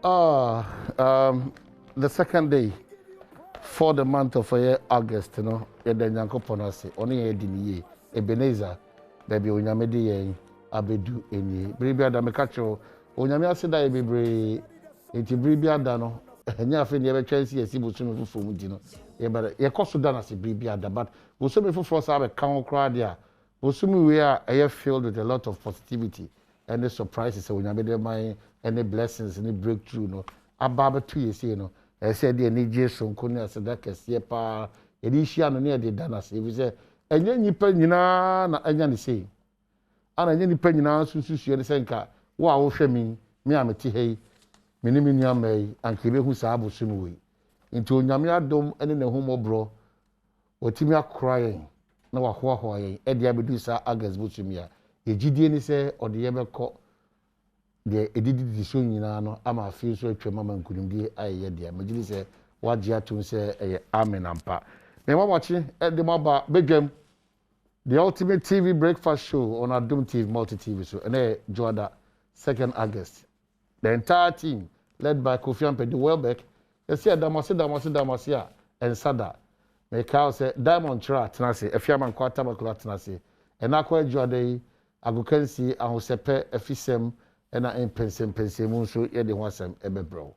The second day for the month of August, you know, the Yankopon say, only a dini, Ebenezer, baby, Unyamedi ye, Abedu, any, Bribia da Mecacho, Unyamia said I be brave, into Bribia dano, and ya fin never chance ye see Busun for Mudino. Yeah, but ye cost to done as a Bribia, but Busumi for us have a count crowd there. Busumi we are filled with a lot of positivity and the surprises, so Unyamedi my any blessings, any breakthrough, no. Ababa 2 years, you know. I said, the Niger son Konya said that Casiepa, Edisha, no near the Danas. If you say, and then you pen na any say. And any pen now, Susu, and Senka, wow, me am a tea, Minimia May, and Kibe who sabu Sumui. Into Namia Dom and in the home of bro, or Timia crying, no, a Huawei, Eddie Abedusa, Agas Butumia, a GDN say, or the ever caught. The edit the show no ama feel so twema nkunimdi aye dia magili se wagye atum se amen ampa me watching at the maba begem the ultimate TV breakfast show on Adom TV multi TV so and Joada 2nd August the entire team led by Kofi Ampedi Welbeck they say Damasia and Sada me ka say Diamond Tra tenase efiaman kwata makula tenase and akwa Joada agokansi ahosepe efisem ena pensem mu so ye de ho asem ebebro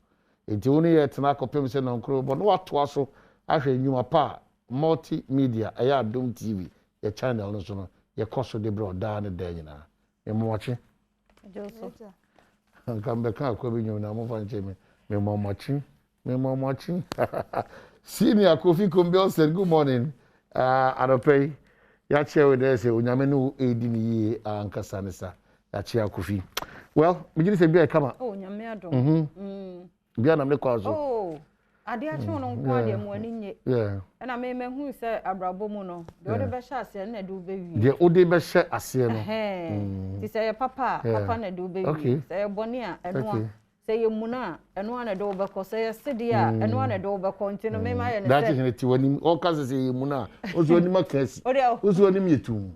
enti woni ye tena kopem se no nkro bo no wato aso ahwe nyuma pa multimedia eya Adom TV ye channel no so no ye koso de bro da ne da nyina e mo wache joso kambe ka ko bi nyuna mo fanche me mo machi senior Kofi Kombio said good morning adopay ya che we dey say onyame no edi ni yi ankasa ne sa ya che Kofi. Well, we just say be a come. Oh, nyame adom. Bia na me kwazo. Oh, ade a che wono kwa de mo ani nye. Yeah. Na me hu se abrabo mu no. De ode be hye ase na de ube wi. De ode be hye ase no. Ti se papa na de ube wi. Se boni a eno a. Se ye mu na eno na de ube ko se ye sidi a eno na de ube ko ntino me ma ye ne se. That is ne ti woni o ka se ye mu na. O so ni makasi. O so ni mietu.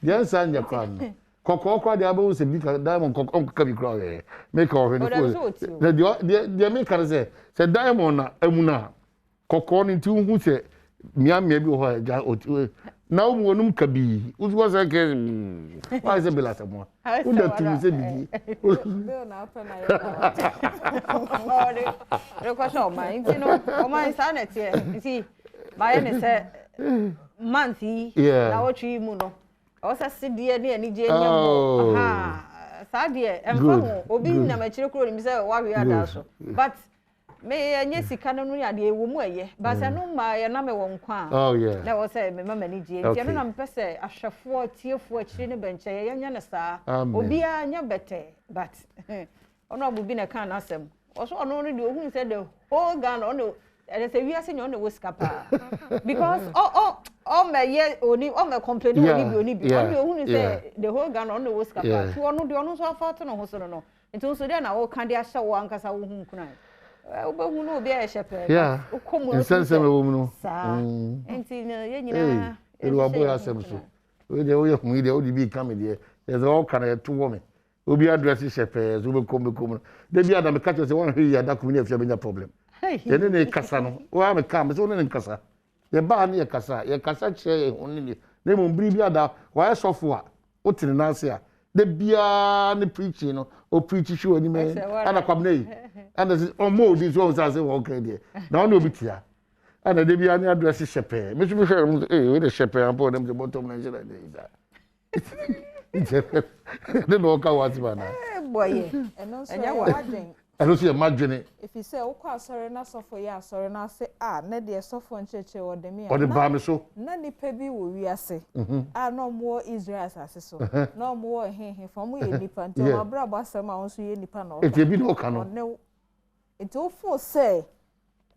De ansa nya kwa no. Kokoko de abo se bi ka Diamond kokko ka bi kra ye make off ni ko de me ka se Diamond na amuna kokko ni ti hu se mia bi ho ja na wo num ka bi uzo se ke why se bela se mo u da tu se bi na pa na ye o ko so ma nti no o ma sa na tie nti ba ye ne se manti na wo twi mu no osa sidie ne ani je nyemo aha sa de emfa ho obi na ma kire kro ni se wa hwe ada so but me anye sika no no ya de ewo mu eye but se no ma ye na me won kwa na wo se me mama ni je nti no na mpese ahwefo tiefo akire ne benche ye nya ne sa obi a nya bete but ono abubi na kan asem oso ono no de ohun se de whole Ghana ono and say we are saying on the Wiskapa because me ye oni me complain oni bi who say the whole Ghana on the Wiskapa so ono de ono so afa to no ho so no nti so de na wo kan de ahye wo ankasa wo hu kuna wo be hu no obi a shepe wo komu sense me wo mu no nti ye nyina elu abo ya sem so we de wo ye hu de wo di bi kam de there's all kind of to woman obi address shepe so be komu de bi adam catch say one he ya da community afia benya problem ye ne kasa no wa me kam so ne kasa ye ba ne ye kasa che honi ne mo mbiri bi ada wa ye sofo a o tini na ase a de bia ne preaching no o preach show ni me ana kwam nei ana o mo di so say wo okay de na o no bitia ana de bia ne address shepe me so me hwe we de shepe ampo dem de bottom na jira de ida de no ka what ba na boy eno so wadwen eno so ye madwene if you say okwa asore na sofo ya asore na say na de sofo ncheche wo de me o de ba me so na nipa bi wo wiase no mo Israel asase so no mo hehe fo ye nipa nto abra basam a won so ye nipa na o e bi no ka no it o fo say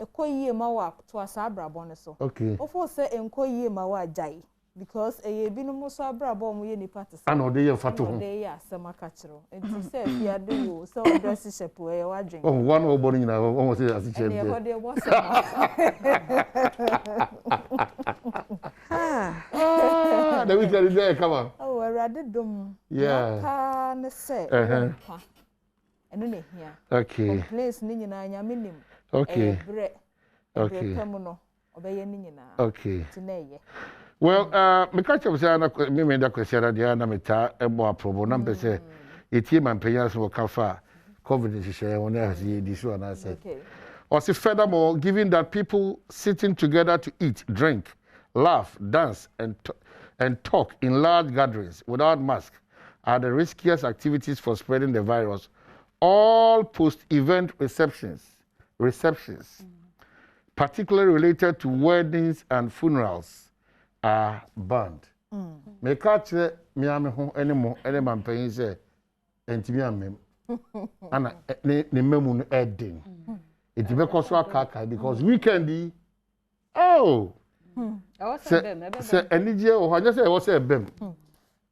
ekoyie ma wa to asa abra bon so o fo say enkoyie ma wa jai because e bi no mo so abra bon mo ye nipa te ana o de ye fato ho de ye asema ka kiro enti say fia de wo so dress shepo e wa dwen one o bo nyina o say asi che de ko de wo so the weekend there come on oh erade dom yeah ka ne say eno ne hia okay complaints ni nyina nya minim okay okay pemu no obeye ni nyina okay tineye well me catch up say na me da kwesi na dia na meta ebo aprobo na mpese etie man penya so kafa covid shishye won asi di so na say okay also furthermore given that people sitting together to eat drink laugh dance and talk in large gatherings without mask are the riskiest activities for spreading the virus. All post-event receptions, particularly related to weddings and funerals, are banned. Me catch me ame ho anymore, any man paying say, entimi amem. Ana ne memu no edding. It be cause because weekendi. Oh. Say enije o ha say wo say bem.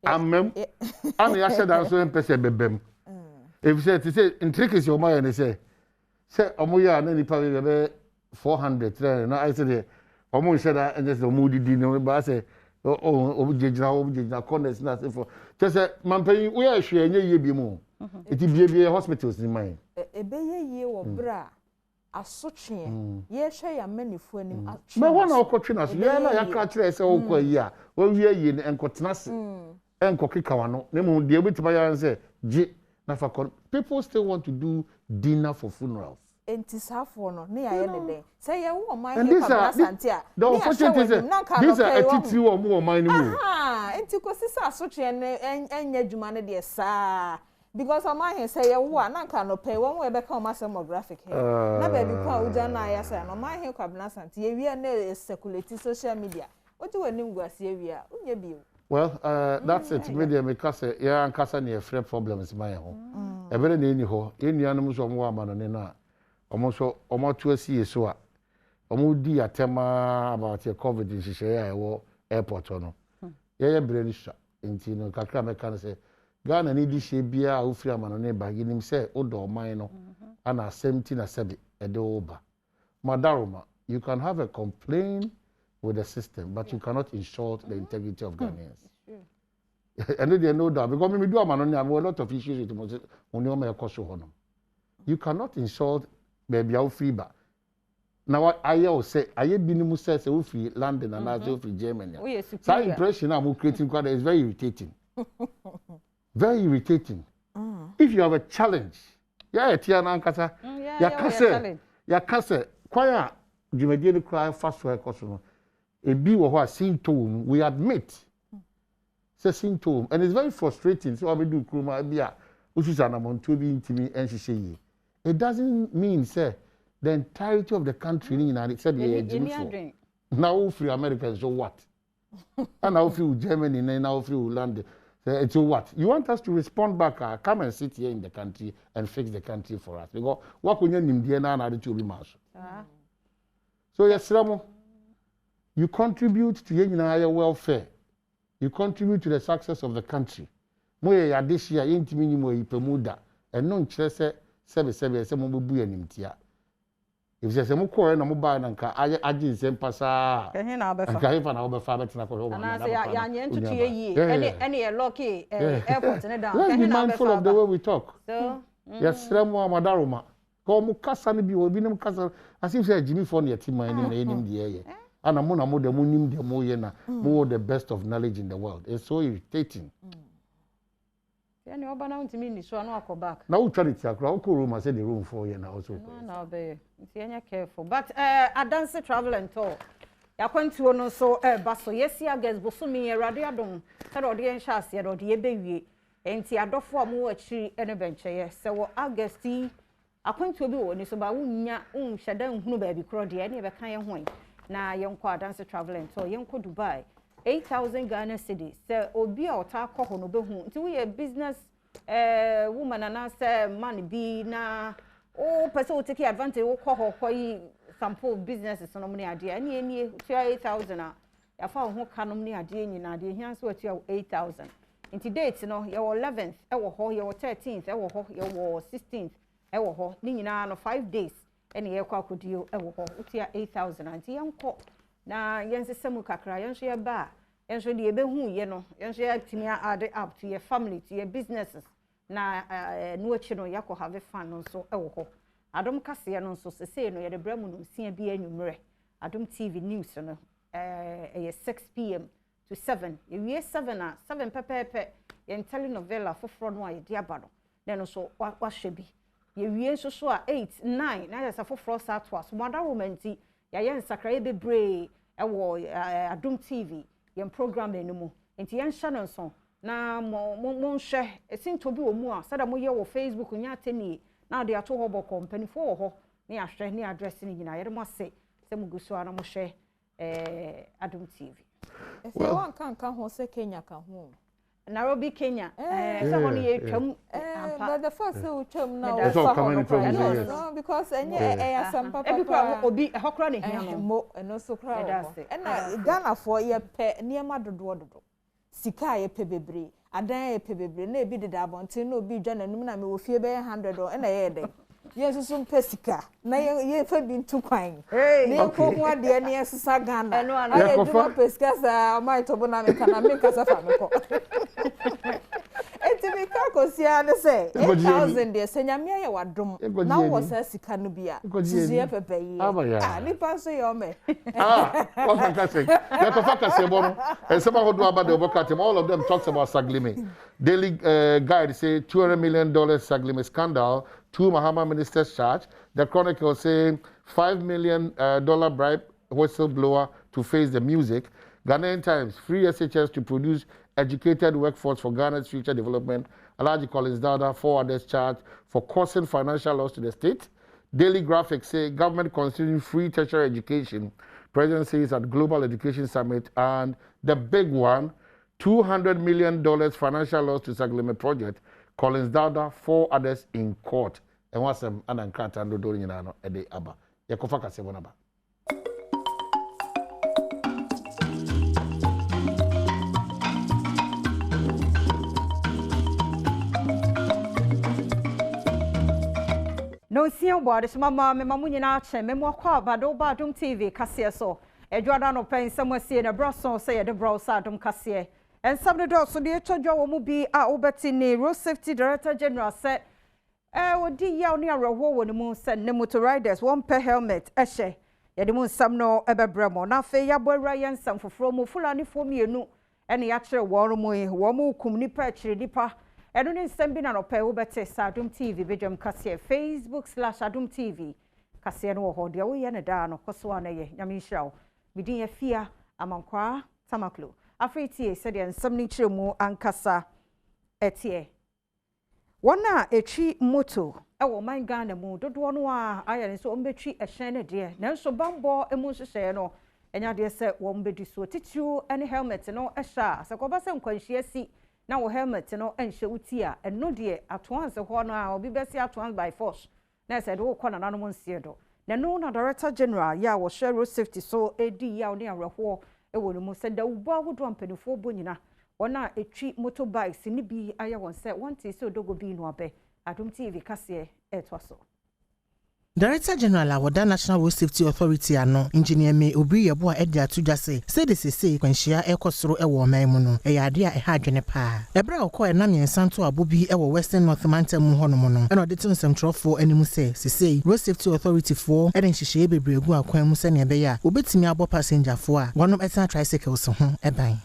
Amem. Ana ya sheda so empese bebem. If say intricacy o my say omo ya na nipa be 400 na I say omo sheda and just omo didi no ba say omo jejina corners na say for say man pay we ya hwe enye ye bi mu. Iti bie hospitals ni man. Ebeye ye wo bra asotwe ye hwe ya manifo anim atwe. Me wona okotwe na so ye na ya ka kire say okwa yi a wo wie yi ne enkotena se. Enkokeka wano na mu de obitima ya say je na fa people still want to do dinner for funerals. Entisafo no ne ya ye ne den. Say ye wo man here kwa asante a. The unfortunate is these are etiti wo mo man ni mu. Enti kosisa asotwe ne enya dwuma ne de saa. Because I'm here say you want na can no pay one way back on my demographic here. Na baby kwa uja na ya say no my here kwa blansanti ye wi na circulate social media. What do we nim gwase wi a unye bi. Well, that's it. Media because yeah ankasa na free problems my ho. E bere na eni ho. Enuanum so mo ama no ne na. Omo to asi so a. Omo di atema about the covid nhihye ya ewo airport no. Ye bere ni sha. Enti no kakra me kan say Ghana ni di she bia ofri amano ne ba yinim se odo oman no ana 70 na 7 ede oba madaroma you can have a complaint with the system but you cannot insult the integrity of Ghanaians. And they know that because me do amano ne have a lot of issues with mo oni o ma ekoso hono. You cannot insult baby ofri ba now aye o say aye binimu say ofri London and ofri Germany. That impression am creating quite is very irritating. Very irritating. If you have a challenge, Tiana Ankasa, Yakase, Quaya, Jumadian cry fast for a customer. A be or seen to him, we admit. Say seen to him, and it's very frustrating. So I will do Kruma Bia, which is an amount to be intimate and she say, it doesn't mean, say, the entirety of the country in the United States. Now, free Americans, so what? And now, free Germany, and now, free London. So what? You want us to respond back? Come and sit here in the country and fix the country for us. Because what can you name na na to be mash? So yes, Ramo, you contribute to your welfare. You contribute to the success of the country. Moye ya this year, intimi mo ipemuda. And non chese sebe mo bubu enimtia. If say mo ko na mo ba na nka aje nsem pasa kahin na obefa kahin fa na obefa betina ko ho na say ya nye ntutu yi any a lucky airport ne down kahin na obefa. Let's be mindful of the way we talk. So yes remo amadaroma ko mu kasa ne bi obi nem kasa as if say Jimmy for na yetima ni na enim de ye ana mo na mo de mo nim de mo ye na mo the best of knowledge in the world. It's so irritating. Yani oba na untimi ni so na akọ back. Na u charity akra o ko room say the room for you na also. Na obe. Nti careful. But Adom travel and tour. Ya kwantuo no so baso yesi ages bosumi erade adom. Se do de enhya ase do de ebewie. Enti adofo amu achi ene benche ye. Se wo Augusti akwantuo bi wo ni so ba wunya unhyeda nhunu ba bi kro de ene be kan ye hoin. Na ye nkọ Adom travel and tour ye nkọ Dubai. 8,000 Ghana cedis. So obi a ota akọ no be hu. Nti we business woman and say man be na o person take advantage o kọ ho sample businesses no money ade ani 8,000 a ya fa ho kanom ni ade nyina ade hia so atua 8,000. Nti date no ye 11th e wo ho ye 13th e wo ho ye 16th e wo ho ni nyina no 5 days ene ye kwa kodio e wo ho utia 8,000 anti yenko na yensesemu kakra yenso ye ba yenso de ye be hu ye no yenso ye timi add up to your family to your businesses na no achi no yakọ have fun no so ewo ho Adom kase no so sese no ye de bra mu no sia bi anwumre Adom TV news no 6 p.m. to 7 ye 7 pepepe ye telenovela foforo no aye de aba no na no so wa hwe bi ye wie so a 8 9 na yesa foforo sa to aso mother romanti ya ye nsakra ye bebre ewo Adom TV ye program enu enti ye nhya no so na mo nhwe esinto bi omu a sada mo ye wo Facebook nya ateni na de ato ho boko mpanifo wo ho ne ahwe ne address ni nyina ye mo se muguso ana mo hwe Adom TV well one kan ho se Kenya ka ho Nairobi Kenya so ho ne twam but the first we twam now no because some papa obi hokra ne hia no mo no so kra na Ghana for ye pe niema dodo sika ye pe bebre adan ye pe bebre na ebi deda abonten na obi dwa nanum na me wo fie be 100 na ye de ye susu pe sika na ye fa bi ntu kwan ne ko ho ade ne esesa Ghana aye duma pe sika sa mai to bo na me kana me kasa fa me ko enti me ka ko sia ne se 8000 de senyame ye wadom na wo sa sika no bia sizie pepe yi ni pa so yo me what can I say ya ko fa kase bo no and some of them about the Obokatem all of them talks about Saglime daily guide say $200 million Saglime scandal 2 Mahama ministers charged. The Chronicle say $5 million bribe whistleblower to face the music. Ghanaian Times, free SHS to produce educated workforce for Ghana's future development. Alaji Collins Dada, 4 others charged for causing financial loss to the state. Daily Graphic say government considering free tertiary education. President says at Global Education Summit. And the big one, $200 million financial loss to Saglime project. Collins Dada, 4 others in court. And what's an uncountable and doing in a day abba. Yakofaka Sebonaba. No see about this mama me mamunyi na ache me mo kwa Badom TV kase so edwada no pen samwa sie na braso say de browser Adom kase en sabne do so de todwa wo mu bi a obeti ni road safety director general say odi ya oni arewo wo ni mu say ne motor riders one per helmet ehye ye de mu sam no ebebremo na fe ya boawra ye nsam foforo mu fulani fo mienu ene ya kire wo mu kum ni pa kire nipa eno ne nsam bi na no pe wo bete sa Adom TV bedwam kase Facebook/Adom TV kase no ho de wo ye ne da no koso ana ye nyame nhirawo midin ya fia amankwa tamaklo afritie se de nsam ni kire mu ankasa etie wona etwi moto ewo man Ghana mu dodo no a aye so ombetwi ehyen ne de nanso bambo emu hyehyɛ no enya de se wo mbedi so titiu ene helmet no ehya se ko ba se nkwanhia si na wo helmet no enhye uti a eno de atoanse ho no a obi besi atoan by force na se de wo kɔ na nanom nsie do na no na director general ya wo share road safety so edi ya oni awerɛho ewo no mu se da ubo awodo ampanifo bonyina wona etwi motorbikes ni bi aye won se wonte se odogo bi no abe Adom TV kase etwaso Director General Awoda National Road Safety Authority ano engineer me obi yebo a edi atuja say de sese kwanhia ekosoro ewo man mu no eyade a eha adwene pa ebra okọ enam yensanto abobi ewo Western North Mantam mu hono mu no ena odete nsem trofo animu say sese Road Safety Authority for eden hyehyɛ bebregu akwan mu se ne be ya obetimi abo passenger fo a wonom etan tricycles ho eban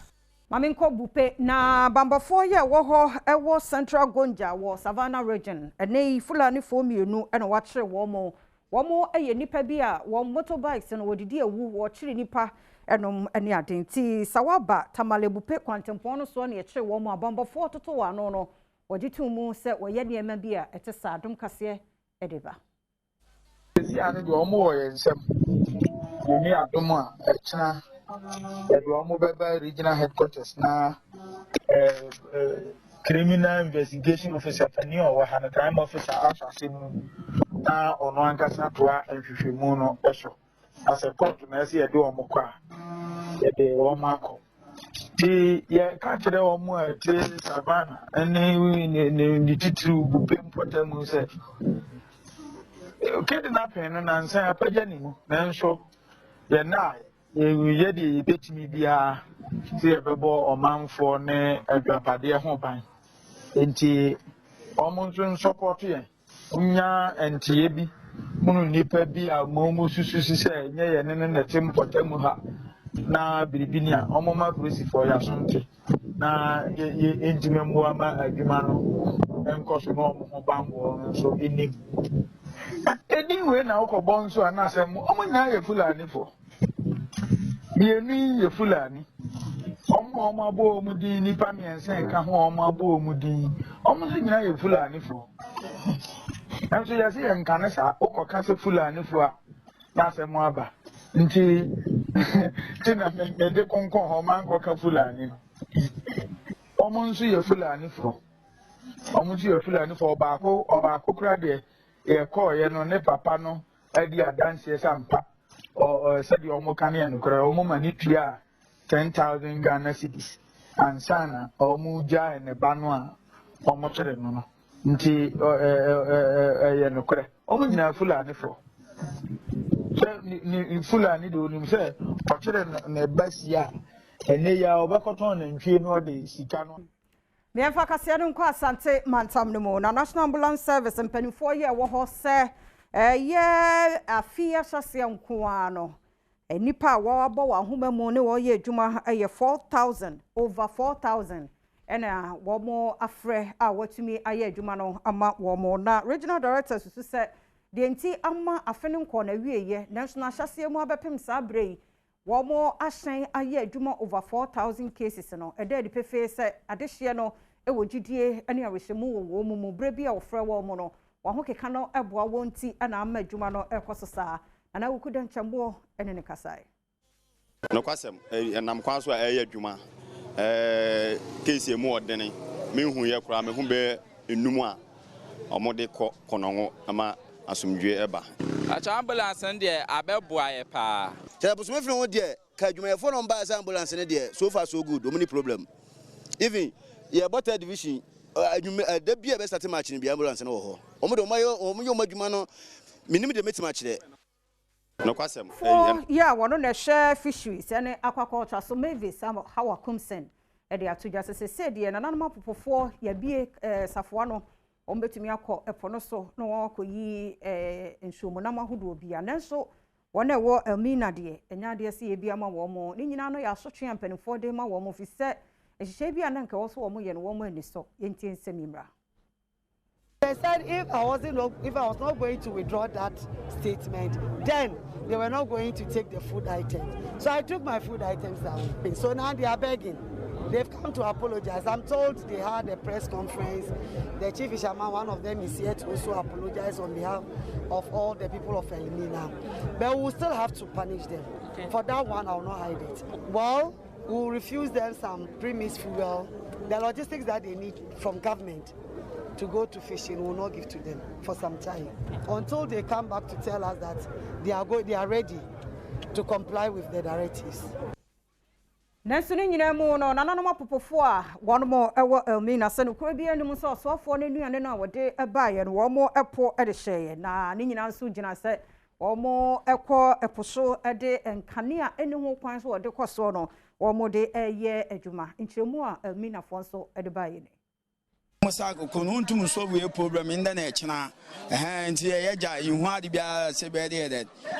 Maminko bupe na bambafo ye wo ho ewo Central Gonja wo Savannah region ene fulani fo mienu ena wa kire wo mo eye nipa bi a wo motorbikes no wodidi ewu wo kire nipa enom ene adenti sawaba tamale bupe kwantempon no so na ye kire wo mo bambafo toto wa no no wogitu mu se wo ye niema bi a ete sa Adom kase edeba esi ane do mo wo ye nsem ni Adom a echina Badwam regional headquarters na criminal investigation officer pani or one crime officer assassin na ono ankasa toa nhwehwemu no eso as a court na se yede omokwa yede omako ti ye ka kire omo a ti Savannah ene titru bupe importamu se kidnapping na nsan apaja ni mu nanso ye na ye di betimi bia se bebo omanfo ne adwapade ho ban enti almost support here. Unya and Tiebi, Munipa be a momo susu say, yea, and then the temple temuha. Na Bibinia, Omoma Grisi for Yasunti. Na intimate Muama, Gimano, and Cosmo Bambo, so in it. Anyway, now Cobonso and Nasam, Omana Fulani for. Ye Fulani. Ọmọ abo omudi nipa mi ense ka ho ọmọ abo omudi ọmọ se nyina ye Fulani fo enso ya se nka ne sa okoka se Fulani fo a na se mo aba nti tina me de konkon ho man ko ka Fulani ọmọ nso ye Fulani fo ọmọ nso ye Fulani fo ọbaako kra de e ko ye no ne papa no adi adanse sampa o se de ọmọ kan ye no kra ọmọ mani tua 10,000 Ghana cedis and sana omuja and a banwa omotere no nti no kre omunyina Fulani fo ni Fulani do nim se o kire na basia ene ya obekoton na ntwe no de sika no me fa kase no kwa asante mantam no mo na National Ambulance Service mpanifo ye wo ho se ye afia hyase nko ano nipa wa bo wa homa mu ne wo ye adwuma aye 4,000 over 4,000 ena wo mo afre a watumi aye adwuma no ama wo mo na regional director susu se de nti ama afene nko na wieye nanso na hyase mu abepem sa brei wo mo ahyen aye adwuma over 4,000 cases no ede de pefe se adehye no e wo gidie ene awehemu wo mu bre bia wo frɛ wo mo no wo ho keka no eboa wo nti ana ama adwuma no ekoso saa ana wukuda nchambo ene ne kasai no kwasem enam kwan so aye adwuma case emu odene me hu ye kura me hu be enum a omode konongo ama asumdwe eba acha ambulance ndie abeboa ye pa tell busu me firi ho de ka adwuma ye phone number asa ambulance ne de so far so good omni problem even ye bota division adwuma da bia be start match ni bia ambulance ne wo ho omode omo adwuma no minim de metima kire no kwasem yeah wono na share fisheries ene aquaculture so Mavis how Kumsen e de atoja se de na nanoma popofo ya bie safoa no ombetumi akọ epo no so no wakoyi nsuomu na mahodo bia nanso wona wo Elmina de enya de se ye bia ma wo mo ni nyina no ya sotwe ampanifo de ma wo mo fi se ehihye bia na nka wo so wo mo ye no wo mo ani so yenti ensemimra. They said if I was not going to withdraw that statement, then they were not going to take the food items. So I took my food items down. So now they are begging. They've come to apologize. I'm told they had a press conference. The chief fisherman, one of them, is here to also apologize on behalf of all the people of Elmina. But we will still have to punish them. Okay. For that one, I will not hide it. Well, we will refuse them some pre-mixed fuel, the logistics that they need from government to go to fishing will not give to them for some time until they come back to tell us that they are ready to comply with the directives. Nanso ni nyina mu no nananoma popofo a wono mo ewo Elmina se no kura bia num so sofo ne nuane no a wode ebaye no wo mo epo de hyeye na ni nyina nso gina se wo mo ekọ eposo de enkanea eni ho kwan so wode koso no wo mo de eye adwuma nchiremu a Elmina fo nso de baye ni Musa ko no ntum so we problem inda na echina nti ye ja ihu ade bia se be de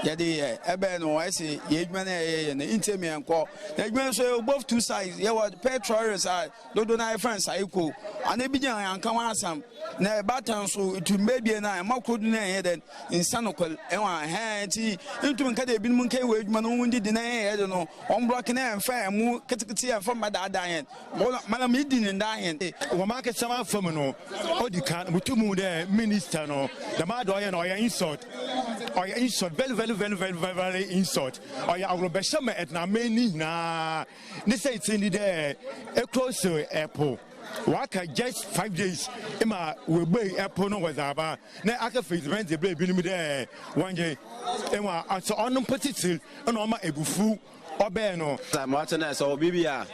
ye de ebe no ese ye dwuma na ye na intemi enko edwuma so both two sides ye what petroleers are dodo na friends aiko ana bi jan anka wan asam na batan so itu mbebie na makodu na ye den insanokol enwa nti ntum nka de binum nka we edwuma no wundi de na ye de no on block na enfa mu ketekete enfa madada yen mana mi di ni nda yen wo market sama from no odika mutumu de minister no the man do no ya insult very insult or ya agrobeshame et na many na ne say it's in there e close airport waka just 5 days ima we boy airport no was aba na aka face rent the play bi there one day enwa so on petitil no ma ebufu obe no I'm watching that so bibia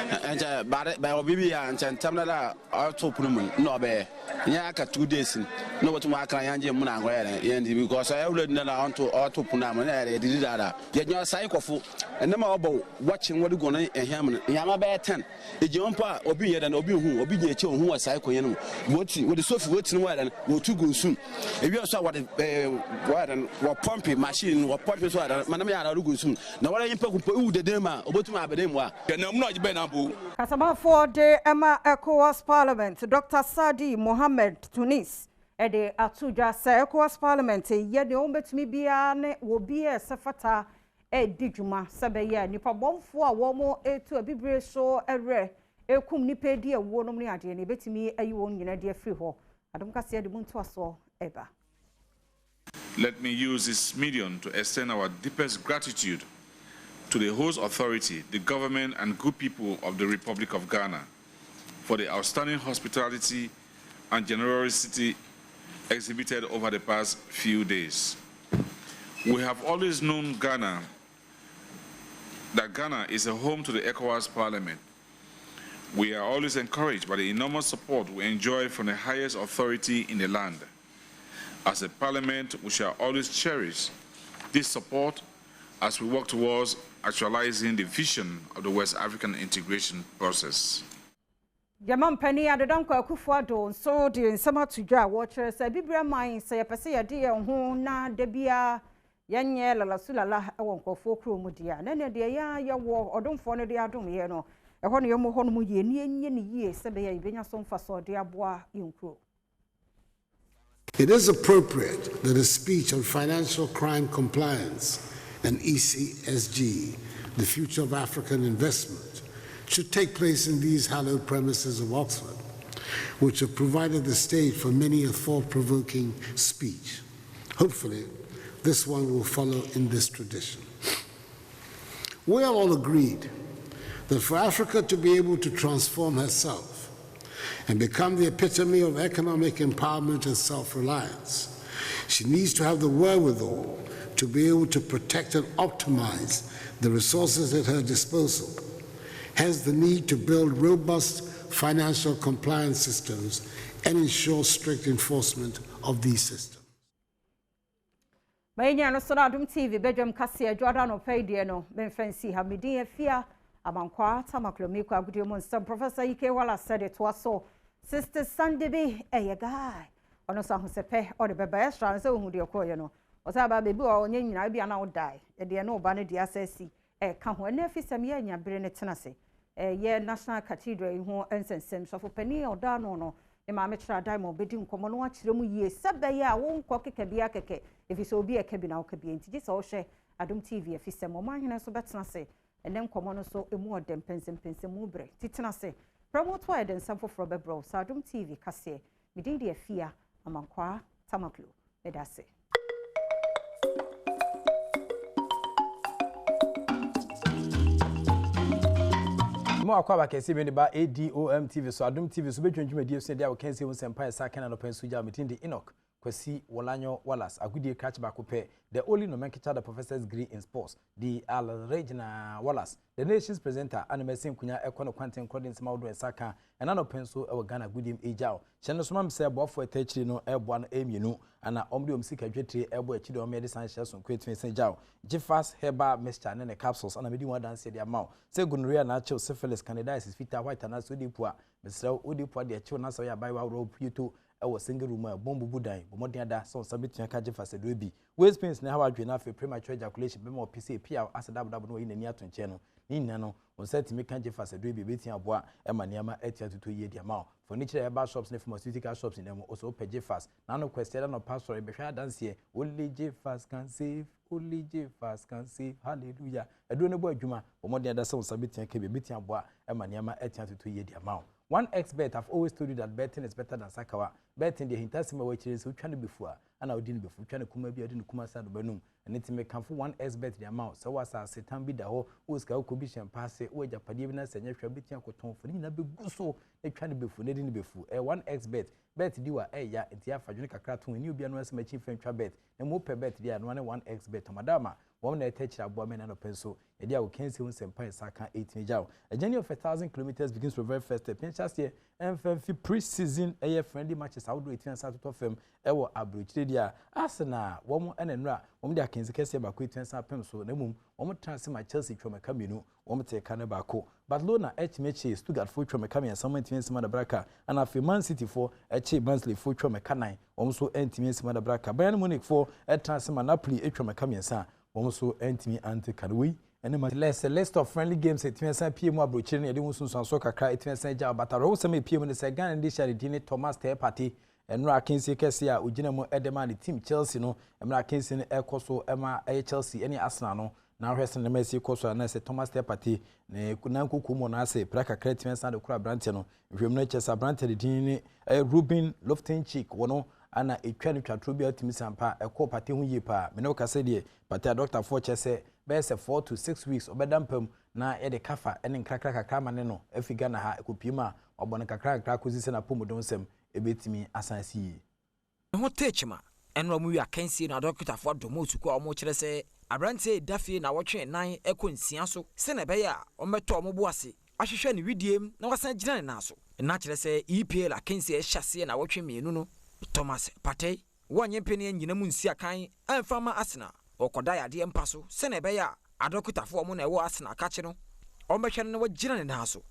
and by Obibi and Tamala are to Pullman, no bear. Yaka 2 days, no what to mark Yanji Munanga, because I already know on to Auto Punam, and I did that. Yet your cycle and no more about watching what you're going to him. Yama bear 10. The jumper, Obi and Obi who, Obi, who was cycle, what the soft words and what and will too go soon. If you saw what what pumping machine, what pumping, Manamia Rugusun. Now, what I impact the Dema, Obotuma Bedemwa, and I'm not Benabu. Kasaba 4 day Emma ECOWAS Parliament, Dr. Sadi Mohammed Tunis, Ede Atuja sa ECOWAS Parliament, ye de ombetumi bia ne wo bia sefata dijuma sabeya nipa bomfo a womo etu abibre so ere ekum nipa di ewo no ne ade ne betumi ayi won nyina de afri ho adom kase de bunto aso eba. Let me use this medium to extend our deepest gratitude to the host authority, the government and good people of the Republic of Ghana for the outstanding hospitality and generosity exhibited over the past few days. We have always known that Ghana is a home to the ECOWAS Parliament. We are always encouraged by the enormous support we enjoy from the highest authority in the land. As a parliament, we shall always cherish this support as we work towards actualizing the vision of the West African integration process. Yaman Penny Adon Kwakufuado, so the summer to Ja watchers, a Biblia mine say a Passia dear who na debia Yanya la Sulala, I won't go for Crumudia, and then the ya war or don't follow the Adom Yeno, a honey homu ye, Sabia, Benason Faso, dear bois in crew. It is appropriate that a speech on financial crime compliance and ECSG, the future of African investment, should take place in these hallowed premises of Oxford, which have provided the stage for many a thought-provoking speech. Hopefully, this one will follow in this tradition. We are all agreed that for Africa to be able to transform herself and become the epitome of economic empowerment and self-reliance, she needs to have the wherewithal to be able to protect and optimize the resources at her disposal. Hence the need to build robust financial compliance systems and ensure strict enforcement of these systems. Mayanya no sona Adom TV Badwam kase Jordan opede no benfansi ha medi afia amankwa tamaklomi kwa gudio monster Professor Ike Wala said it was so Sister Sandebi guy ono so ahosepe o de beba extra so hu de okoye no o sa ba bebi o onye nyina bia na o die e de no ba ne de asasi ka ho na afisam ye nya bere ne tenase ye National Cathedral ho ensensem so for pani o da no e ma me tra dai mo bedi nkomo no akire mu yie sebe ya wo nko keke bia keke efiso obi eka bi na o ka bi enti so o hwe Adom TV afisam o ma hene so betenase ene nkomo no so emu odem pensem mu bre titenase promote wide and some for bro Adom TV kase midin de afia amankwa tamaklo medase mo akwa ba kese be ba Adom TV so Adom TV so betwentwuma die so dia wo kan se wo sempa sa kan na pensu ja metin de Enoch Kwasi Wolanyo Wallace agudie catch back up the only nomenclature the professor's degree in sports the Regina Wallace the nation's presenter animation kunya ekono quantum coding small do saka and an open so e Ghana gudim ejao cheno so mam say bo for techiri no ebo no emienu ana omde omsika dwetire ebo achide o medicine share so kwetwe sen jao Jeffas herbal mixture ne capsules ana medi one dance the amount say gonorrhea na chill syphilis candidiasis fita white and so di po a mesra odi po de chill na so ya bai wa ro puto ewo single room a bombu budan bomodin da so sabitua ka Jeffas do bi waist pains na hawa dwe na fe premature ejaculation be mo pc pia asadabdab no yi nani atonche no ni nano on set me kan Jeffas do bi betia aboa e ma niama etia tutu ye di amount furniture herbal shops ne pharmaceutical shops in them also pay Jeffas na no question no pastor e be hwa dance here only Jeffas can save only Jeffas can save hallelujah edo ne bo adwuma bomodin da so sabitua ka be betia aboa e ma niama etia tutu ye di amount One expert, I've always told you that betting is better than Sakawa. betting the hintasima which is trying to be for and I didn't before trying to come be in kuma sad benum and it's make come for 1x bet the amount so was a setan be the whole who's could be pass it where Japanese and you're beating cotton for you be good so they trying to be for needing before a 1x bet do a ya and the Fajunica cartoon when you be an my chief French bet and more per bet the and 1x bet madama one that touch a woman and a pencil a dear can see one pie saka 18 jow a journey of 1,000 kilometers begins for very first step just here and pre-season a friendly matches outdoor 18 Saturday of them ever abridge dia Arsenal one and enra one dia can see about quit and pencil no mum one transfer my Chelsea from a camino one take Canabako Barcelona H matches to get full from a cameo and someone to some other braca and after Man City for a cheap monthly full from a canine also entity some other braca Bayern Munich for a transfer Napoli a from a cameo also entity anti Kadui and the list of friendly games at 20 PM abroching and doing some soccer cry at 20 but I also may PM in the second and this year Thomas Tay Party and Rakinsi Kessia Ujinamo Edema team Chelsea no and Rakinsi Ecoso Emma Chelsea any Arsenal now resting the Messi Coso and I said Thomas Tay Party ne Kunanku Kumonase Praka Cretens and the Crab Brantano if you matches are Branted Dini Ruben Loftin Cheek one ana etwa tribute to Misampa a co party hu yipa me no ka se de party doctor for chese be se 4 to 6 weeks obedampam na e de kafa ene nkrakra kakra ma ne no afiga na ha ekopima obon kakra kakra kozi se na pomodon sem ebetimi asansi yi ho techma enro mu wi akansi na doctor for do mo suko o mo kire se abrante dafie na wotwe nan ekonsia so se na be ya o meto mo boase ahwehwe ne widiem na wasan gina ne na so na kire se EPL akansi e hyase na wotwe mienu no Thomas Partey wonye pene nyina mu nsia kan amfama Arsenal okoda yade empaso se na be ya adokutafo mo na ewo Arsenal ka che no o mehwe ne wagina ne na so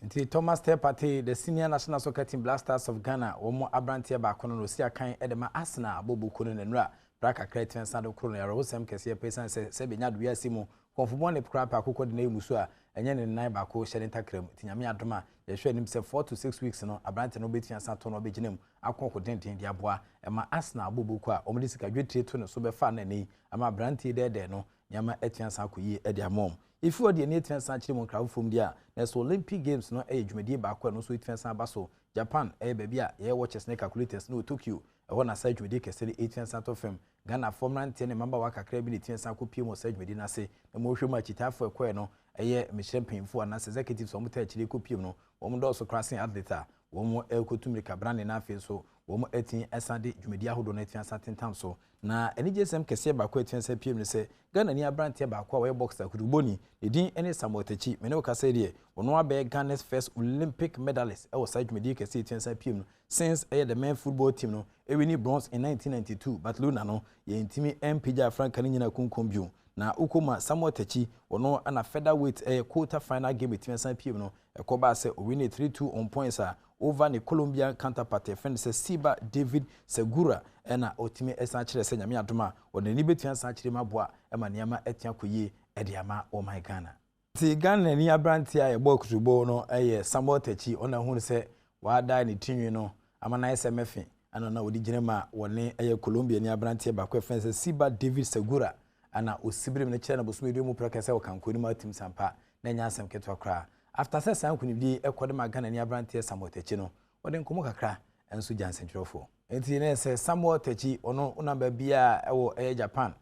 nti Thomas Tay Partey the senior national soccer team Blasters of Ghana womo abrantie ba kono no sia kan edema Arsenal abobuku no nenura braka creative sand okro no yaro sem kese pesan se benya do yasimu konfumo ne krapa akoko de na emusu a enye ne nan ba ko hyere ntakram tinyame adoma ye hwe nim se 4 to 6 weeks no abrante no betia sato no beginam akoko denden dia boa ema Arsenal abobuku a omde sika dwetire to no so be fa na nei ama abrante de no nyama etia sa koyi e dia mom ifu odi ne etia sa kire mo krawo fom dia na so Olympic Games no e dwumadi ba ko no so etia sa ba so Japan e ba bia ye watches ne calculators no Tokyo e wona sa dwumadi kesere etia sa to fam Ghana former ne member wa kakra bi ne etia sa ko pie mo sa dwumadi na se na mo hwe ma chitafo ekwe no eye mechempinfo ana executives omo ta chire ko pie no omo do so crossing athlete omo ekotumrika brand na afi so omo etin esade dwumadi ahodo na etia sa tentam so na eni jesem kese ba ko etia sa pie no se Ghana ni abrante ba ko we boxer kuduboni edin ene samotachi me no ka say de ono abe Ghana's first Olympic medalist e was dwumadi kese etia sa pie no since the men football team no e win bronze in 1992 Barcelona no ye intimi mpja Franca ni nyina kunkombio na ukoma samotachi ono ana featherweight quarter final game between San PM no ekoba se win 3-2 on points over the Colombian counterpart friend se Siba David Segura na otime esan kire se nyame adoma onani between san kire maboa ema niama etia koyi ediama o my Ghana ti Ghana ni abranti a ebo kutubo no samotachi ona hu se wa da ni tinwi no ama na SMF ana na odi ginema woni Colombia ni abranti ba ko friend se Siba David Segura ana osibrim ne kire na boso edu mu prakase o kankoni ma tim sampa na nya asem keto kra after say san kuni bi ekode ma Ghana ni abrante samotachi no wode nkomo kakra enso jansen kirofo enti ne se samotachi ono una ba bia ewo Japan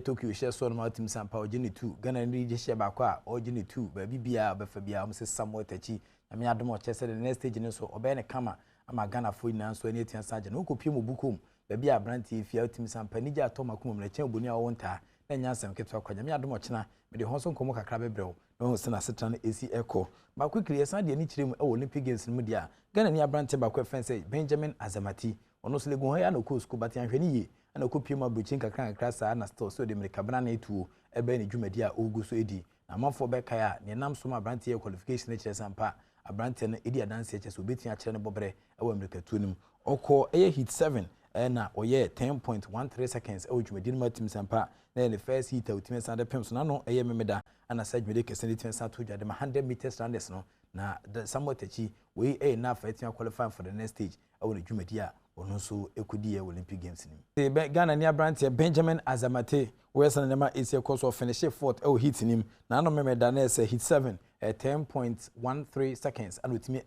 Tokyo share so ma tim sampa ogini 2 Ghana ni je share ba kwa ogini 2 ba bibia ba fa bia o se samotachi na me adom o chese the next stage ne so obe ne kama ama Ghana fo ina so ene tian saje no kopie mo bukum ba bia abrante fia tim sampa ni ja to makum mre chen obuni a wonta na nya asem keto kwa me adom o chena me de honso nkomo kakra bebrɛw no se na setan esi echo ba quickly esan de ni kirem Olympic Games mu dia Ghana ni abrante ba kwa fense Benjamin Azamati ono so legun ha na ko school bat yan hwani ye ana ko pie ma bruchin kakra kakra sa na store so de America bana na etuo ebe ni dwumadi a ogu so edi na manfo be kaya ne nam so ma abrante qualification kire sampa abrante na edi adanse kire so betia kire ne bobre ewa America tunim okọ hit 7 na oye 10.13 seconds dwumadi ma tim sampa na the first hit ultimate sand pimps na no memeda ana sajmede keseni tim sa to jade 100 meters runners no na the samotachi we na fighting qualify for the next stage awon dwumadi a ono so ekudi Olympic Games ni Ghana ni abrante Benjamin Azamate we san nema ese course of finish fourth hit nim na no memeda na ese hit 7 10.13 seconds and with me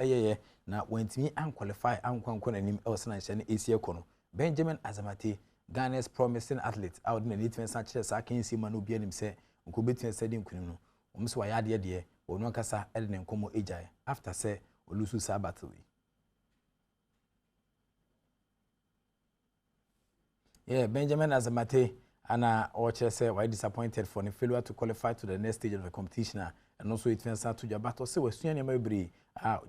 na wantimi unqualify ankwankwa nanim elsana nhyɛ ne AC ekono Benjamin Azamate Ghana's promising athlete out na nitwen sa kyerɛ sa kan si ma no bia nim sɛ nko betwen sɛ di nkunim no omso wa yade de onu kasa ede ne nkomo ejae after sɛ olusu sa battle Benjamin Azamate ana oche say why disappointed for the failure to qualify to the next stage of the competition and also it fence to Jabato say wesuan nema bri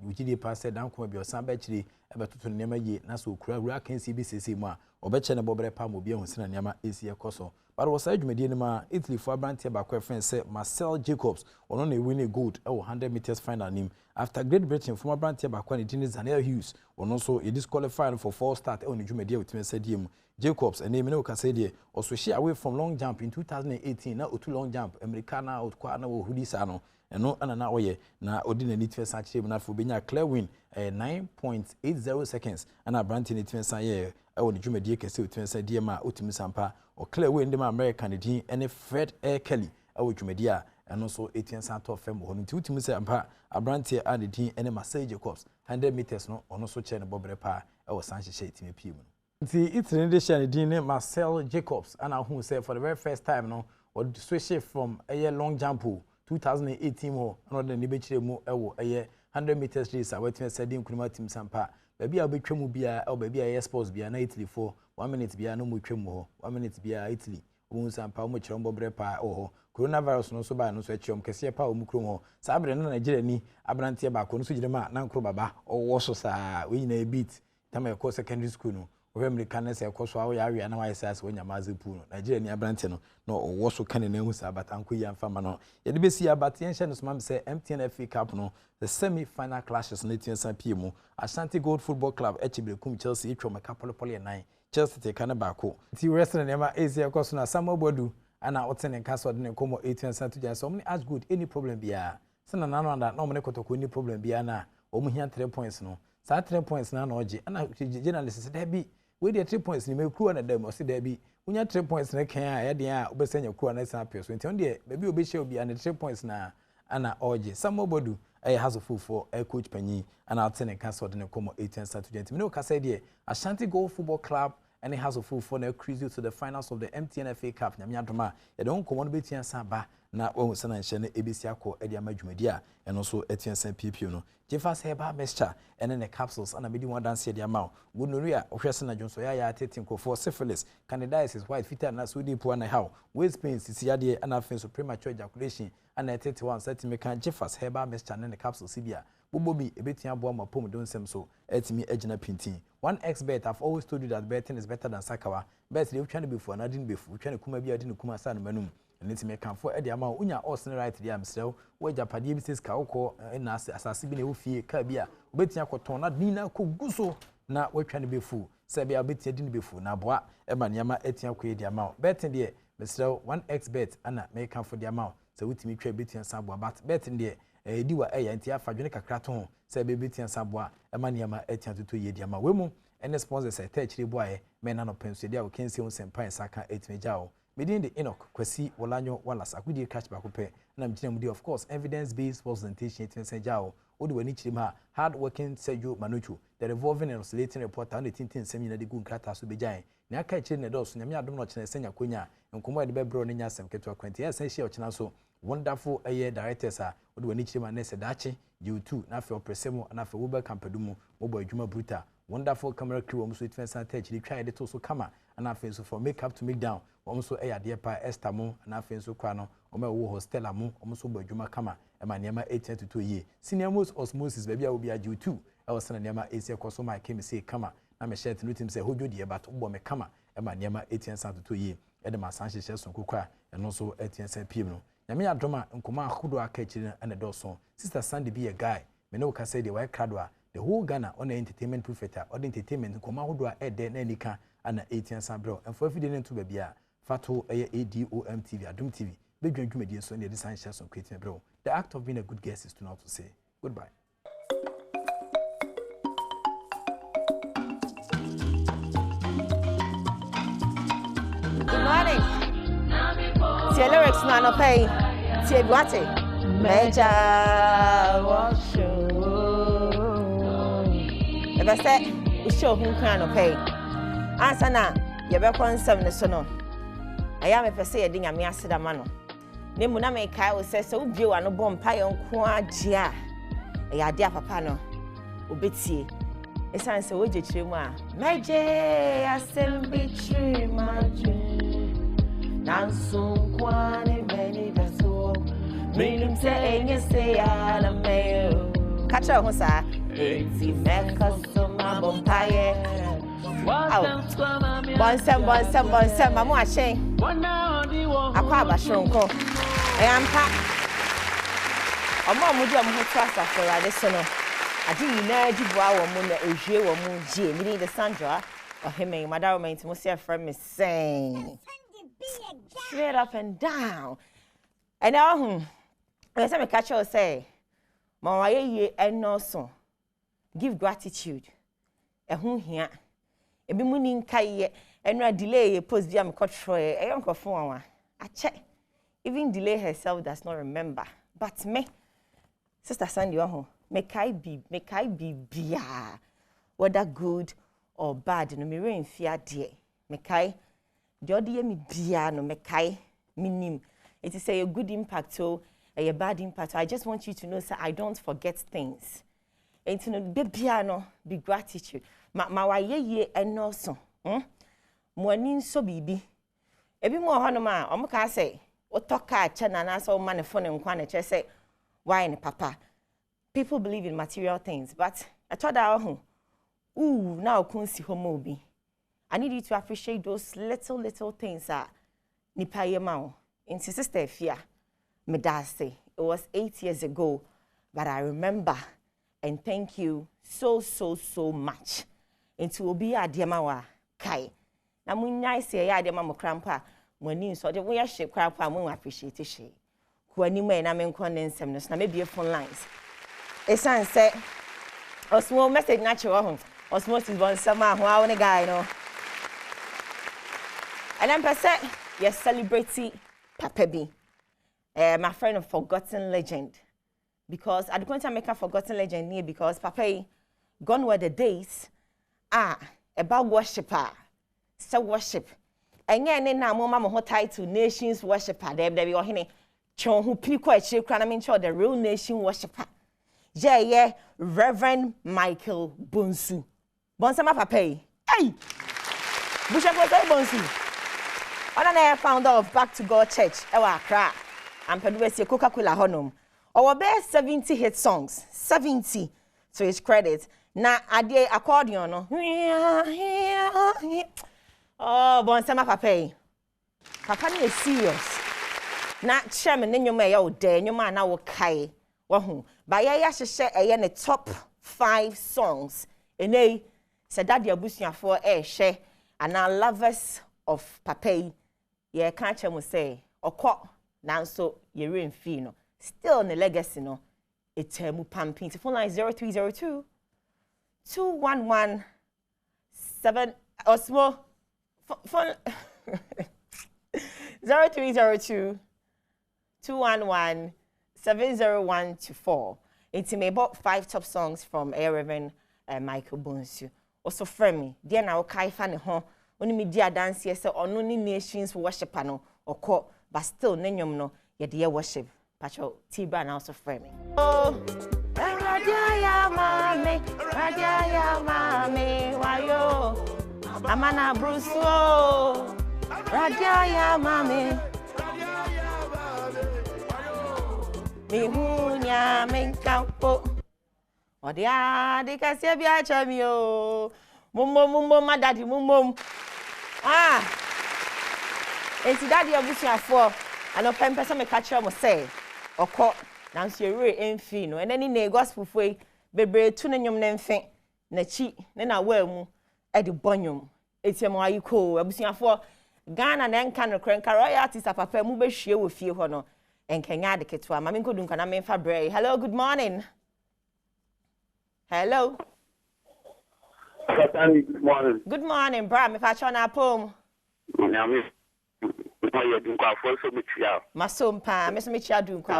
wigide pass down come bi osan ba chiri ebetutu nema ye na so kura kan CBCC mu a obeche ne bobre pa mo bi ehusina nema esi ekoso but was adwumadi ne ma Italy for brantie ba kwa friend say Marcel Jacobs ono na win gold e 100 meters final nim after Great Britain former brantie ba kwa ne din Zanel Hughes ono so e disqualified for false start e onu dwumadi utime sadiem Jacobs and name no can say there also she away from long jump in 2018 na otu long jump Americana out kwa na wo hudisa no eno ana na oye na odi na nitfe sa chire na fo benya clear win 9.80 seconds ana brantin nitfe sa ye e woni dwumadi kese otime sa die ma otimi sampa o clear win dem American din ene Fred Kelly e wo dwumadi a eno so 18 sa to fam ho nti otimi sampa abrantie a de din ene Marcel Jacobs 100 meters no ono so che ne bobre pa e wo san hye itime pie mu it's in addition to Marcel Jacobs and who said for the very first time no or switch from a long jump 2018 mo and the nibechire mu ewo a 100 meters race awetime said in Kuruma team sampa baby a betwemu bia or baby a sports bia na Italy for 1 minute bia no mu twemu 1 minute bia Italy won sampa mo kyerombo brepa oh coronavirus no so ba no so kyerom kese pa o mu krom ho sabre na Nigeria ni abrantie ba ko no so girema na nkro baba o wo so sa we nyina beat tam e ko secondary school no we American say koso awo ya wi na why say we nyamaze pu no Nigeria ni abrante no no wo so kan na hu sa batanko yi amfa ma no ye de besi abate yen hye no so mam say MTN FA Cup no the semi final clashes na tien san pie mu Ashanti Gold Football Club Echibrekum Chelsea etwa makapole 9 Chelsea te kan ba ko ti wrestling na ma Asia koso na Samuel Bodu ana otene kaso de ne komo 18 san to just so many as good any problem bia sana na no na mo ne kotoko any problem bia na o mu hia 3 points no sa 3 points na na oje ana journalist say be we dey 3 points ni me kruwa na dem o se da bi unya 3 points na kan a ye de a obesanya kruwa na san apio so nti on de be bi obehye obi ana 3 points na ana oje Samobodu has a full for coach Panyi and alternate cancel de komo 18 Saturday me no ka say de Ashanti Gold Football Club and it has a full for na cruise to the finals of the MTN FA Cup nyame adoma ye don komo no betia san ba na wo sana nhye na ebesi akọ e de amadwumadi a eno so etian san PPO no Jeffers Herbal Mixture and the capsules and a medium dance here amount. Good Noria, Oshasana Johnson, ya 13 for syphilis, candidiasis, white feet and sweetie poor and how, waist pains, CCD and offense of premature ejaculation, and a 31 centimeter Jeffers Herbal Mixture and the capsule Sibia. Bobobi, a bit young bomb, pom don't seem so, etimi ejina pinting. 1xbet, I've always told you that betting is better than Sakawa. Bet you're trying to be for, and I didn't be for, trying to come here, didn't come san menum. And it's me come for Eddie amount, unya or right the amstel, where Japadi says Kaoko and Assassin Ufi, Kabia, Betia Cotona, Nina Kuguso, now we're trying to be fool. Sabia bit didn't be fool, now bois, Emanyama etian quay the amount. Betting dear, Mr. 1xbet, and may come for the amount. So with me, trade betting Sabwa, but betting dear, a dua a and Tia Fajonica Craton, Sabi betting Sabwa, Emanyama etian to 2 year diama women, and the sponsors say, Tetchy boy, men and Pensidia, can see on Senpai Saka 8 Majao. Within the Enoch, Kwesi, Wolanyo, Wallace, Akudi catch back up, and I'm Jimmy, of course, evidence-based presentation in Senjao, Oduanichima, hard-working Sergio Manuchu, the revolving and oscillating reporter, and the Tintin Seminar de Gunkata Subijay, Naka Chin Dos, Namia Domnoch and Senya Quina, and Kumwa de Bebro Nia Sam Ketua 20 years, and she Chinaso, wonderful a year directors are Oduanichima Nessa Dachi, you too, Nafio Presemo, and Nafio Uber Campedumo, Obo Juma Bruta, wonderful camera crew, almost with fence and touch, tried it also come and I feel so for makeup to make down. Also a dear pa Estamo and I feel so crano, or my hostel amu, almost by Juma Kama, and my Nema 18 to 2 years. Senior most osmosis, baby, I will be a Jew too. I was saying Nema Asia Cosoma came and say, Kama. I'm a shirt and with him say, who do you about Obama Kama, and my Nema 18 to 2 years. Edema Sanchez Shelson Kukra, and also 18 Pimo. Yamia Drama and Kuma Hudua Kitchen and a Dawson. Sister Sandy be a guy. Menoka say the white Cadwa, the whole Ghana on the entertainment prefecture or the entertainment Kuma Hudua Ed Denica and 18 Sabro. And for if you didn't to baby. Fato Adom TV, Adom TV. Big joint comedian so near the sign shares on creating bro. The act of being a good guest is to not to say goodbye. Good morning. See lyrics now no pay. See what it? Major wash. ebe say show hu kan no pay ansa na ye be konsem ne so no aya me pese ye de nyame aseda ma no ne mu na me kai o se so ubie wa no bom pa ye nko agye a ya de papa no obetie esan se wo jechire mu a meje assembly tree maju nanso kwane many daso minim se enye se ya na mail kacha ho sa enti meka so ma bompaye bonsem mamu ache akwa abashonko eyampa omo di omo trust for ade so no adi nyina jibua wo mu na ehwie wo mu gie mi de Sandra oheme madaro menti mo se friend me sing straight up and down and now I say me catch you say ma wa ye enoso give gratitude ehun hia ebi mu ni nkai enra delay post dia me control e yon ko fun wa ache even delay herself does not remember but me sister Sandy ohun make I be bia whether good or bad no me rain fear dear make I the odie me bia no make I minim it is a good impact so a bad impact. I just want you to know sir I don't forget things and to know bia no be gratitude ma wa ye enoso mo ani so bibi ebi mo ho no ma o mo ka say o toka ache na na so ma ne phone nkwa na che say why ne papa people believe in material things but I thought that now kunsi homo bi I need you to appreciate those little things nipa ye ma o in sister fear me da say it was 8 years ago but I remember and thank you so much into obi adema wa kai na munyai se ya adema mo krampa mo ani so de wo ya hye krampa mo appreciate hye ko ani mo na me nkon nsem no na me bie phone lines esan say osmo message na che wo ho osmo is bon sama ho a ne guy no and I'm say yes celebrity papa bi my friend of forgotten legend because I don't make a forgotten legend here because papa gone were the days about worshiper so worship enye ne na mo mama ho title nations worshiper dem be ohene chon hu piko a chire kra na me the real nation worshiper yeah Reverend Michael Bonsu bonsama papa hey Bishop Bonsu na founder of Back to God Church ewa Accra and Pedwesi Coca-Cola honum our best 70 hit songs 70 to his credit na ade accordion no oh bonsama papa ni serious na chairman ne nyoma ya ode nyoma na wo kai wo hu ba ya hyehyɛ eye ne top 5 songs enei se daddy abusuafo hye ana lovers of papa ye kan che mo say okɔ nanso ye remfi no still ne legacy no etemu pumping phone line 0302 211 7 osmo phone 0302 211 70124 it's me about 5 top songs from Reverend Michael Bonsu also friend me dia na okai fa ne ho oni me dia dance ye say ono ni nations worshiper no okɔ but still nenyom no ye de worship pacho T-Bra na also friend me oh radia mame wayo amana bruso radia mame mihunya menkampo odia de kasia bia chami o mummo madadi mummo enti daddy abusuafo ano pempesa me catch am say okɔ na nso yere emfi no enani na gospel foi bebre tu ne nyom na mfe na chi ne na wa mu e de bonyom etiam ayiko abusuafo Ghana na enka no krenka royalties papa mu be hwie wo fie ho no enkenya de keto ama me nkodu nka na me fa brɛ hello good morning hello good morning bra me fa chona pom Masompa, Miss Micha Dunka,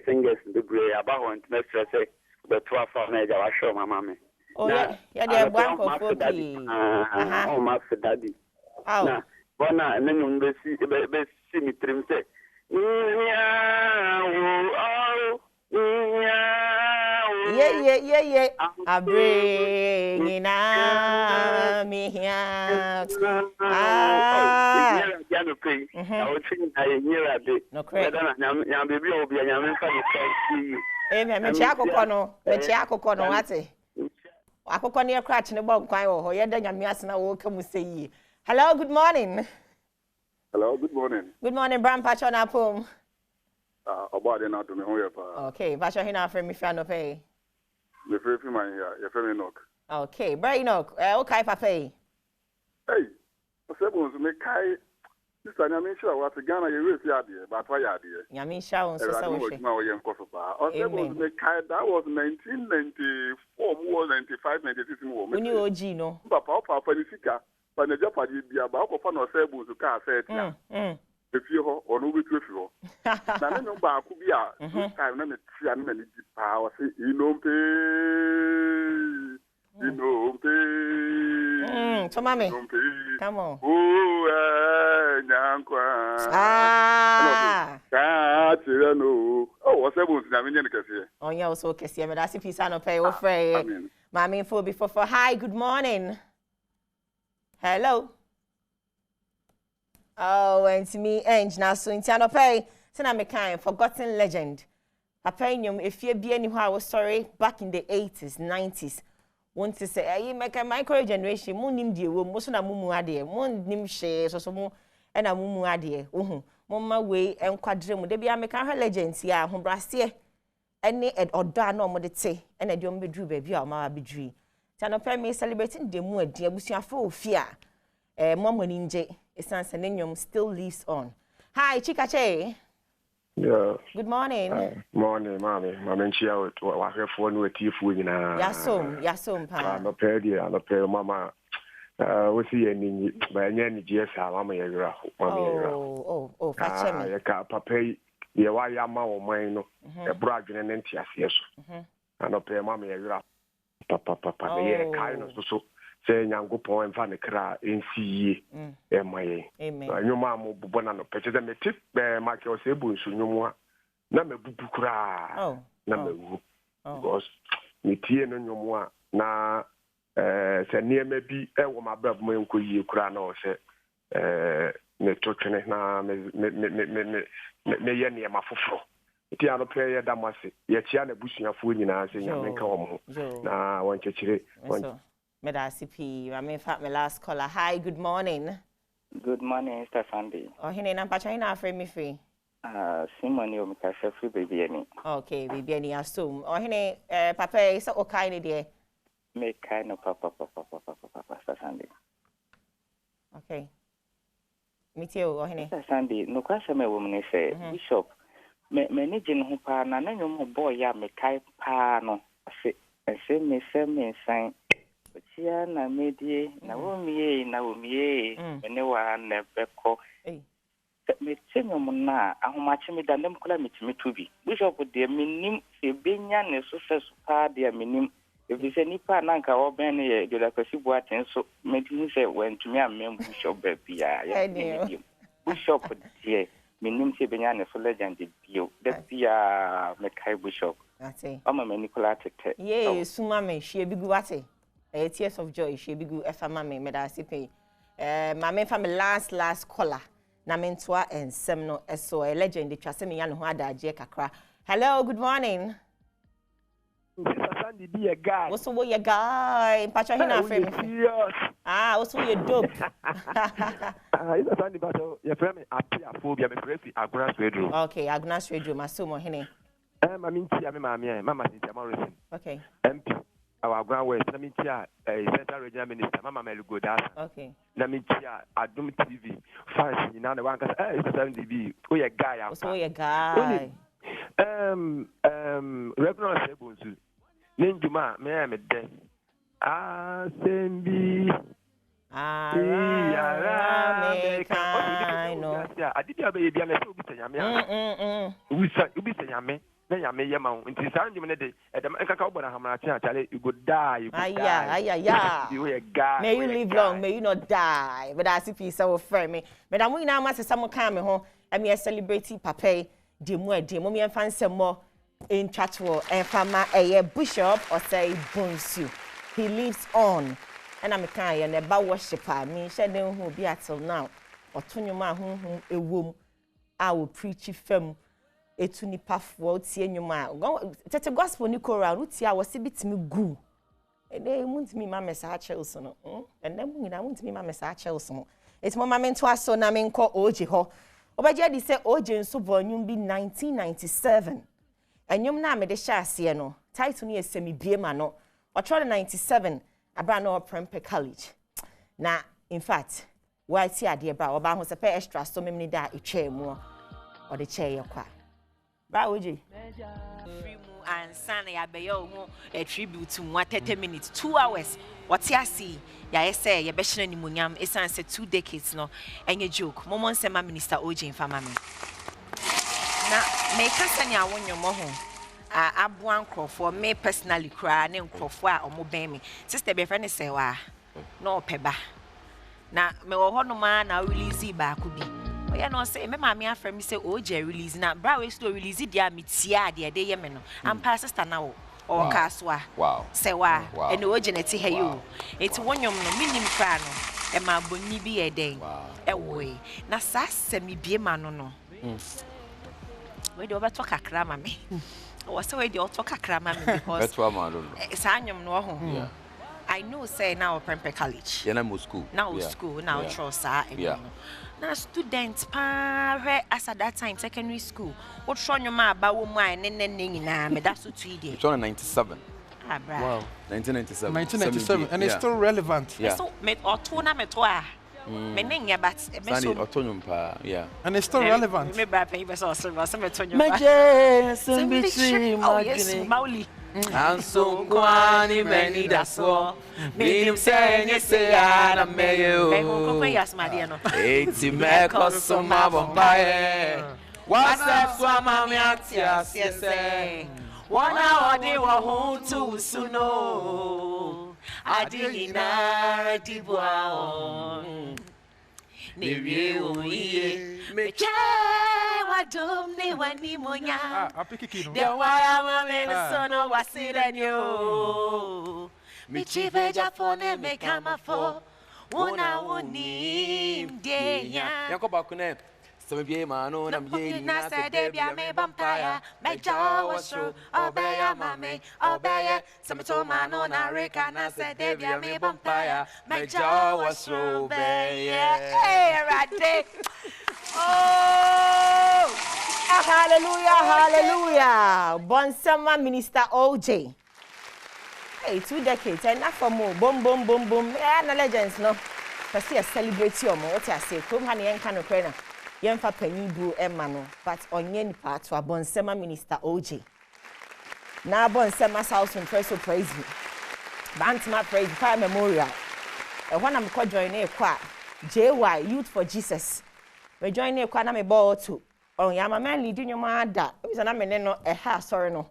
singers the bray about one semester say the 12 of Niger, I show my mammy. Oh, yeah, they're blank of 40. Oh, Master Daddy. Oh, one night, and then you see me trim say, yeah. I bring in me here. No crazy. Hello, good morning. Hello, good morning. Good morning, Bram Pacho na pom. About the not to me here. Okay, Pacho hina frame me fan of pay. Me free my here, you frame knock. Okay, Brian knock. Okay, papa. Hey, Sebons me kai. Sister Nyame sure what Ghana you raise here, but why are there? Nyame sure on so so. Sebons me kai that was 1994, more 95, 96 more. Uni OG no. Papa ni sika. But the Japanese be about to find ourselves to car set. If you or no with you. Now, no bar could be a time, and many power. You know, pay. So, mommy, come on. Oh, what's able to have in the oh, yeah, also, Cassia, but that's if he's on pay or free. Mammy, for before. Hi, good morning. Hello. Oh, and to me, Ange, now so in Tiano Pay, Sena Mekan, forgotten legend. Papanium, if you be anywhere, I was sorry, back in the 80s, 90s. Want to say, I make a micro generation, moon nim dear, most of the mumu adie, moon nim shares or some and a mumu adie. Mama way and quadrim, they be a mechan legends, ya, home brassier. Any or done or modete, and a don't be drew baby or ma be dream. Tiano me celebrating the mood, dear Busia full fear. Mama Ninja, a Sansaninium still lives on. Hi, Chikache. Yeah. Good morning. Morning, mommy. Mammy, she out. I have phone with you for you now. Yasum, pa. I'm a pair, I'm a pair, mama. What's the ending? By any GS, Mamma, oh, fetch me. I can't pay. Yeah, why am I mine? A brag and an NTS, yes. And a pair, mammy, papa, the kind of so. Say nyango po emfa ne kra NCE MIA. Amen. Mama bubona no pete dem tip ma ke o se bu nsu nyumu na mebubu kra. Na mewu. Because me tie no nyumu na se niema bi e wo ma brab mo enko yie kra na o se ne totwene na me ye niema foforo. Ti ano pe ye damase ye chia na busuafo nyina se nyamenka wo mo na won chechire won Medasipi, I mean, my last caller. Hi, good morning. Good morning, Mr. Sandy. Oh, he name Pachina frame me free. Simon, you make a free baby any. Okay, baby any assume. Oh, he name Papa is so kind dear. Make kind of Papa, Mr. Sandy. Okay. Meet you, oh, he name Mr. Sandy. No question, my woman say, Bishop. Many gen who pa na no boy ya me kai pa no. Say me sign. Chia na medie na womie ene wa na beko me tsenyo na ahomache me da ndem kula metime tubi bishop de minim se benya ne so pa de minim e bi se nipa na nka wo ben ye de la kwasi bo atenso medini se wentumi amem bishop ba bia ya bishop de minim se benya ne so legend bio de bia me kai bishop ate ama me Nicola tete ye suma me hie bigu ate tears of joy she be good efa mama me da sipe mama fa me last caller na me ntoa ensem no eso a legend de twase me ya no ho adaje kakra. Hello, good morning. Mr. Sandy be a guy. What's wo ye guy pacho hina frame what's wo ye dope. Mr. Sandy pacho your friend apia phobia me free Agnes Radio. Okay, Agnes Radio masumo hene mama ntia me mama ntia Morrison. Okay, MP our grand west na mintia central regional minister mama Melugo das. Okay, na mintia Adom TV fans ni na wan ka TV o ye guy am so ye guy Reverend Sebonsu ninjuma me de asembi me kaino adibia be bia na so bi tanyame ubi tanyame na ya me yema nti sa ndum ne de edem nkaka obo na hamrache achale you go die you go die may you live long, may you not die. But as if you so firm me madam we na ma se sam kan me ho me celebrate papa de mu me fan sem mo in chatwo and fama a bishop or say bonsu. He lives on. And I'm kind and about worshiper me shedding who be till now. Or Tonyuma whom a womb I will preach fem a tuni puff world see you ma. Tete gospel Nicola, Rutia was a bit me goo. And they won't me my message Chelson. And then I won't me my message Chelson. It's my mamma to us so namin call Oji ho. Obaja say Oji and so volume be 1997. And yum na me de shasi no. Title ni semi biemano. Or try 97. Abrano Prempe College. Na, in fact, why see idea about Obama was a pair extra so many that a chair more or the chair your qua. Baoji. Free mu and Sunday abeyo a tribute to 130 minutes, 2 hours. What's ya see? Ya say ya beshin ni munyam is answer 2 decades no and your joke. Momon sema Minister OJ in family. Na make us any I want your moho. Abuan for me personally cry name crofwa or mobile sister be friend say wa no peba na me wo hono ma na release ba ku bi oya no say me ma me afra me say OJ release na bra we still release dia metia de de ye me no ampa sister na wo o kaswa wow say wa and OJ na ti hayo eti wonyom no minim kra no e ma bonni bi e den e wo na sa se me bie ma no no we do ba to kakra ma me was so the auto kakrama because no I know say now Prempe College. Yeah, now school. Now school, now Trosa. Now students as at that time secondary school. What show your ma about woman and na me that's what we did. It's on 97. Ah, bra. Wow. 1997. 1997 and it's still relevant. Yeah. So me autona me toa. Menenga but Sandy autonomous pa and it's still relevant. Me bra pay be so me tonyo. Mauli. And so kwani many that's all. Minim say you say ana meyo. Me ko yas ma de no. Eti me koso ma bombae. What's up swama me atia say. Wana odi wo hu tu suno. Adina dibwa on Niwie oye meche wadum ne wani monya de waya mame sono wasirenyo michi veja fone me kama fo una woni denya yanko bakune some be mano na ye na se de bia me vampire me jawa shro obeya mame obeya some to mano na reka na se de bia me vampire me jawa shro obeya hey rade oh hallelujah hallelujah bonsama Minister OJ hey 2 decades and not for more boom boom boom boom na legends no first year celebrate your mo what I say come han yen kan okre na Yemfa Penibu Emano, but onye nipa to Abonsema Minister OJ. Na Abonsema South First praise me. Bantama praise Fire Memorial. And when I'm called join a qua JY Youth for Jesus. We join a qua na me ball too. On Yama man leading your mother. It was an ameneno a ha sorry no.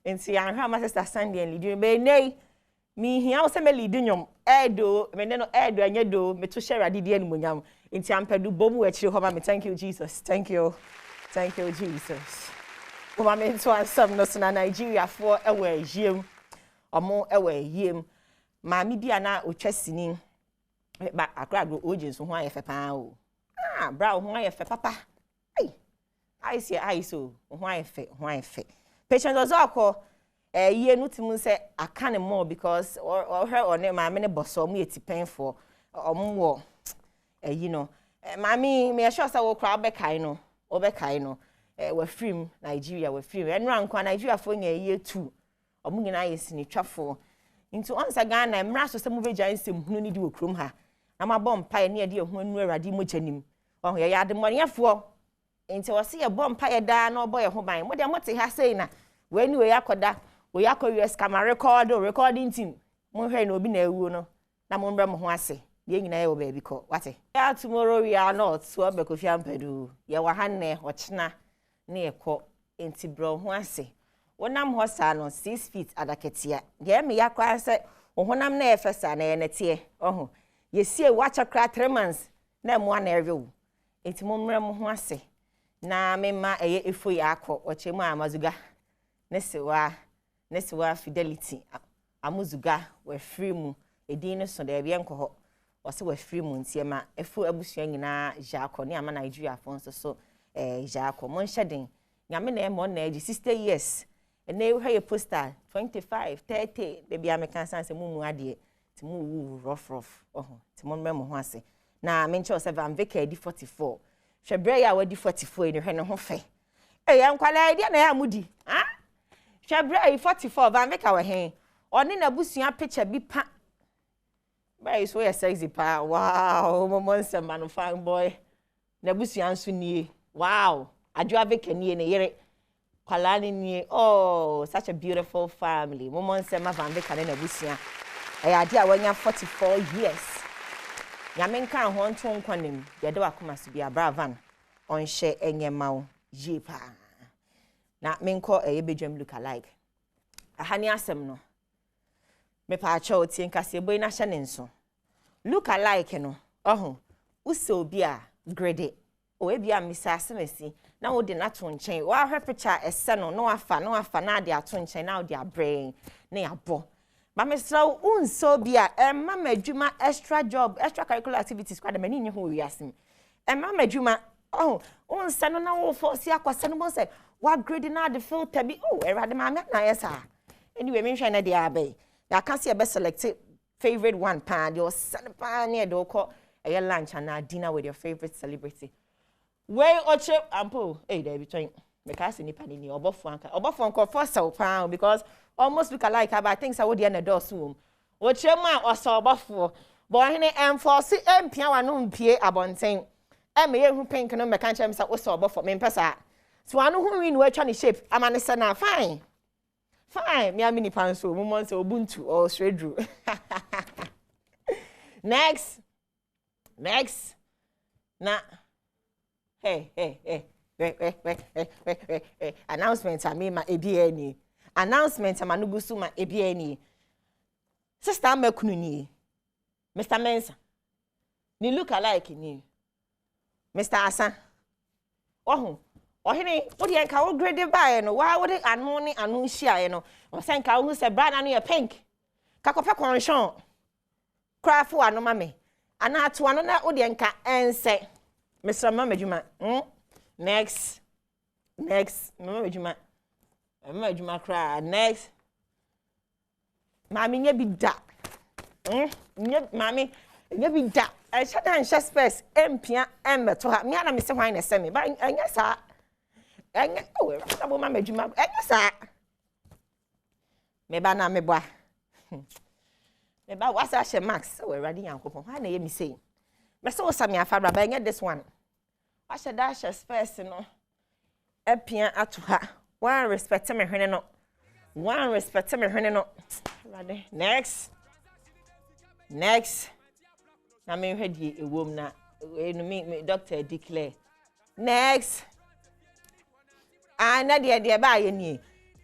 And see I my sister Sandy and leading me nay. Me here was a leading your edo, meneno edo and yedo, me to share a didian munyam. Inti ampedu bomu echi ho ma me thank you Jesus thank you Jesus o ma me to ansam no na Nigeria for ewe yiem omo ewe yiem ma mi bia na otwasini ba akrado oje so ho ayefe pa o ah bra ho ayefe papa ai so ho ayefe patient ozako ye no timu se aka ne more because or her or ne ma me ne boso mu etipen for omo you know, Mammy, me sure say we crowd bekai no, we film Nigeria, we film. And rank Nigeria for a year 2. Omu nyina yes ni twafo. Into once again na mra so se move giant sem hunu ni di okrom ha. Na ma bom pae ne de hu anu awrade mo gyanim. Oh ye ya de monefo. Into we se ye bom pae da na obo ye ho ban. Mo de mote ha sei na. We ni we yakoda, we US camera recording team. Mo hwe na obi na ewu no. Na mo mbra mo ho ase. Ye nyina ye baby ko wate ya tomorrow we are not so be ko fiampedu ye wa hanne ochna na ye ko enti bro ho ase wonam ho sa no 6 feet adaketia de me yakwa se ohonam na efesa na yenete oho yesie wachakra 3 months na mo na erewu enti mo mre mo ho ase na mema eye efo yakọ ochemu amazuga nesiwa fidelity amuzuga we free mu edin no so de bia nkọ wase we free mu ntiema efo abusua nyina jakọ ne ama Nigeria fonso so jakọ mo nhedin nyame na emo na agi 60 years na ehwe poster 25 30 de bia me kan sanse mu ade ti mu wu rough oho ti mo mre mo ho ase na me nche 7 vacay di 44 hwebre ya wadi 44 ni hwe ne ho fe ya nkwala ide na ya mudi ha hwebre 44 van vacay we hen oni na busua picture bi pa bai so ya sexy pa wow momonse man fan boy na busua nso nie wow adwa vacay nie ne yere kwala nie oh such a beautiful family momonse ma van vacay na busua ade a wanya 44 years nyame nka ho nto nkwanem yede wakoma so bia bravan onhye enyemawo jipa na menko bedwam look alike ahani asem no me pa acha otie nkase boy na hye ne nso look alike no oho use obi a grade o ebia misa asemesi na wo de na to nchen wa hwe picture ese no no afa na de ato nchen na wo de abrain na yabo ba me sraw unso bia emma madwuma extra job extra curricular activities kwa de mani nye ho wiasem emma madwuma oh unsa no na wo force akwase no say wa grade na the filter bi oh erade ma me na yesa anyway me hwe na de abai ya can see a best select favorite one pan your son pan near do ko a lunch and dinner with your favorite celebrity way oche ampo hey there between because ni pan ni obofonko for so pan because almost look alike but things I would the end door soon oche ma oso obofo but hene enforce empia wa no mpie abonten e me hu pink no meka chem sa oso obofo me mpesa so anu hu wi no atwa ni shape amane se na fine me amini panso mo say ubuntu or stredru next na hey announcement amema ebiani announcement amanugusu ma ebiani sister amakunu ni Mr. Mensa ni look alike ni Mr. Asa ohun ohini odi enka wo grade bae no wa wodi anu ni anu hia no o se enka wo se brand anu ye pink kakope conchon craft anu mame ana atu anu na odi enka ense Mr. Mamajuma next Mamajuma cry next mami nya bi da mami nya bi da I shut down chest space empia embeto ha me ana me se hwan na se me ba anya sa anya oh abo Mamajuma anya sa me ba na me boa me ba wasa she max we ready yankopon ha na ye mi say me se wo sami afabra ba anya this one asha dash space no epia atu ha one respect me hwene no ready next na me hwedi ewom na enu me doctor declare next na de ba ye ni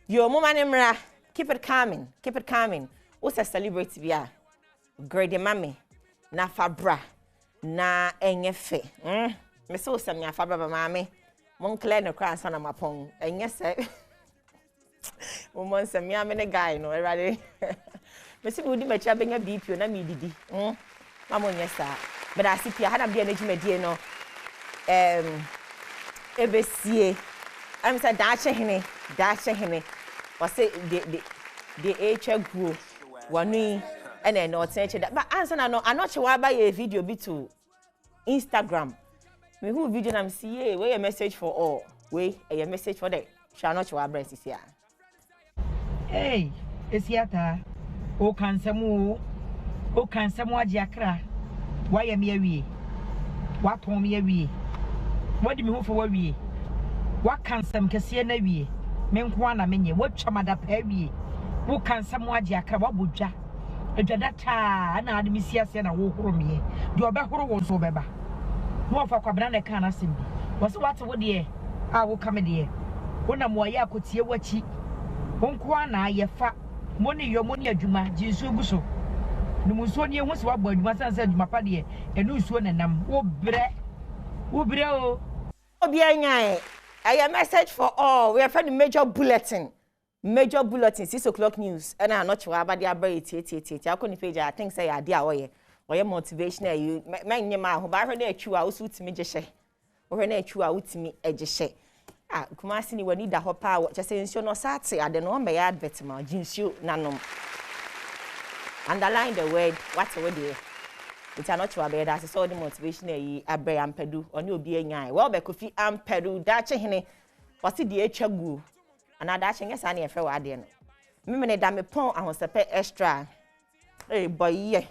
yo mo mane mra keep it coming o se celebrate bia grade mame na fabra na enyefe me so sam ya fabra ba mame mon clear no kran sana mapon enye se mo mon sam ya me ne guy no erade me si budi me cha benya bp na me didi mamo nyesa but asipia hada bia na jimedie no ebesie am say dache hene was say the eche grow wanu ene no teche that but answer na no anoche wa ba ye video bi to Instagram me who video na see we a message for all we a message for the shall not wa breast is here hey esiata o kansemu agiakra wa ye me awie wa pon me awie wadi me hu for wa wie wa kansem kese na wie me nko na menye watwa madapa awie wo kansemu agiakra wa bodwa edwadata na ade misiase na wo horo me de obehoro wo so beba no fa kwabra na kan asim bi wo so wate wo de a wo kam de wo na mo ya akotie wachi Onkwa na yefa money your money adwuma jinsu guso. No muso ni ehun se wa gba adwuma san se adwuma pa de enu suo nanam wo bre o. Obi anyan. A message for all. We have had the major bulletin. Major bulletin 6 o'clock news. And I'm not sure about the ability. I couldn't page. I think say idea or motivational. You man your man who by her nature out to me just say. Or her nature out to me edge. Ah, Kumasi ni when need the hopper just saying no satse. I don't know my advertisement. Jinsu nanum. Underline the word what's over there. It's not sure about that. So the motivational abre ampedu on you be a well be coffee ampedu dache hene. What's the echagu? And I dashing yes, I near fair wadian. Mimene da me pon and was a pet extra. Hey, boy, yeah.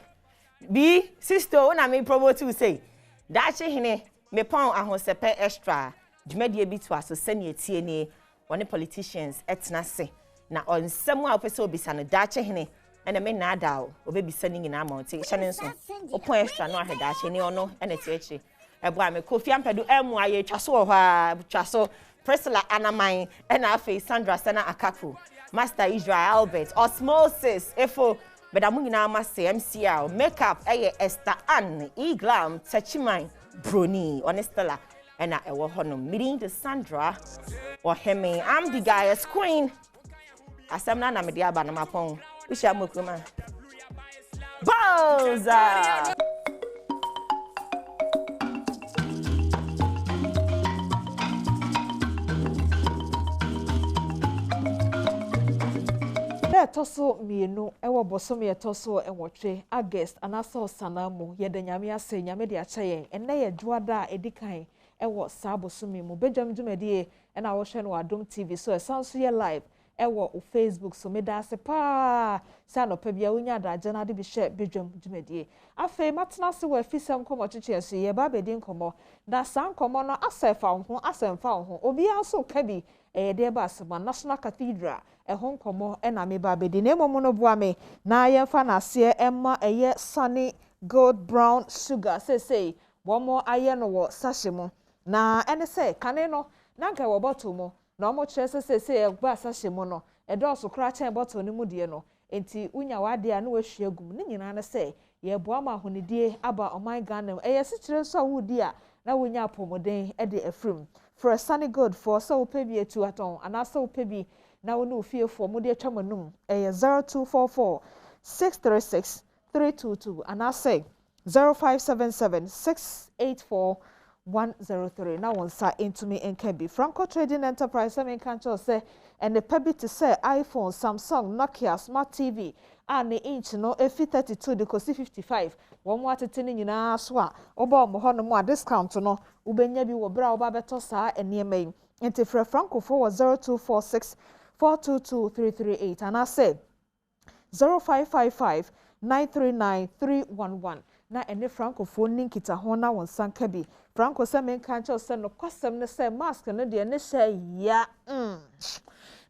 Be sister, when I may promote to say, dashing hene me pon and was a pet extra. Jumedia be to us to send you TNA when the politicians etna say. Now on some episode be san dache hene. And I may not doubt, or be sending in our mountain, Shannon, or point extra, no, I had dash any or no, and it's actually a boy, me coffee and pedu MY, Chasso, Priscilla Anna Mine, and our face Sandra Sana Akaku, Master Israel Albert, Osmosis, Efo, but I'm going to say MCL, Makeup, Esther Anne, Glam, Tachimine, Bruni, Honestella, and I will honor meeting the Sandra or Hemi. I'm the guy as queen. As I'm not a media banamapong. We shall move, man. Bowser! Toso mienu ewo bosom ye toso enwotwe August anaso sanamo ye de nyame ase nyame de achaye enne ye dwoada edikan ewo saa bosomi mu bedwam dwumadi e na wo hwe no Adom TV so esanso ye live ewo o Facebook so meda ase pa sa no pa bia wonya da agena de bi hwe bedwam dwumadi afa matena se wa fisam komo cheche so ye ba bedin komo da san komo no asefa ho asemfa ho obi aso ka bi de ba asema National Cathedral ehon komo na me ba bedi na emomo no boa me na ye fa na se emma eye sunny gold brown sugar say womo aye no wo sachet mo na ene se kane no na nka wo bottle mo na omo kire say e gba sachet mo no e do so kra chen bottle ni mu de no enti unya wade a na wahua gum ni nyina na se ye boa ma honidie aba oman Ghana eye se kire so wudi a na wonya apomoden e de afrim for a sunny gold for so pebi etu aton ana so pebi na wonu fie for mo de atwamanum 0244 636 322 and I say 0577 684 103 na won sa into me and can be Franco Trading Enterprise I can say and the pebi to say iPhone, Samsung, Nokia, Smart TV and the inch no F32 the cost 55 one more tini nyina so a oba mo hono mo discount no ubenya bi wo bra oba beto saa eniema enti fra Franco for 0246 422 338 and I said 0555 939 311 na ene Franco phone link kita ho na won sanka bi Franco se men kan cho se no kwasem ne se mask ne de ne she ya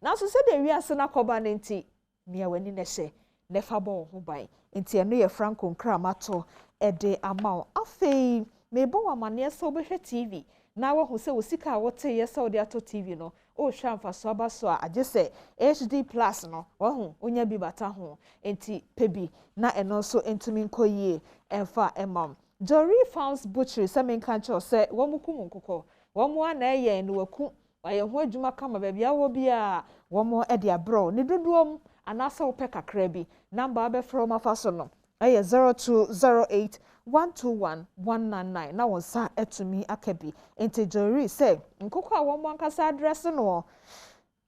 na so se de wiase na koba ne nti mia wani ne she ne fa bo ho bai nti eno ye Franco nkra mato ede amao afei me bo wa mane se obehwe TV na wo hu se osika wote ye se ode ato TV no o hwamfa so aba so a agese HD plus no wo hu onya bi bata ho enti pebi na eno so entumi nkoyie emfa emam Jory Farms Butchery se men kan cho se wo mukum nkokọ wo mo na eye no waku waye ho adwuma kama ba bia wo bia wo mo e de abro ne dodoom anasa wo pe kakra bi number be from afaso no eye 0208 121 199 na won sa etumi akabi enti Jory se nkokọ a wo mo ankasa address no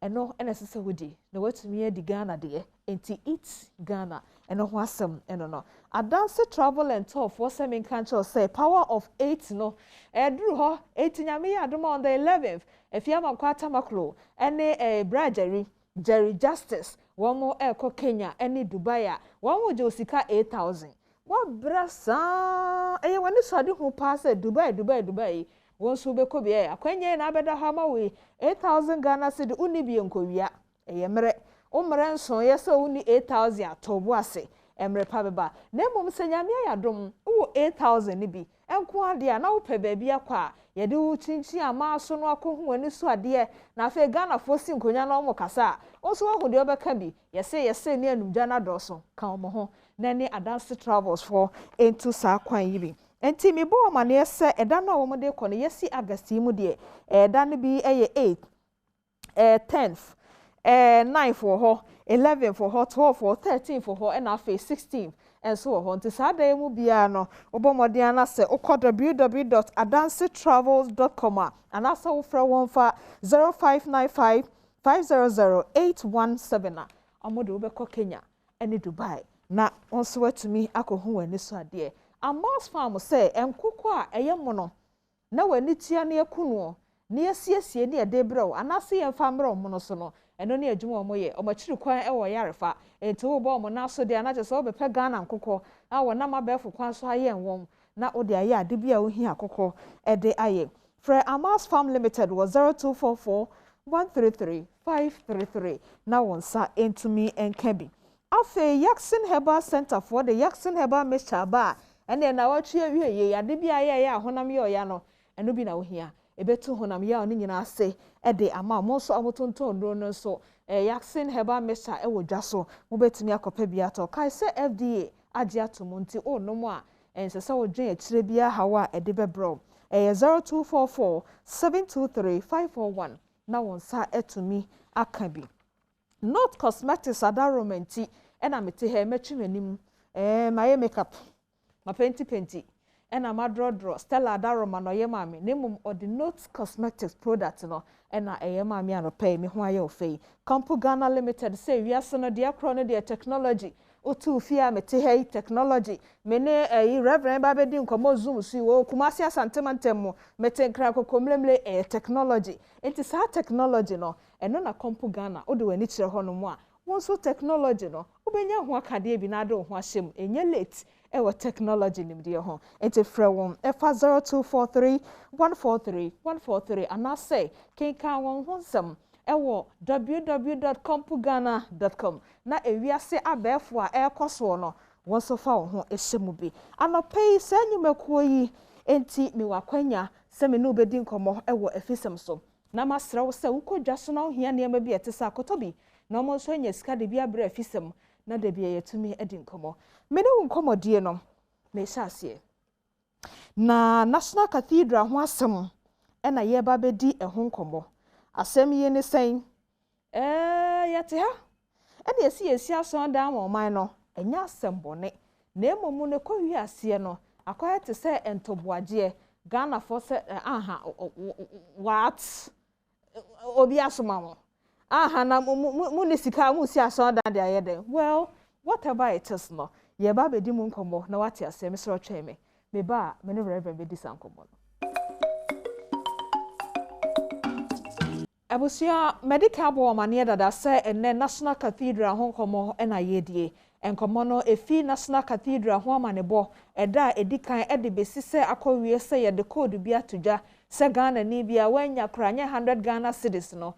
eno enesese wodi na watumi edi Ghana de enti eat Ghana eno ho asem eno no Adance Travel and Tour for semen cancer say power of 8 no edru ho 8 nyame adoma on the 11th efiama kwata maklo ene Jerry Justice one more eko Kenya ene Dubai one wo josika 8000 wa brasa wani sadi ho pass Dubai won so be ko be akwenye na abeda ha ma we 8000 Ghana cedi uni bi enkowia mere o mere nso yesa uni 8000 atobo ase emre pa beba na emom senyame ayadom wo 8000 ni bi enko ade a na wo pe ba bi akwa yɛde wo chinchin ama so no akɔhu ani so ade na afa Ghana fo si nkonya na ɔmo kasa onso wahu de obɛka bi yɛse ne anumdwa na dɔso ka ɔmo ho na ne Adanse travels for into saa kwan yi bi enti me bo amane ɛsɛ ɛda na ɔmo de kɔ no yɛsi August mu de ɛda no bi ɛyɛ 8 10th 9 for her 11 for her 12 for 13 for her and afa 16 and so on to saa day mu bia no obomode na se www.adansetravels.com and asa wo fra won fa 0595 500 817 amode wo bekọ Kenya ene Dubai na onso watumi akohu ani so ade Amos farm say enkoko a eyemo no na wani tia na ekunu na yesiesie ne edebrew anase yemfa mre omo no so no eno ne adwuma omo ye omachiri kwan e wo yarefa ento wo bo omo na so de anaje so bepe Ghana nkoko a wo na mabefo kwan so aye enwom na ode aye ade bia wo hi akoko ede aye Fre Amos Farm Limited was 0244 133 533 na wonsa entumi enkabi afi Jackson Herbal Center for the Jackson Herbal Mixture ba ene na watwe awie ade bia aye ya honam ye oya no eno bi na wo hia ebetu honam ya oni nyina ase ede ama mo so amotonton do no so Jackson Herbal Mixture ewo dwaso mo betumi akopa bia to kai se FDA age atomo nti onomo a ensese wo dwen akire bia hawa ede bebro 0244 723 541 na wonsa etumi akabi Not Cosmetics adaromenti ena mete he metwimanim my makeup my penti ena madrodro Stella adaroma no yema me nemum or the Not Cosmetics product no ena eyema me anope me ho aye ofei Campo Ghana Limited say wiase no de akro no de technology otu fia mete he technology me ne Reverend Babedi nkomo zoom si wo Kumasi Asantemantem mete nkra kokomlemle technology enti sa technology no eno na Campo Ghana o de wani kire ho no mo a wonso technology no obenya ho akade bi na de ho ahyem enye late ewo technology nimde ho enti frɛ won efa 0243 143 143 ana say kenka won honsam ewo www.compugana.com na ewiase abefo a ekoso no wonso fa wo ho ehyemu bi anopei sanyumekuo yi enti mi wakwanya se me no bedi nkomo ewo efisem so na masra wo se ukodwa so na ohia ne ma bi etesa akotobi na mo so nya sika de bi abra efisem na de bi yetumi edi nkomo me ne nkomo die no na ehyasie na National Cathedral ho asem ena ye ba bedi ehon nkomo asem ye ne sen yete ha ena esi aso da amoman no enya asem bone na emomu ne kowi ase no akoya te se entoboaje Ghana for se what obi asoma mo na mu ne sika mu si aso da de ayede well whatever it is no ye ba bedi mu nkomo na wate asem so tweme me ba me ne Reverend bedi sankomo Abusia medical bo mane dada se enne National Cathedral ho nkomo na yedie enkomo no efi National Cathedral ho amanebo eda edikan ede besi se akowie se ye de code bi atodwa se Ghana ni bia wanya kranye 100 Ghana cedis no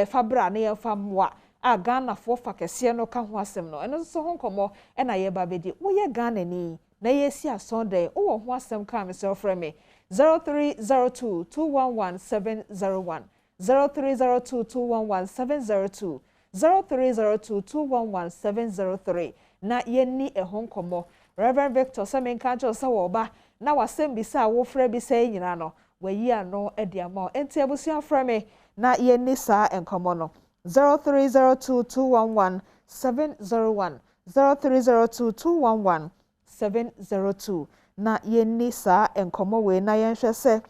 fabra na ye famwa a Ghana fo fakese no ka ho asem no eno so ho nkomo na ye ba bedi wo ye Ghana ni na ye si asonde wo ho asem ka me so frame 0302 211 701 0302211702 0302211703 na yenni ehonkomo Reverend Victor Semenka jo se wo ba na wasem bisa wo fra bisa nyina no wayi ano ediamo enti abusia fra me na yenni sa enkomo no 0302211701 0302211702 na yenni sa enkomo we na yenhwe se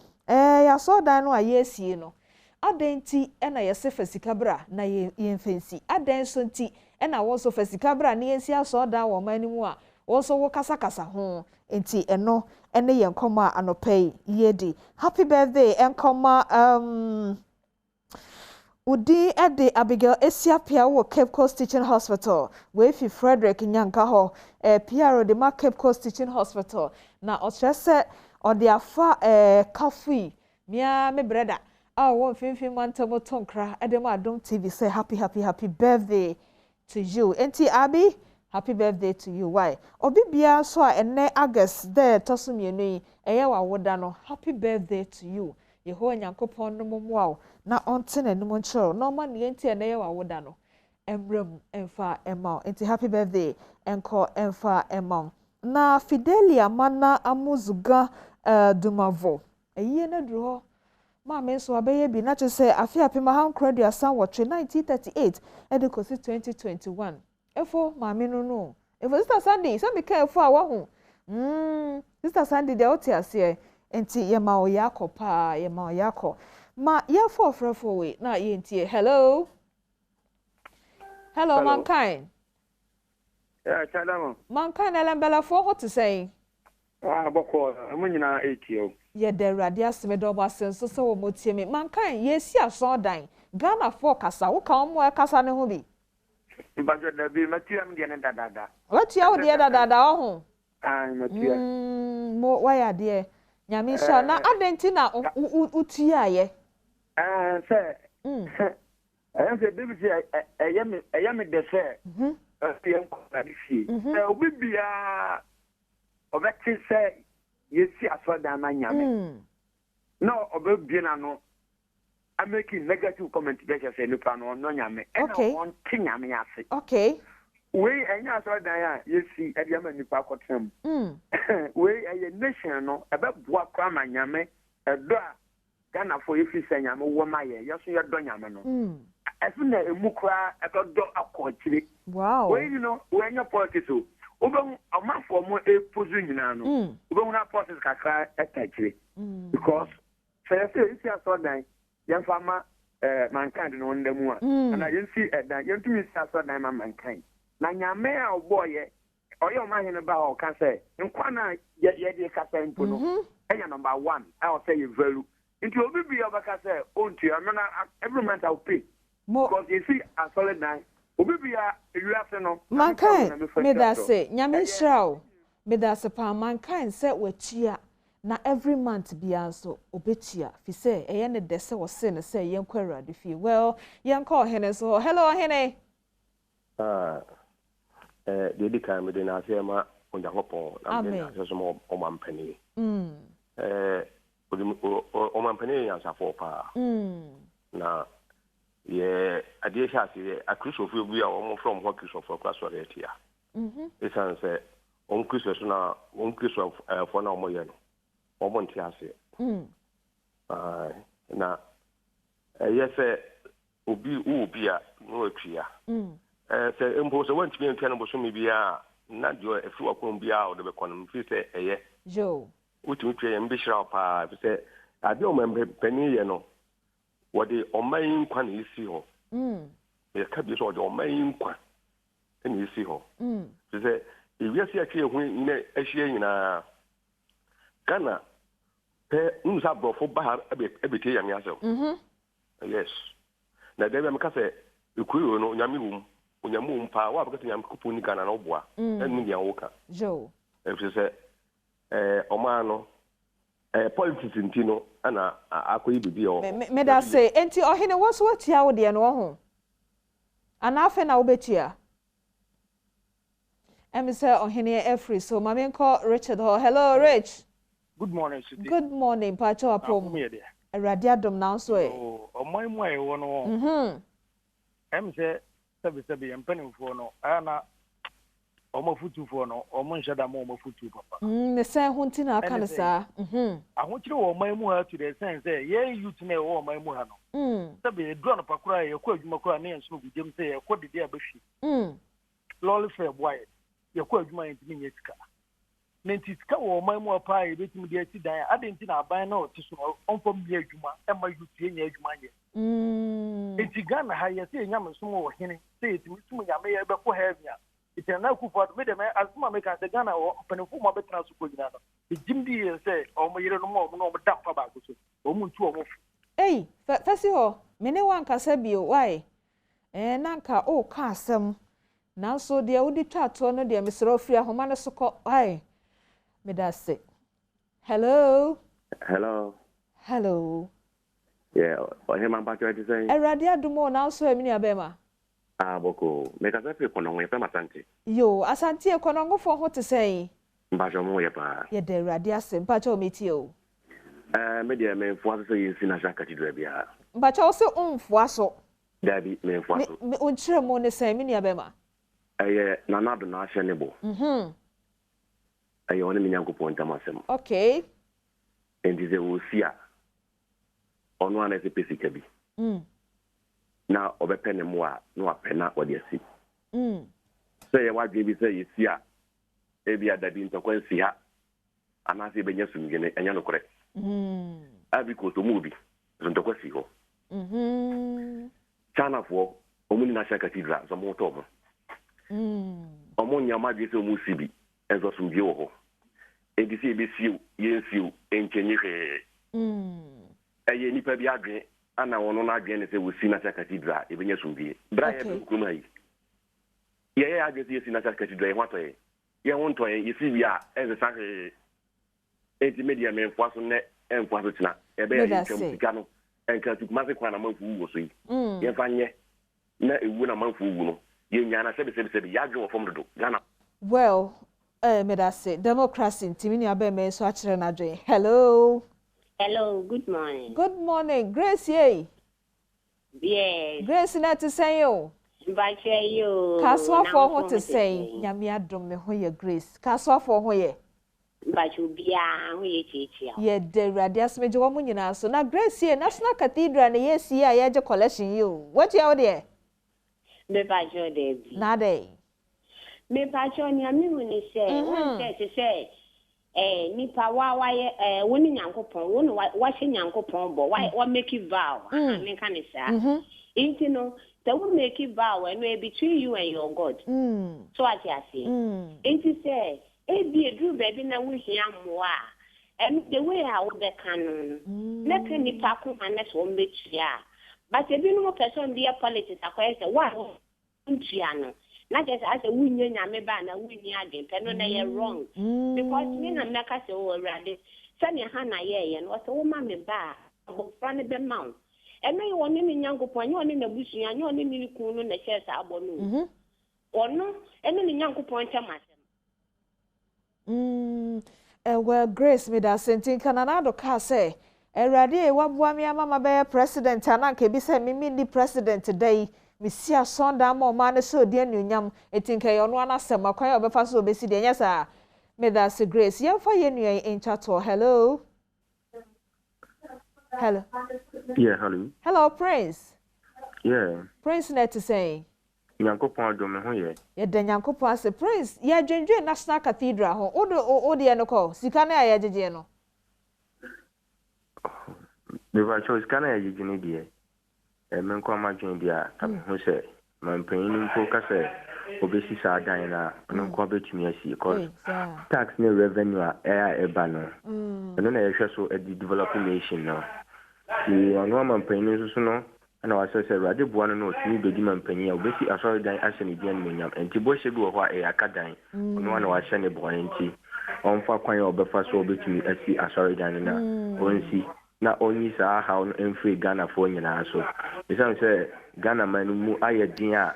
ya so dan no ayesie no adenti ena yese fasikabra na yemfensi adenso nti ena woso fasikabra na yensi aso da wo manimu a woso wo kasakasa ho enti eno ene yenkoma anopei yedi happy birthday enkoma udi ede Abigail Esiapia wo Cape Coast Teaching Hospital we fi Frederick Nyanka ho PRO de ma Cape Coast Teaching Hospital na otrese ode afa kafui mia me brother won finfin mantamo tonkra Adom TV say happy birthday to you enti abi happy birthday to you. Why? Obibia so ene August there tosum yenu eye wa woda no. Happy birthday to you. Yeho Nyankopon no mo na onte na num nchero. No man ye nti ene ye wa woda no. Embrem emfa ema. Enti happy birthday enko emfa ema. Na Fidelia mana amuzuga dumavo. Eye na duro. Ma me so abeye bi na che se afi apema han credit asan wotwe 1938 edikosi 2021. Efo ma me no. Efo Sister Sunday, so me ka efo a wo ho. Sister Sunday de oti ase enti ye ma o yakọ pa, ye ma o yakọ. Ma ye for frefo we na ye enti hello. Hello mankind. Yeah, chadamo. Mankind elembela for what to say? Boko, amunyina 80. Ye de rade aseme do basen so wo motie me. Mankind ye si aso dan. Ghana for kasa, wo ka omo e kasa ne ho bi. Mbajo da bi matiam de ne dadada. Watia wo de dadada wo ho. Matia. Mo waya de. Nyame sha na adenti na utia ye. Say. I am say baby say I am the say. Am ko na di fi. Obi bia obeti say yesi asoda na nyame. No obi na no. I'm making negative comment because say no plan on no nyame. Okay. On nyame ase. Okay. We enya asoda ya yesi e dia mani pa kotem. We a nation no e be boa kwa ma nyame edo a Ghana for if say nyame wo ma ye yeso ye do nyame no. Efu na emu kwa e do akọchire. Wow. We you know we enya politics o. Oben amafo mo e pozu nyina no. Oben na politics kakra etachire. Because say isi asoda yamfama mankind no ndemu a na yensi edan yentumi si asoda mankind. Na nyame a oboye oye o mahene ba o ka say nkwa na ye de kasa mpo no enya number 1 I will say you value into obi bi obaka say ontu amena every month I will pay because you see a solid nine obi bi ya ewiase no mankind me da say nyame shraw me da say pa mankind say watia na every month bia so obetia fi say eye ne de say wo say ne say yenkwa awurade fi well yenkwa ohene so hello ohene Dedi ka me de na ase ma onjakopon na me na ase so o mampani o mampani ya safo pa na ye ade sha ase a Christopher bi a o from what Christopher class or etia esan se on Christopher na on Christopher for na o mo ye no o mo ntia ase na ye se obi a no atwia say impose want to be in Canada so maybe not your a few of be out of the economy. Say, eh, Joe, which we try and be sharp. Say, I don't remember penny, you know, what the main quan is see her. The cabbies or your main quan, and you see her. Say, if you see a clear when in a share in a Ghana, Unsa brought for Bahar every day and yourself. Yes. Now, they will say, you could know Yamim. Unyamu mpa wa bakati nyam kupu ni Ghana na obua enu dia woka jo e say oma no politics ntino ana akoyi bibi o me da say enti ohene wo so watia wo de no ho ana afa na wo betia em say ohene every so mama nko Richard ho hello Rich good morning city good morning pa cho apom Awurade Adom na so e oman mu ayi wo no em say sabi empanimfo no ana omafutufo no omonhada ma omafutu papa ne sen hunti na aka ne saa ahokyere wo man mu ha to the sense ye youth na wo man mu ha no sabi drone pakura ye ko adwuma kura na yenso gudem say ye ko dede abafi lolly fair boy ye ko adwuma yentimi nyesika nentisika wo man mu pa ye betimi de ati dan adenti na aban na otiso onfom ye adwuma ema youth ye nya adwuma ye enti Ghana ha ye say nyam so wo hene say etimi tum nyame ye be ko heavy iti na kufa me de me asuma me ka de Ghana wo panefo mo betra so ko nyina no ejimdi ye say o mo yire no mo no mo dampa ba ko so o mu ntu o mo fasi ho me ne wan kasa bio why nanka o ka asem nanso de wodi twato no de mesro ofia homa no so ko ai me da say hello yeah o he man ba twa ti say Awurade Adom o nanso emi ni abema Ah, boko. Meka zape konongo yepe masante. Yo, asante e konongo fo ho te sei. Mbajo mo yepa. Ye de rade ase mpacha o meti o. Media me mfua so yesi na shaka tidra bia. Mpacha o se umfua so. Dabi me mfua so. Me onchire mo ne sei me nia bema. Na nado na ahye ne bo. One me nyankopon tamasem. Okay. Endize wo sia. Ono ana se pesika bi. Na obepe ne mo a na wapena wode asi. So ye wadwe bi se yesia ebi adadi ntokwansi ha. Ana se benya sumgene enya no kore. Abi ko to mu bi. Ntokwasi ho. Chana fo omuni na shaka tidra so mo to mo. Omo nyama bi se mu sibi enzo sumbi wo ho. Edisi ebe siu yensiu enchenye hwe. Eye nipa bi adwen ana wono na adwen ne se wosi na shaka tidra ebenya sumbi. Bra ye bi kuma yi. Ye adwen se yesi na shaka tidra ye hwato ye. Ye wonto ye yesi bi a enze sa hwe. Enti media me mfwa so ne emfwa so tina. Ebe ye twem sika no. Enka tukuma se kwa na manfu wo so yi. Ye fa nye na ewu na manfu wu no. Ye nyana sebe ya adwen wo fom dodo. Ghana. Well, medase democracy ntimi ni abeme so akire na adwen. Hello. Hello, good morning. Good morning. Grace ye. Yes. Grace na te say yo. Mbache yo. Kaswa for ho te say. Nyame adom me ho ye Grace. Kaswa for ho ye. Mbache bia ho ye chichi. Ye de rade asmeje wo nyina so. Na Grace ye National Cathedral na ye si ya ye je collection yo. What you out there? Me bajo de. Na dey. Me bajo ni ami woni say. Won say nipa wa ye woni nyankopon woni wa hye nyankopon bo wa make it vow me kan say inti no they will make it vow and we between you and your God so what you say inti say e bi edru baby na wo hia moa and the way I would be canon make nipa ko manes wo metua but e bi no person be politics akwese wa ntua no. Not just as a winning Yameba and winning again, Penona, you're wrong. Because me and Mecca say already, Sunny Hannah, ye, and what a woman me bar, about front of the mount. And may one in young upon you in the bush, and you only need to cool on the chairs abonu. Or no, and then young point to myself. Well, Grace, me that sentence can another car say, Eradi, what boy, mamma bear president, and I can be sent me the president today. Misia sonda mo man so de anunyam etinka ye no anasem akwan obefa so obesi de nyasa me that say Grace ye fa ye nua in chat. Hello. Hello. Yeah, hello. Hello, Prince. Yeah. Prince net to say Nyankopon adom me ho ye. Ye de Nyankopon ase Prince ye dwendwe National Cathedral ho o de no ko sika na ye jeje no Me ba choice kana ye jeje ne de men ko imagine dia ho say man payin ko ka say obesi sa dan na no ko betumi asi because tax ne revenue e ba no no na ye hwe so e developing nation no the ono man payin so no na wa say rade buano no tumi bedi man payin obesi asori dan ahye ne dia no nyam enti bo hye bi wo ho e akadan ono na wa hye ne bo enti on fa kwan obefa so obetumi asi asori dan na onsi na onyi sa ha on enfree Ghana for nyina so isam say Ghana man mu ayedin a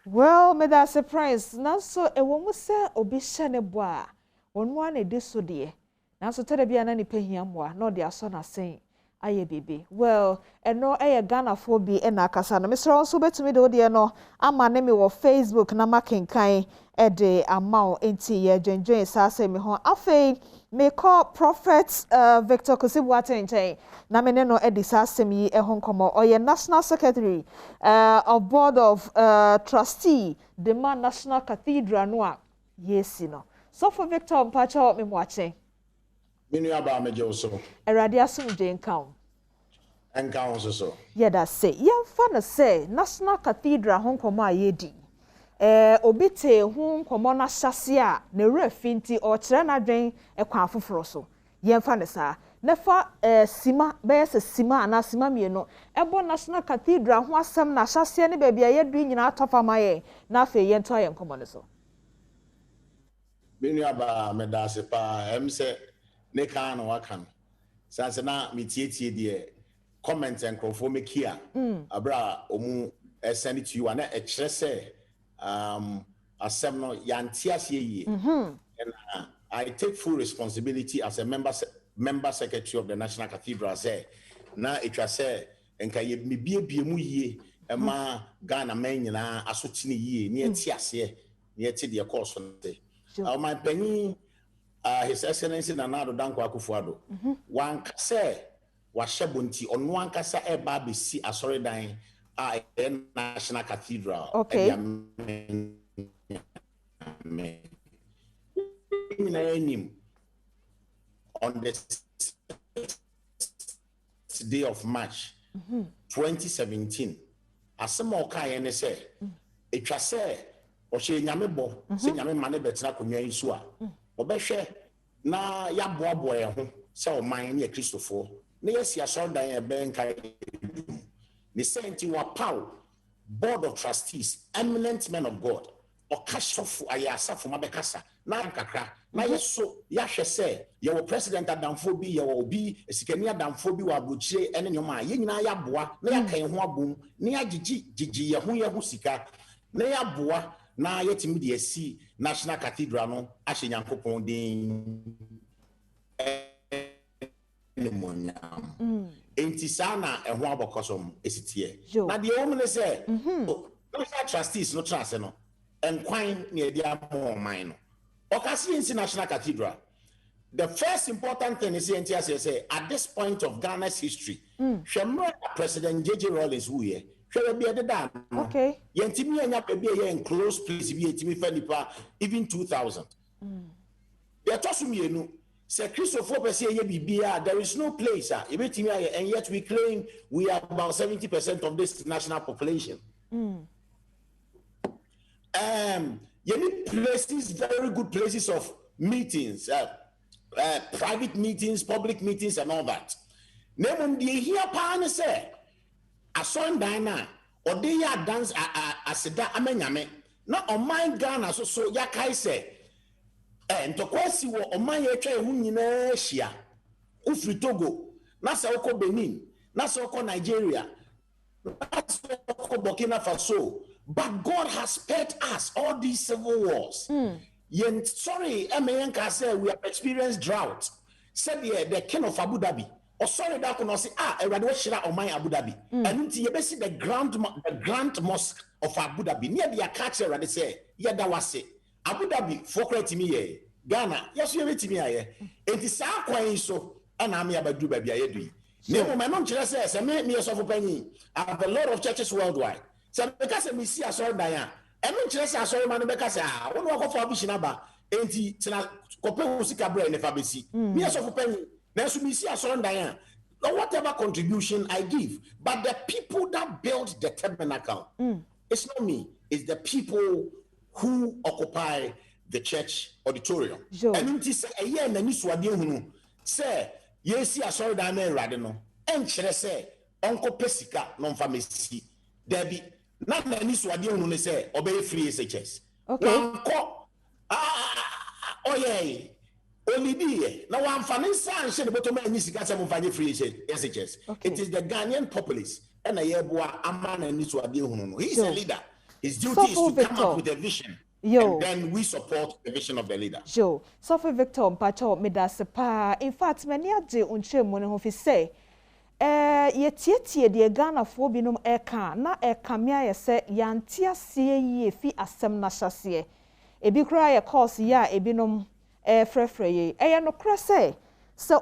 well me that surprise na so e wo mu se obi hye ne bo a onu an ede so de na so tere bia na ni pehia mo a na ode aso na sen aye bebe well eno Ghana for bi e na akasa no mesro so betumi de ode no ama ne me wo Facebook na makenkan e de amount enti ye dwendwen sa se me ho afei me call Prophet Victor Kosibwatenche na me no edisa asem yi ehon komo oye National Secretary of Board of Trustee the man National Cathedral no a yesi no so for Victor mpacha me moache minu aba meje so erade asumje nkan enkan so ye da say ye fa na say National Cathedral hon komo ayedi obi te hu nkomo na hyase a na refinti o kire na dwen ekwa afoforo so yemfa ne sa na fa sima be se sima na sima mieno ebo National Cathedral ho asem na hyase ne bebia ye du nyina atofa maye na afa ye nto ye nkomo ne so menu aba medase pa emse ne kan no wakan sanse na metietie de comment enkrofo mekia abra omu send it to you and say asem no yantias ye. And I take full responsibility as a member secretary of the National Cathedral. Say na it was say enka ye me mu ye ema Ghana men nyina asotini ye ne atiase ne ati de course no my penny His Excellency Nana Addo Dankwa Akufo-Addo wan say wa shebonti onu ankasa e ba be si asori dan a National Cathedral on the day of March 2017 asema okai ene say etwa say o hye nyame bo se nyame mane betina konwa yisu a obehwe na ya boaboa ye ho se o man ne Kristofo na yesi asor dan e ben kai ni senti wa pow board of trustees eminent men of God o kashofu ayasafo mabekasa na nkakra na yeso ya hwe se ye wo president adamfo bi ye wo obi esikani adamfo bi wa abrochire ene nyoma ye nyina ya boa na ya kan ho abom na ya gigi ye ho sika na ya boa na yetimi de asi National Cathedral no ahye Nyankopon din enti sana eho abokosom esitie na de o mene se National trustees no trust no enkwan ne de amon man no okasi in National Cathedral. The first important thing is say at this point of Ghana's history President J.J. Rawlings who here okay. Yentimi enya baby in close place bi etimi fanipa even 2000. They told me say Christopher Pese ye bibia there is no place and yet we claim we are about 70% of this national population. You need places, very good places of meetings, private meetings, public meetings, and all that. Name the here pan say a son dina or they are dance aseda amenyame. Not on my Ghana so ya kai say and to kwasi wo on my etwa hu nyina hia. Ufri Togo, na sa oko Benin, na sa oko Nigeria, na sa oko Burkina Faso. But God has spared us all these civil wars. Sorry, America say we have experienced drought. Said the king of Abu Dhabi. Or sorry, that could not say, Shira on my Abu Dhabi. And you see the Grand Mosque of Abu Dhabi. Near the catcher, they say, yeah, that was it. Abu Dhabi, for credit me, Ghana, yes, you have me. It is our coin so, and I'm here by do baby. I do. No, my mom just says, I made me a soft penny. I have a lot of churches worldwide. So because we see a sorry Diane, and when just a sorry man because I won't walk for Bishinaba, and he Copen Sika Brain if I be see. Me as of a penny, then we see a sorry Diane. Whatever contribution I give, but the people that built the tabernacle, it's not me, it's the people who occupy the church auditorium. And it is a year and then you say, yes, see a sorry Diane Radino, and say, Uncle Pesica, non family, Debbie. Not many swadi unu say obey free SHS. Okay. Oh yeah. Only be now one finance and bottom and Nisika free SHS. It is the Ghanaian populace and a yeboa aman and Niswadi unu. He's a leader. His duty is to come up with a vision. And then we support the vision of the leader. Joe, Sophie Victor Mpacho Medasepa. In fact, many of the unche money say. Ye de Ghana fo binom eka na eka mia ye se yantia sie ye fi asem na hyase ebi kra ye course ya ebinom frefre ye no kra se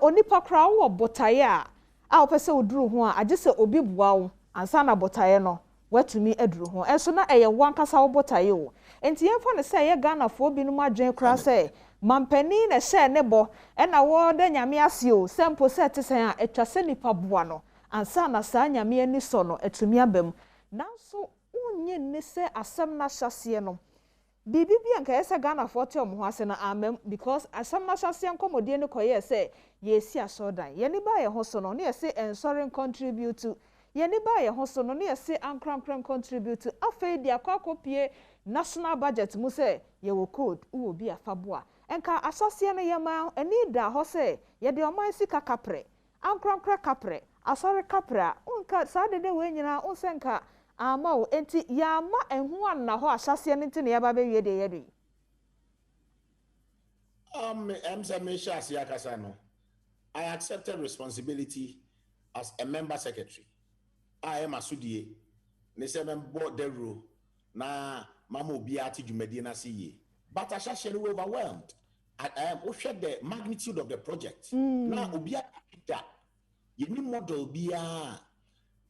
onipa kra wo botaye a opese oduru ho a age se obi bua wo ansa na botaye no watumi aduru ho enso na wankasa wo botaye wo enti yemfa ne se ye Ghana fo binom adwen kra se mampani na hye ne bo na wo da nyame ase o sempo set sen a etwase nipa boa no ansa na sa nyame ani so no etumi abam nanso unye ne se asem na hyase no bibi anka yesa Ghana for tem ho ase na amam because asem na hyase nkomodie ne koye se yesi asodan ye ne ba ye ho so no ne yesi ensorin contribute to ye ne ba ye ho so no ne yesi ankran contribute to afei dia kwakopie national budget mu se ye wo code wo bi afaboa enka asase ne yema ani da ho se ye de oman sika kapre ankronkra kapre asore kapra unka sa de we nyina unsenka ama o enti ya ma enhu anna ho ahyase ne ntine ya ba be wie de ye do. I accepted responsibility as a member secretary. I am a sudie. Ne se board the rule na mama obi ati dwumadi na se ye. But I shall share overwhelmed. I am the magnitude of the project. Na obi ati ye ni model bia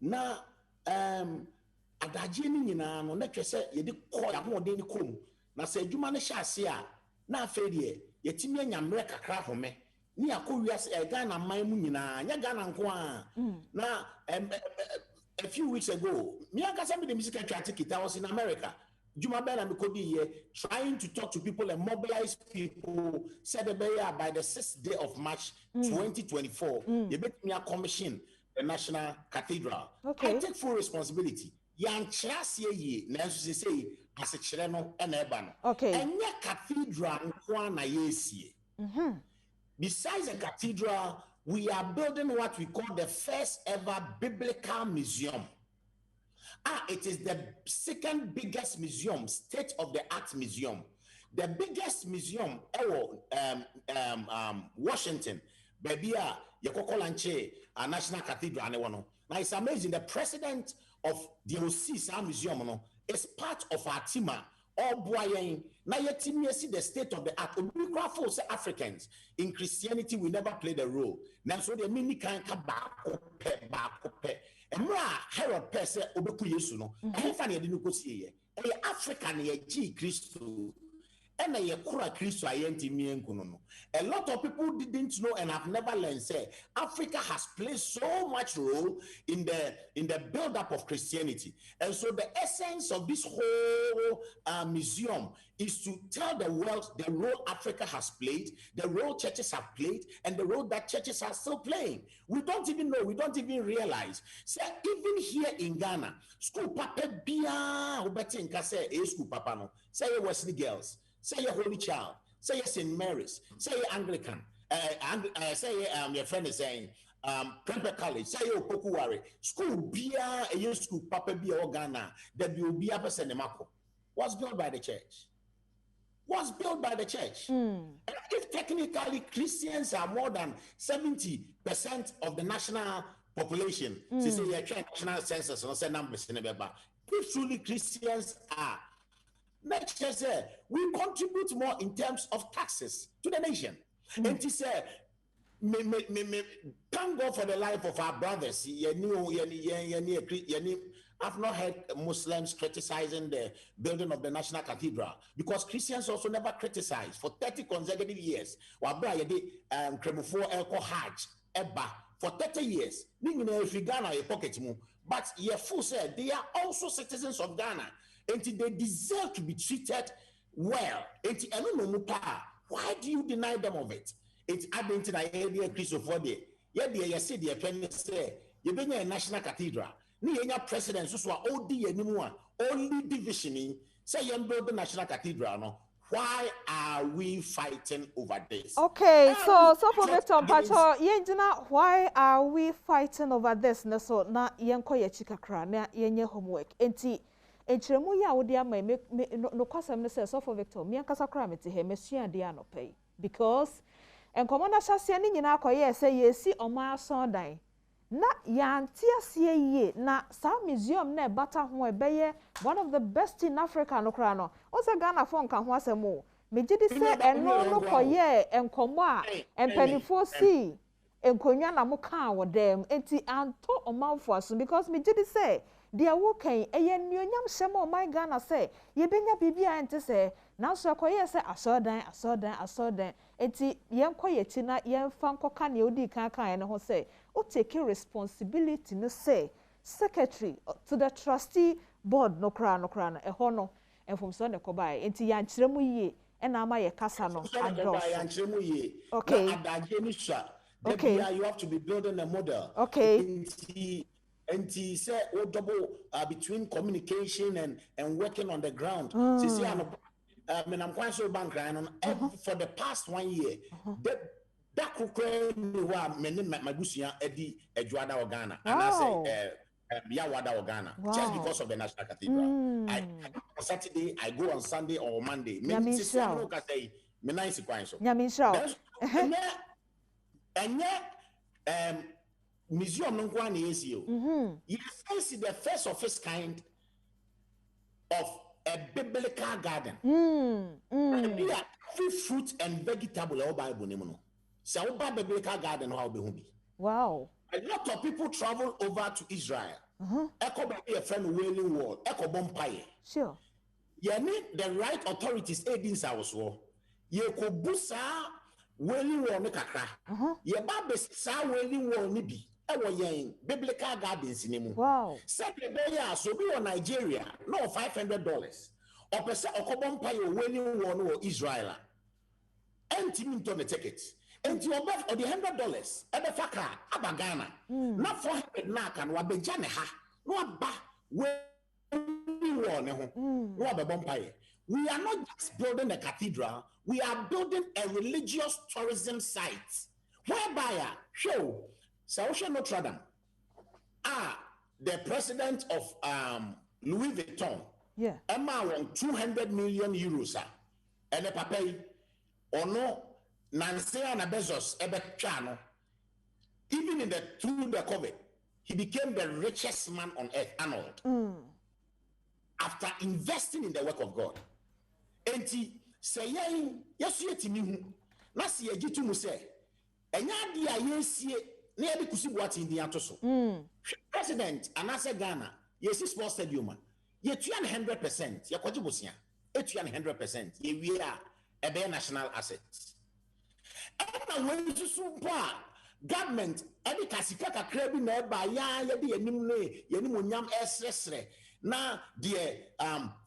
na adaje ni nyina no na twese ye de ko ya ho de ni kom na se adwuma ne hye ase a na afa de ye timi anya mre kakra home ni akowia Ghana man mu nyina nya Ghana nko a na a few weeks ago me akasa me the music ticket I was in America Juma Bena Mikodi here trying to talk to people and mobilize people said by the 6th day of March 2024 you bet me a commission the National Cathedral. I take full responsibility. Yan chase ye na say as a cheleno and ebano. And your cathedral na yesie. Besides the cathedral, we are building what we call the first ever biblical museum. It is the second biggest museum, state of the art museum. The biggest museum Washington. Baby Yekokolanche, a National Cathedral. Now it's amazing. The president of the OC Museum is part of our team. All boy, now your team see the state of the art. We say Africans in Christianity we never played a role. Now so the mini can come back. And Herod Pese Obeku Yesu no. And funny didn't go see ye. African ye G Christo. And a lot of people didn't know and have never learned. Say Africa has played so much role in the build-up of Christianity, and so the essence of this whole museum is to tell the world the role Africa has played, the role churches have played, and the role that churches are still playing. We don't even know. We don't even realize. Say even here in Ghana, school papa bia obeti nka say school papa no say Wesley Girls. Say your Holy Child, say your St. Mary's, say your Anglican, say your friend is saying Prempeh College, say your Pokuwari, school bia a school papa bia Ghana, that will be a person was built by the church. Was built by the church. And if technically Christians are more than 70% of the national population, say your national census and say numbers in the if truly Christians are next year, say, we contribute more in terms of taxes to the nation. And he said, thank God for the life of our brothers. I've not heard Muslims criticizing the building of the National Cathedral because Christians also never criticized for 30 consecutive years. For 30 years, but Yefu said they are also citizens of Ghana. And they deserve to be treated well. Why do you deny them of it? It's adding to the area Christopher Day. You see the apprentice say, you've been a National Cathedral. Ni president, so OD anymore, only divisioning, say you build the National Cathedral. No? Why are we fighting over this? Okay, so for Victor Pacho, why are we fighting over this? So na yenko ye chikakra, na yenye homework. Enchiremu ya wodi ama no kwasam ne say so for Victor me ankasa kra mete he mesua de anopai because enkomo na hyase ne nyina akoye say yesi oma asondan na yanti asie ye na sa museum na bata ho ebeye one of the best in Africa no kra no o say Ghana fo nka ho asem o megidi say eno no koye enkomo a empanifo si enkonwa na mo kan wo dem enti anto omanfo aso because megidi say dia wo kan eye nuonyam hyem o my Ghana say ye benya bibia ente say na so akoye say asodan enti yen koye ti na yen fa nkoka ne odi kan ne ho say o take responsibility no say secretary to the trustee board no kra no e ho no enfom so ne ko bai enti yan kiremu yie e na ama ye kasa no okay okay you have to be building a model okay and he said double between communication and working on the ground. See, I'm quite so bank for the past 1 year. That could my Busia Eddie Edwada Ghana. And I say Yawada or Ghana, just because of the National Cathedral. On Saturday, I go on Sunday or Monday. Museum no one is you. You see the first of its kind of a biblical garden. Every fruit and vegetable all Bible nemono. So biblical garden how be. Wow. A lot of people travel over to Israel. Echo by a friend Wailing Wall, Echo Bompire. Sure. You need the right authorities aiding South War. You could busa Wailing Wall Nekaka. Ye babes sa Wailing Wall Nibi. Ewo yen biblical gardens in him. Wow. Second so be on Nigeria, no $500. Or pesa Okobompire Wailing Wall no Israel. Empty me to the tickets. And you above or the $100, Ebefaka, Abagana, not 400 nak and Wabejaneha, no ba, we are not just building a cathedral, we are building a religious tourism site. Whereby, show, Saoche Notre Dame, the president of Louis Vuitton, Emma won 200 million euros, and a papay, or no. Nancy and Bezos, Chano, even through the COVID, he became the richest man on earth, Arnold. After investing in the work of God. And he say, yes, yet me, Nasi Ejitu say, and Yadia, yes, near the Kusibuat in the Antoso. President, Anasa Ghana, yes, sports stadium, yet 100%, Yakojibusia, 100%, we are a bare national assets. And when you super government, any Casicata crabby never ya be a nimne, Yenimunyam SSR. Now, the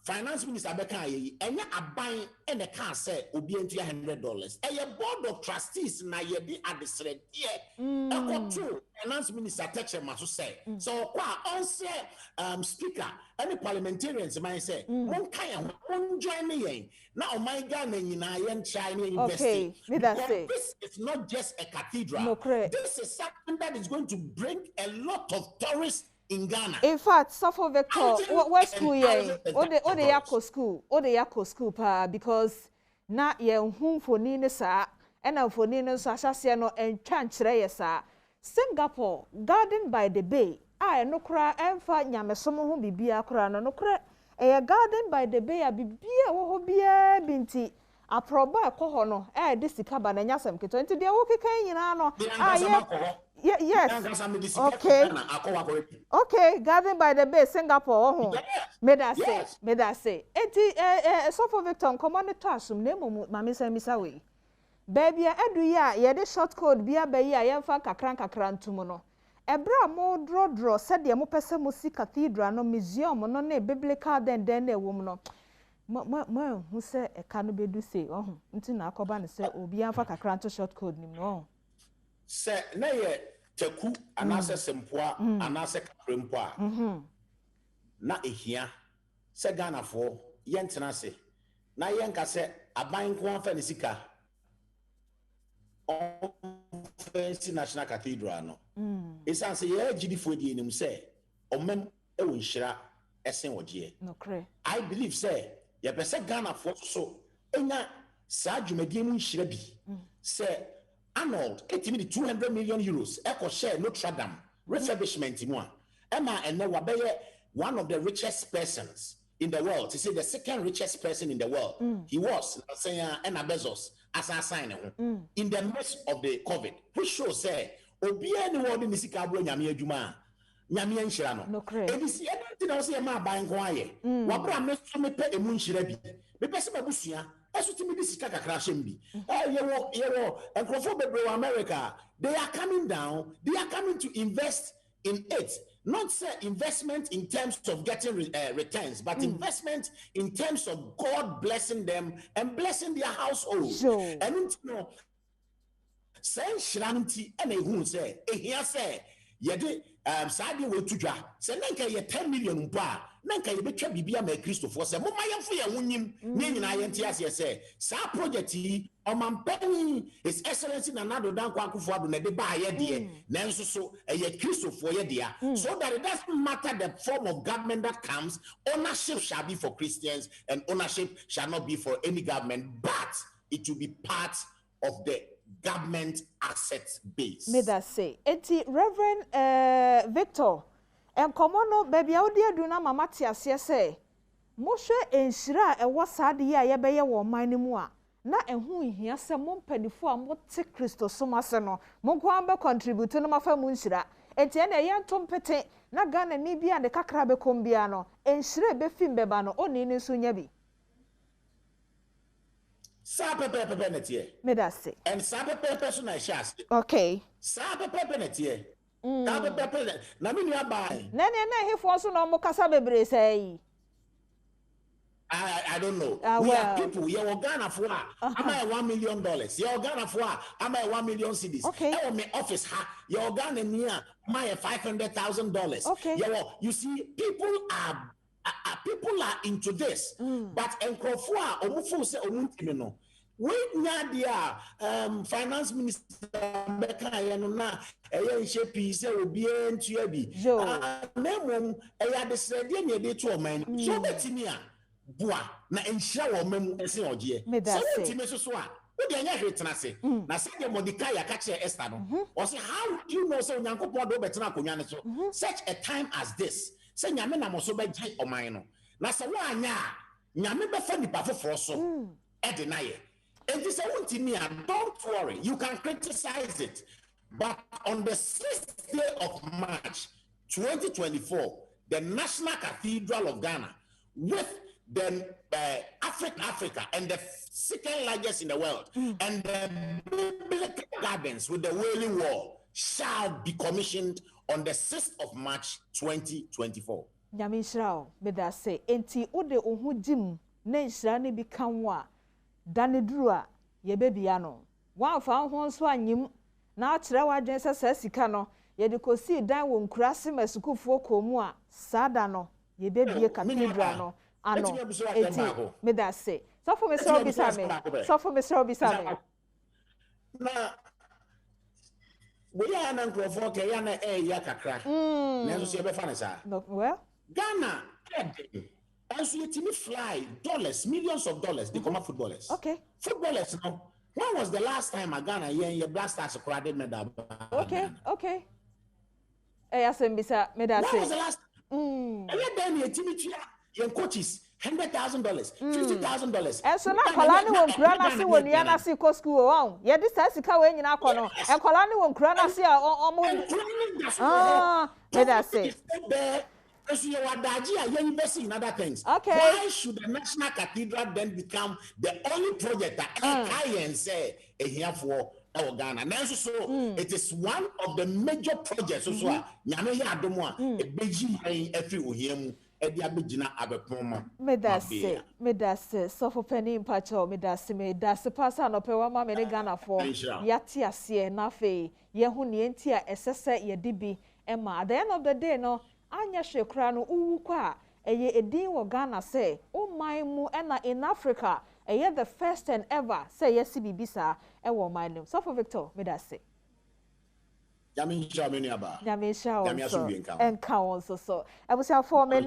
finance minister Bekai, and a buying and a car say, will be into $100. And your board of trustees, now you be at the thread, true finance minister Techer must say. So, also, speaker, any parliamentarians might say, one kind of join me. Now, my Ghana in China investing. This is not just a cathedral. This is something that is going to bring a lot of tourists in Ghana. In fact, Suffer Victor, what school ye? Or the Yako school, pa, because na ye home for Nina sa, and for Nina Sasasiano and Chanchre sa. Singapore, garden by the bay. I no cry and fa Yamesomo who be a crown no cry. A garden by the bay, a bibia or bia binti. A proba cohono, this the cabin and yasam kito into the okay can yes. Okay, garden by the bay, Singapore. Made I say. So Victor, command the task, name Mammy Samisawi. Baby, edu ya, ye de short code, bia be ya, yemfa kakran tumuno. Ebra mo draw, said the mo pese mo si cathedral, no museum, no ne biblical then woman. Ma who say a canoe do say, oh, until na coban say, oh, be for kakran short code, no. Say, nay, teku, anase sempoa, anase kaprimpoa. Na ehia, se Ghana for, yentenase. Na yenka se, abayin kwa fenisika. Fancy National Cathedral, no. It's answer, yeah, GD for the name say, or mem, shira, esen wodie. No, cray. I believe, say, ya pese Ghana for so, enya, sa jumedium shirabi. Say, Arnold, 200 million euros, echo share Notre Dame, refurbishment in one. Emma and Newabeye, one of the richest persons in the world. To say the second richest person in the world. He was, saying, Anna Bezos. As I sign in the midst of the COVID, which shows say, Obia the world in the Sicabro Yamia Juma, Yamian Shirano. No credit. And this everything I say, my buying quiet. Wabra makes me pay a moon shirabi. The best of Busia, as to me, this is Kaka Crashimbi. And for America, they are coming down, they are coming to invest in it. Not say investment in terms of getting returns, but investment in terms of God blessing them and blessing their household. Sure. And you know, say shranti and a who say, here say, yet Sadi we tuja se nanka ye 10 million mpo a nanka ye betwa bibia ma Christopher se mo mayemfo ye wunyim ne nyina ye ntiase se sa project yi omampani His Excellency Nana Dankwa Akufo-Addo na de ba ye de nanso so ye Christopher ye de so that it doesn't matter the form of government that comes, ownership shall be for Christians and ownership shall not be for any government, but it will be part of the government asset base. Me that say. Eti Reverend Victor, and no baby audio do na mama tiasie say. Moshe enshira e wasade ya ye beye wo man ni mu a na ehun ihia se mo mpanifo a mo te Kristo so mase no mo ko am be contribute no mafa mu nshira enti na ye ntom pete na Ghana ni bia de kakra be kombia no enshira be fim beba no oni ni so nya bi Sa pepe netie. Me that say. And sa pepe so na shas. Okay. Sa pepe netie. Sa pepe na me nua ba. Na hefo so no mo kasa bebre say. I don't know. We are people. You're Ghana for am I $1 million? You're Ghana for am I 1 million cedis? Okay. My office ha. You're Ghana near my $500,000. Okay. You see, people are into this, but enkrofua omufu se omuntime no. When Nadia finance minister Becca Yanuna shepi se obi entuabi. Nemum eya de srede ne de to man. So betimi a boa na enhira wo mem ese oje. So betimi so a we dey anya hwetena se. Na se de Mordecai akache Esther no. O say how do you know so Nyankopon do betena akonwa ne so? Such a time as this. Se nyame na mo so be gye oman no. Na se wa anya nyame be fa nipa foforo so. E deny it. And this don't worry, you can criticize it. But on the 6th day of March 2024, the National Cathedral of Ghana, with the Africa and the second largest in the world, and the biblical gardens with the Wailing Wall, shall be commissioned on the 6th of March 2024. Nyame Israel, me da say, enti ode ohu dim na Israel ne bi kanwa. Dane drua ye bebia no wan fa ho nso anyim na akire wadwen sesa sika no ye de kosi dan wo nkurase masukufo komu a sada no ye bebie cathedral no ano eti me da say so for me so bi sa me na we ya na nkrofo ke ya na ya kakra na so ye be fa ne sa well Ghana and so you fly dollars, millions of dollars, they come up footballers. Okay. Footballers now. When was the last time a Ghana your blasters crowded medal? Okay. Asembisa medal. When was the last? And then your team your coaches $100,000, $50,000. And so now Kolani won krana si won ya na si ko school o. Ye di sa sika we nyina ko no. E Kolani won krana si medal say. So in other things. Okay. Why should the National Cathedral then become the only project that can say here for our Ghana? Now, so it is one of the major projects. So, Nyame ya adomo a ebeji efi ohiem edi abegina abepoma. Me da se so for penny mpacho me da se pasa no pe wa ma me ne Ghana for yati ase na fe ye hu ne enti a esese ye dibi ema at the end of the day no anya hwekra no uwu kwa eye edin wo Ghana say o man mu na in Africa eye the first and ever say yes bibisa e wo man name so for Victor me da say Nyame sha enka won so I was for me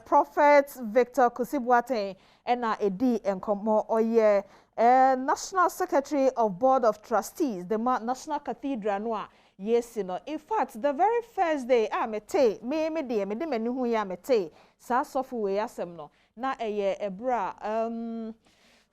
Prophet Victor Kusibwate na edi enkomo oye National Secretary of Board of Trustees the National Cathedral no yes, you know. In fact, the very first day, me mani hu ya mete. Sa sofu we asem no. Na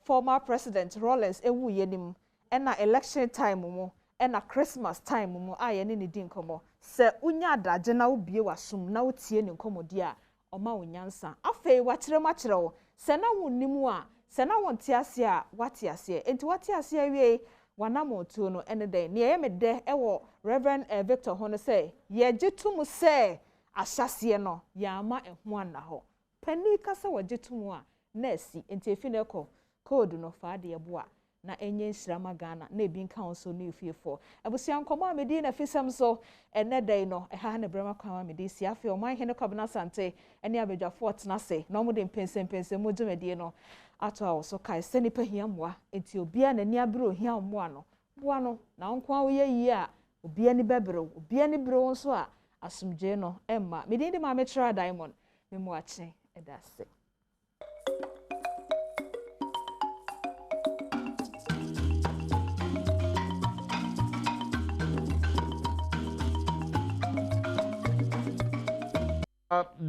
former President Rollins ewu yenim. Na election time mo. Na Christmas time mo. Ye ni di nkomo. Se unya adaje na ubie wasum na utie ni nkomo dia. Oma unyansa. Afei wachire machire. Se na wonimu a. Se na wonte ase a wate ase. Enti wate ase awie. Wanamotu no ene dey ne ye mede ewo Reverend Victor hono say ye gyetum say ahyase no ya ama eho ana ho pani kasa wo gyetum a na asi enti efi ne ko code no fa de ebo a na enye nsirama Ghana na ebi nka so ne efiefo abusia nkomo amedi na fisam so ene dai no ha na brema kwa amedi si afi o man hene kwabena sante ene abedwafo tena se na omo de mpensempense mo dwumedie no ato a so kai se nipa hia moa enti obia na ni abere ohia moa no boa no na nko a wo yi a obia ni bebere obia ni bere nso a asumje no emma medi de ma metra diamond me mo ache edase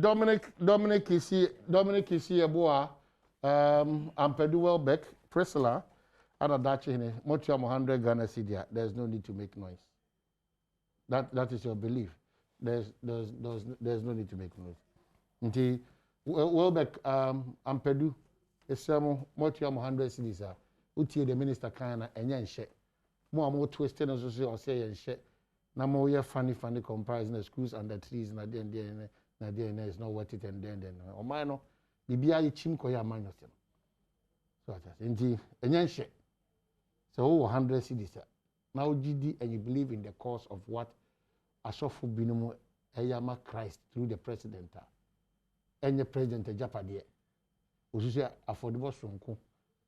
Dominic is here, boy. Ampadu Welbeck, Priscilla, and Adachi Hine, Motiam 100 Ghana Cedi. There's no need to make noise. That is your belief. There's no need to make noise. Until Welbeck, Ampadu, is some Motiam 100 Cedi. Uti the minister kana enya nche. Mo amo twisted and so say nche. Na mo ye funny comparison the schools and the trees na there. Na DNA is not worth it and then o man no bibia ye chim ko ya man yotem so that nti enyanhye so 100 cedis now GD and you believe in the cause of what asofo binumu eyama Christ through the president enye president japade osusu affordable sonko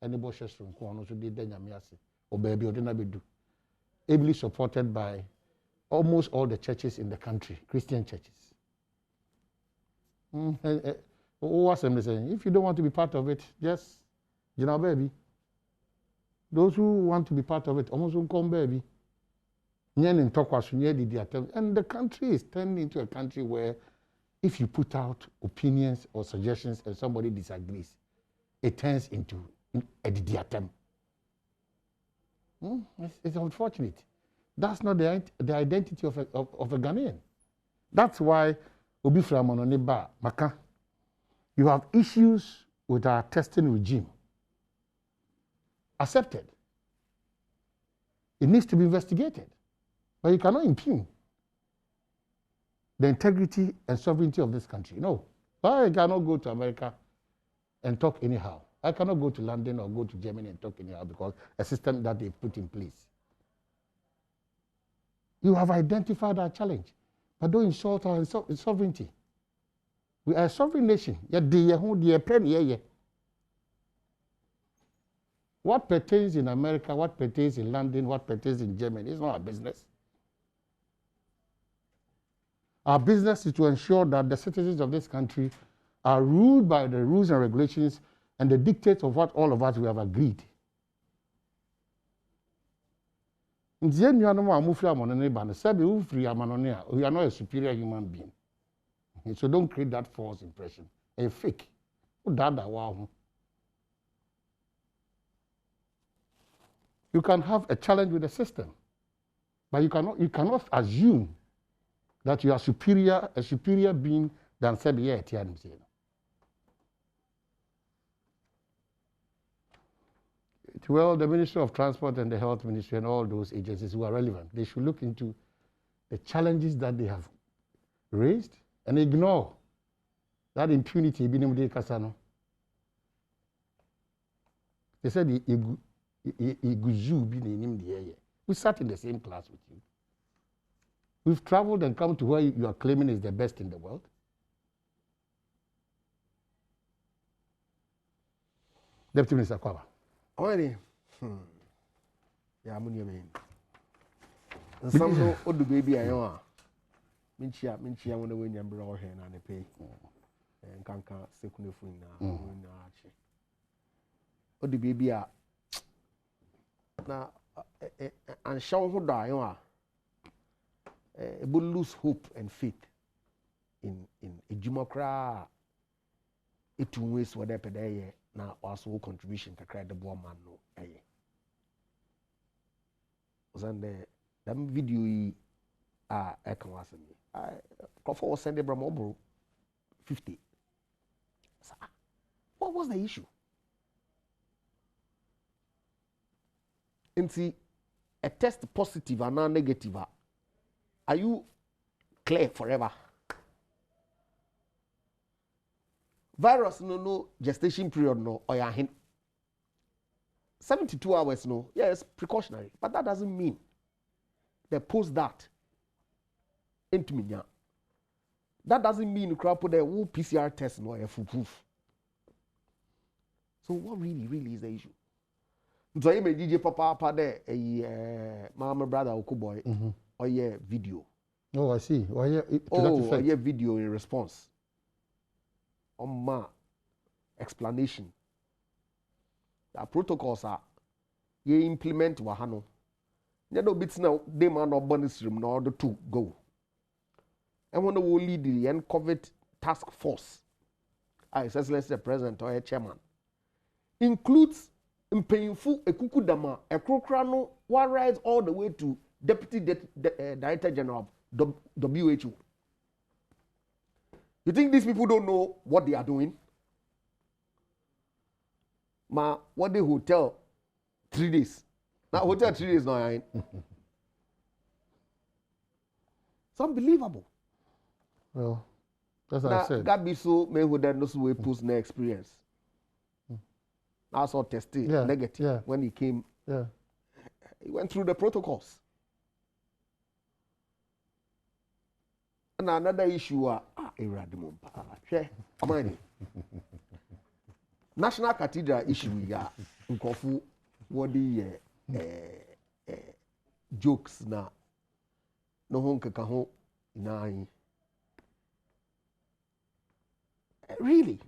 ene bo hwe sonko ono so de danyame ase o baabi o de na bedu ably supported by almost all the churches in the country, Christian churches. What's them saying? If you don't want to be part of it, just, you know, baby. Those who want to be part of it, almost won't come, baby. And the country is turning into a country where if you put out opinions or suggestions and somebody disagrees, it turns into a diatem. It's unfortunate. That's not the identity of a Ghanaian. That's why Obi Framononiba Maka, you have issues with our testing regime. Accepted. It needs to be investigated. But you cannot impugn the integrity and sovereignty of this country. No. I cannot go to America and talk anyhow. I cannot go to London or go to Germany and talk anyhow because a system that they put in place. You have identified our challenge, but don't insult our sovereignty. We are a sovereign nation. What pertains in America, what pertains in London, what pertains in Germany is not our business. Our business is to ensure that the citizens of this country are ruled by the rules and regulations and the dictates of what all of us we have agreed. You are not a superior human being. So don't create that false impression. A fake. You can have a challenge with the system, but you cannot assume that you are a superior being than Sebiya Etienne. Well, the Ministry of Transport and the Health Ministry and all those agencies who are relevant, they should look into the challenges that they have raised and ignore that impunity. They said, we sat in the same class with you. We've traveled and come to where you are claiming is the best in the world. Deputy Minister Kwaba. Already, yeah, I'm mean. Some no old baby I know. Minchia, when the wind and blow hen and the pay. And can't second phone now. Old baby are now and show who die. Will lose hope and faith in a Jumokra. It will waste whatever they now also contribution to create the Badwam no aye. Then the video I can ask me. I was sending Bramobro 50. What was the issue? And see, a test positive and non negative. Are you clear forever? Virus no gestation period no or ya hin. 72 hours, no, yes, precautionary, but that doesn't mean they post that into me. That doesn't mean you crap put the whole PCR test no a full proof. So what really is the issue? So you may DJ Papa there a mama brother Okuboy or yeah video. Oh, I see. Or yeah video in response. On my explanation. The protocols are ye implement wahano. Nedo bits now they man no bonus room in order to go. And when we lead the COVID task force, I says let's say president or a chairman, includes in painful a kukudama, a krokrano, one rides all the way to Deputy Director General of WHO. You think these people don't know what they are doing? Ma, what the hotel 3 days? Now hotel 3 days now. It's unbelievable. Well, that's what I said. God be so men who then knows way post their experience. I saw tested negative when he came. Yeah. He went through the protocols. And another issue National Cathedral issue ya nkofu what the jokes na no ho nkeka ho nine. Really?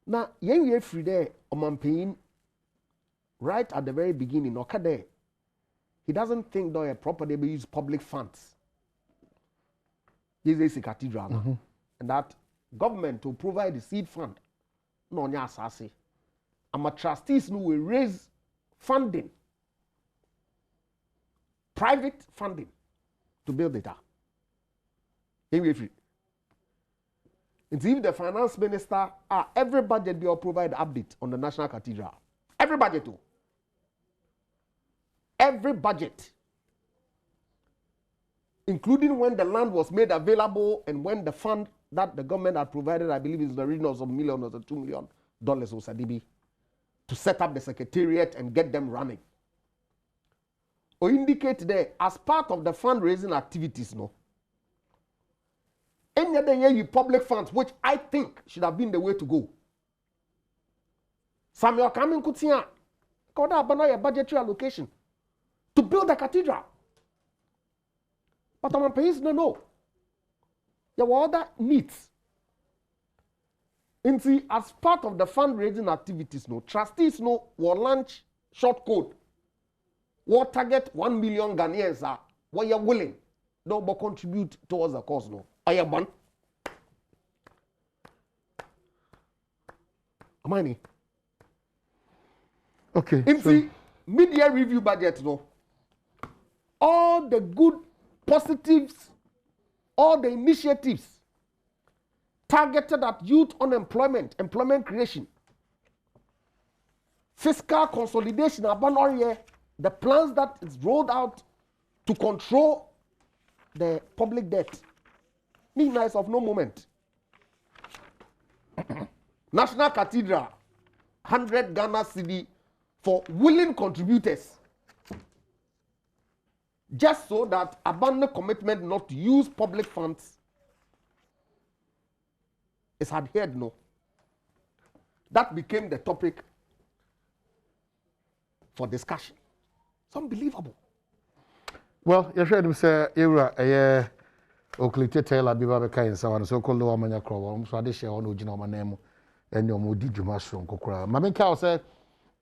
Now, yen we free there Omampain right at the very beginning, okay, he doesn't think that a property be use public funds. This is a cathedral, and that government will provide the seed fund. No, nyasase. And my trustees no will raise funding, private funding, to build it up. Yen we free. And if the finance minister, every budget will provide update on the National Cathedral. Every budget too. Every budget. Including when the land was made available and when the fund that the government had provided, I believe is in the region of $1 million or $2 million or SADB, to set up the secretariat and get them running. Or indicate there, as part of the fundraising activities, no. Any other year you public funds, which I think should have been the way to go. Samuel Kamin Kutia, got a budgetary allocation to build a cathedral. But our pays no. There were other needs. And see, as part of the fundraising activities, no trustees no will launch short code. Will target 1 million Ghanaians what you're willing. No, but contribute towards the cause no. I am one. Money. Okay. In the media review budget, no. All the good positives, all the initiatives targeted at youth unemployment, employment creation, fiscal consolidation, the plans that is rolled out to control the public debt. Nina is of no moment. National Cathedral, 100 Ghana cedi for willing contributors. Just so that abandon commitment not to use public funds is adhered, no. That became the topic for discussion. It's unbelievable. Well, you should have said, era, Oklite Taylor Biba Kain, so called Lomania Crow, so I share on Ujinoma name and your moody Jumasron Kokra. Mamika said,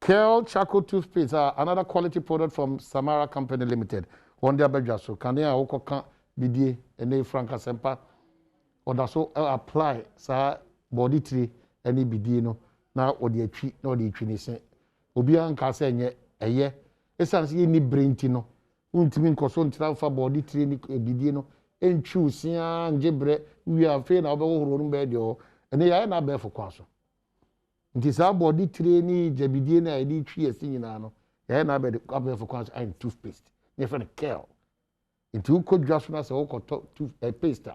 Kel Charcoal Toothpaste, another quality product from Samara Company Limited. One day, Bejaso, Kania Okoka Bidi, and a Franca Sempa, or that's so apply, sir, body tree, any bidino, now or the tree, no the tree, Obian Cassan, a year, essence any brain tino, Untimin Coson for body tree, bidino, and choose, and Jebre, we are afraid of all room bed, and they are not bear for Quasso. It is our body training, Jebidina, I need 3 years in Ano, and I bear for Quasso and toothpaste. Never the care. Into who could just as a paste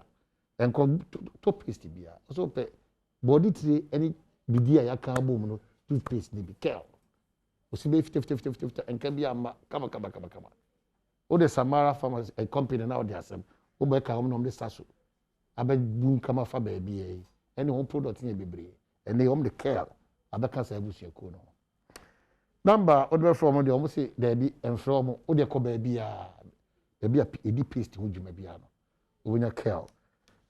and called toothpaste beer. So, body tree, any bidia ya can't boom, toothpaste, maybe care. Osibe 50 and can be a kama. O the Samara Farmers a company now they asem. O be ka om nom de saso. Abe boom kama fa baby e. Any one product in bebre. And they the care. Abe ka sa ebusu ko no. Number order from the almost say there be and from o de ko baby a edi paste ho djuma bia no. O nya care.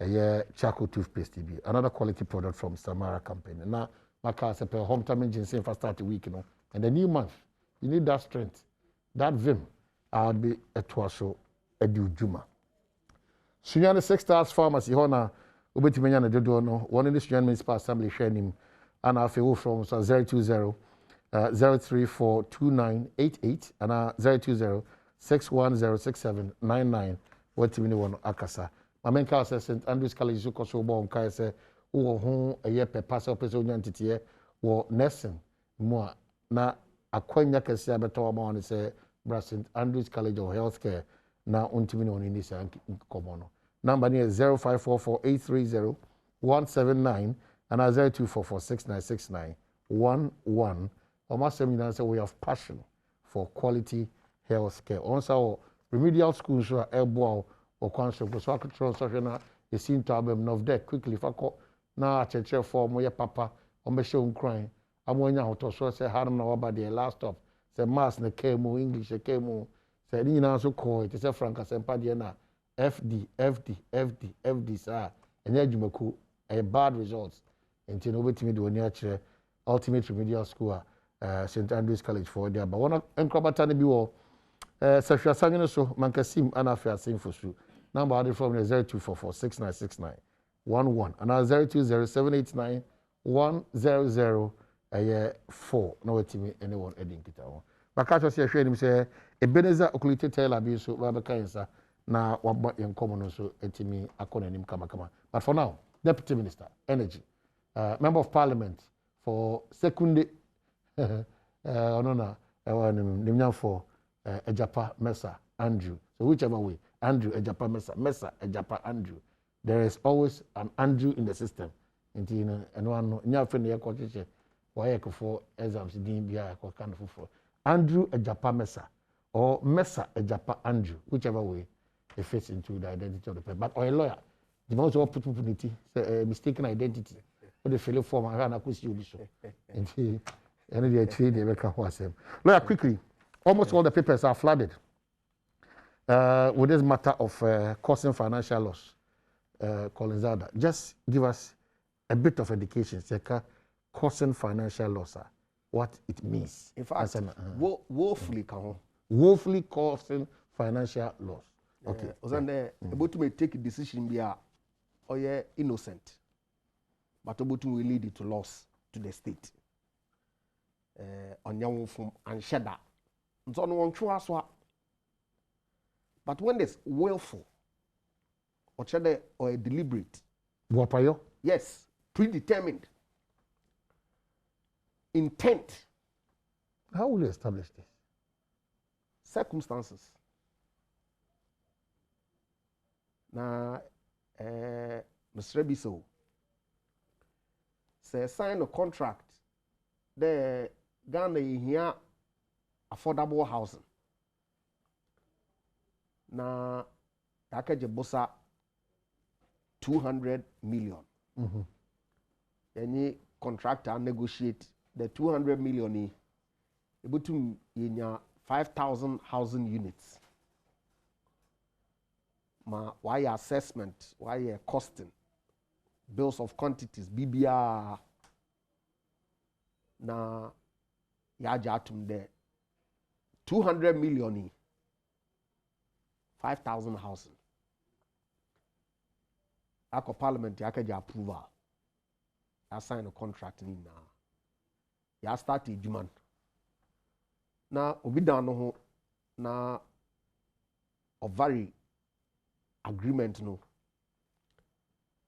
A charcoal toothpaste be another quality product from Samara company. Now my car say per home time engine say for start the week, you know. And the new month, you need that strength, that vim. I'll be a twaso edu juma. Sunyane 6 Stars Pharmacy hona obetimenya na dodo no. One in the Sunyane Municipal Assembly share him and afi from 020 0342988 and 020 6106799 wetimini wono akasa. Mamenka say St Andrews College so koso bo nkai say wo ho eye pepa se opese onyan tete wo nursing mo na akwanya kese abeto ma on say St Andrews College of Healthcare na untimi no ni sa komo no. Number is 0544830179 and 0244696911. Almost seminar say we have passion for quality healthcare. Also remedial schools so elbow or concept so control social na e seem to have enough there quickly fako na cheche for mo ye papa o me show crying amonya hoto so say haram na waba the last stop say mass na kemu English kemu say ni na so call it say franca sempa de na FD sir enya dwumaku a bad results enti no betimi de oni a kire ultimate remedial school St Andrews College for there but one enkrobata ne bi wo Safia Sangino so Mankasim Anafia Sinfosu. Number added from 0244696911 and 0207891004. No wetimi anyone edin kita ho. Bakacho se hwe nim se Ebeneza Okulite Taylor bi so babaka insa na wabba yenkomo no so etimi akona nim kama. But for now, Deputy Minister Energy, Member of Parliament for second onona nimnyam for Ejapa Mesa Andrew. So whichever way, Andrew Ejapa Mesa Ejapa Andrew. There is always an Andrew in the system. And one nyafin ya kwa chiche why for exams din bia kwa kind of for Andrew Ejapa Mesa or Mesa Ejapa Andrew, whichever way it fits into the identity of the person. But or a lawyer, the most opportunity, mistaken identity. What the fill form and I could see you so. And the trade they make a lawyer quickly. Almost all the papers are flooded with this matter of causing financial loss. Colin Zada, just give us a bit of education, causing financial loss, what it means. In fact, woefully causing financial loss. Okay. About to take a decision be innocent, but about to lead it to loss to the state. On young from and shedda. But when it's willful or deliberate, yes, predetermined intent, how will you establish this? Circumstances. Now, Mr. Biso say sign a contract. The Ghana here affordable housing. Na package bossa 200 million. Any contractor negotiate the 200 million able to in 5,000 housing units. Ma why assessment, why costing, bills of quantities, BBR. Na yajatum there 200 million 5,000 housing. Ako parliament yakaja approval. I sign a contract in now. Ya start a juman. Na obidano na a very agreement no.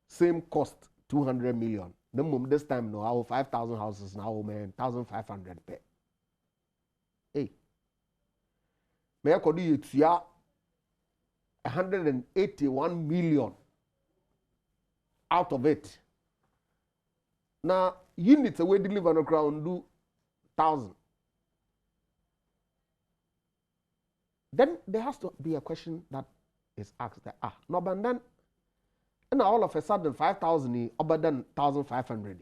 Same cost 200 million. The moment this time no, our 5,000 houses now, man, 1,500 pay. Hey, may I call you to 181 million out of it. Now, units away deliver on the ground do 1,000. then there has to be a question that is asked that, no, but then, and all of a sudden 5,000 over than 1,500.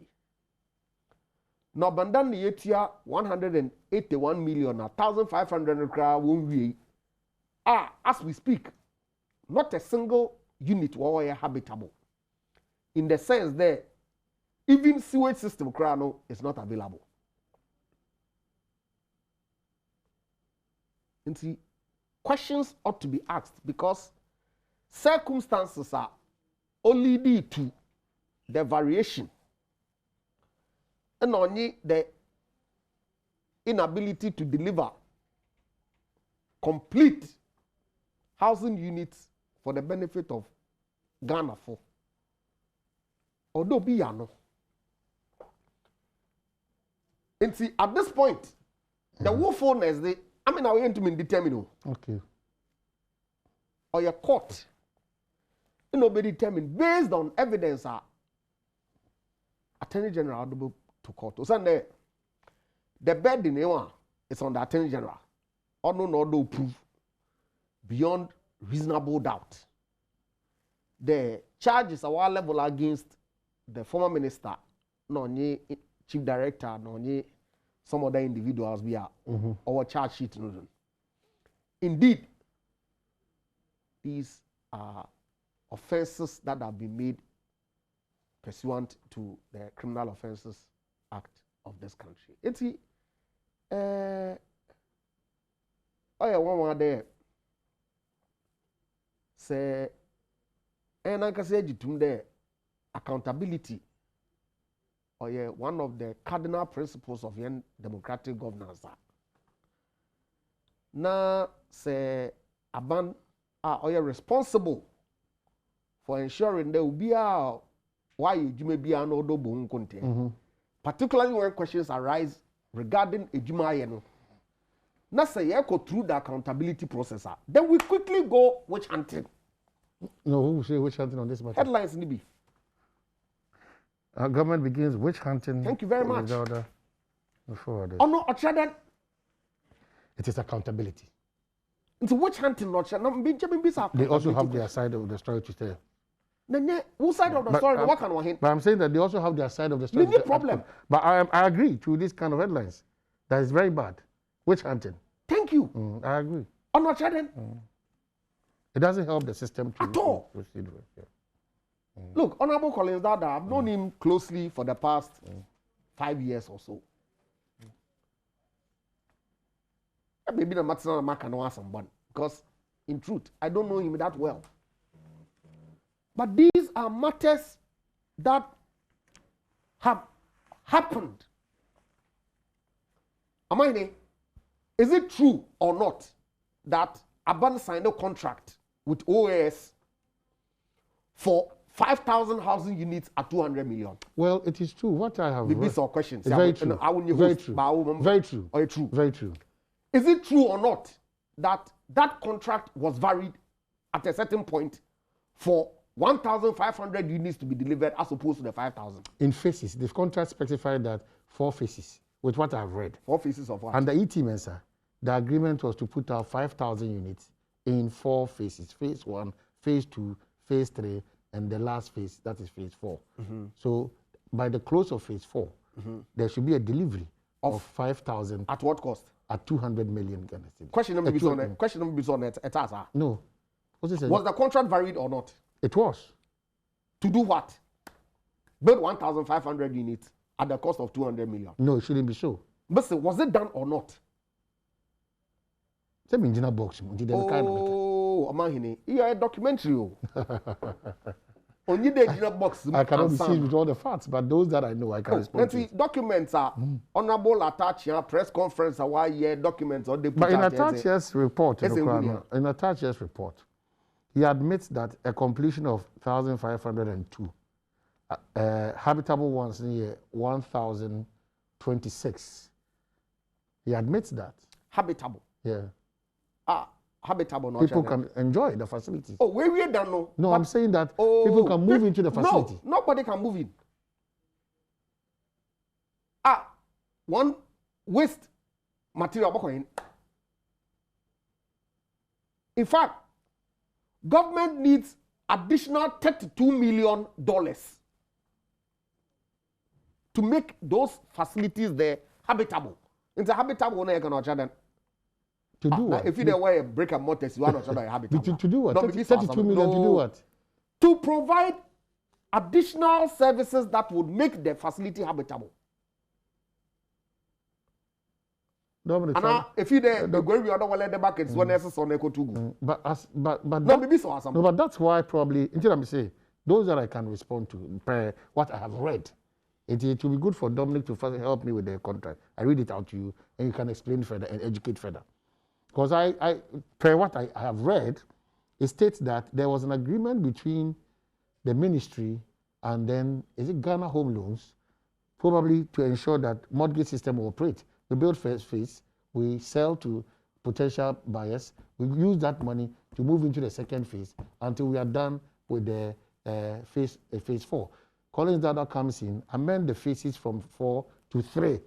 No, but then the year 181 million, 1,500 crowd won't be. As we speak, not a single unit were habitable. In the sense that even sewage system crano is not available. And see, questions ought to be asked because circumstances are only lead to the variation and only the inability to deliver complete housing units for the benefit of Ghana for. Although be no. And see, at this point, the woefulness, I mean, I want to determine. Okay. Or your court, nobody determined based on evidence. Attorney General to court. So the bed in Ewa is on the Attorney General. Or no proof beyond reasonable doubt. The charges are one level against the former minister, chief director, some other individuals be our charge sheet. Indeed, these are offenses that have been made pursuant to the Criminal Offences Act of this country. It's one there say and I can say the accountability or one of the cardinal principles of democratic governance. Now say aban are responsible for ensuring there will be why you may be an odo bon content. Particularly when questions arise regarding a Jumayeno. Now say you go through the accountability process. Then we quickly go witch hunting. No, who will say witch hunting on this matter? Headlines Nibi. Our government begins witch hunting. Thank you very much. Before this. Oh no, Ochaden. It is accountability. It's witch hunting, not They also have their side of the story to tell. Then whose side of the story? What can we hint? But I'm saying that they also have their side of the story. No problem. But I agree to this kind of headlines. That is very bad. Witch hunting. Thank you. I agree. Oh no, Ochaden. It doesn't help the system to at all. Proceed with. Yeah. Look, Honorable Collins Dada, I've known him closely for the past 5 years or so. Maybe the matter I can ask someone because, in truth, I don't know him that well. But these are matters that have happened. Amine, is it true or not that Aban signed a contract with OAS for 5,000 housing units at 200 million? Well, it is true. What I have these are questions. Very true. Very true. Very true. Or true. Very true. Is it true or not that that contract was varied at a certain point for 1,500 units to be delivered as opposed to the 5,000? In phases. The contract specified that 4 phases, with what I've read. 4 phases of what? Under ET Mensa, the agreement was to put out 5,000 units in 4 phases. Phase 1, phase 2, phase 3, and the last phase, that is phase 4. So by the close of phase 4, there should be a delivery of 5,000. At what cost? At 200 million Ghana cedis. Question number is on it. Question number is on it. No. Was the contract varied or not? It was. To do what? Build 1,500 units at the cost of 200 million. No, it shouldn't be so. But was it done or not? Oh, Amahini, you are a documentary. Only the box. I cannot be seen with all the facts, but those that I know, I can respond to. Documents are honorable attached press conference. Why documents or they put. But in Atachia's report, in Atachia's report, he admits that a completion of 1,502, habitable ones near 1,026. He admits that. Habitable. Yeah. Habitable. People can enjoy the facility. Oh, we don't know. No, I'm saying that people can move into the facility. No, nobody can move in. One waste material. In fact, government needs additional $32 million to make those facilities there habitable. It's a habitable one you cannot then. To do what? If you don't want a brick and mortar, you are not habitable. To do what? 32 million to do what? To provide additional services that would make the facility habitable. And if you the going we don't let the buckets when else on echo to go. But that's why probably until I'm say those that I can respond to what I have read. It will be good for Dominic to first help me with the contract. I read it out to you and you can explain further and educate further. Because what I have read, it states that there was an agreement between the ministry and then, is it Ghana Home Loans, probably to ensure that mortgage system will operate. We build first phase, we sell to potential buyers, we use that money to move into the second phase until we are done with the phase 4. Collins Dada comes in, amend the phases from 4 to 3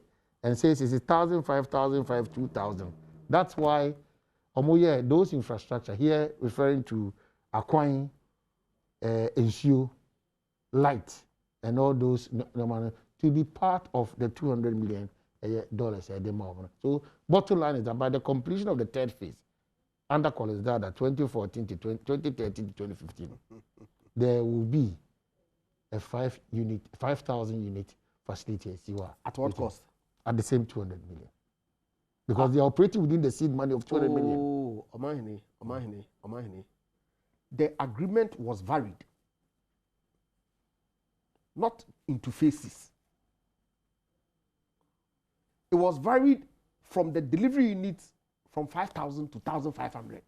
and says it's 1,000, 5,000, 2,000. That's why those infrastructure here referring to acquiring ensure light and all those to be part of the $200 million So bottom line is that by the completion of the third phase, under Collins Dada 2014 to 2013 to 2015, there will be a 5,000 unit facility. At what cost? At the same 200 million. Because they are operating within the seed money of 200 million. Oh, Omahini. The agreement was varied. Not into phases. It was varied from the delivery units from 5,000 to 1,500.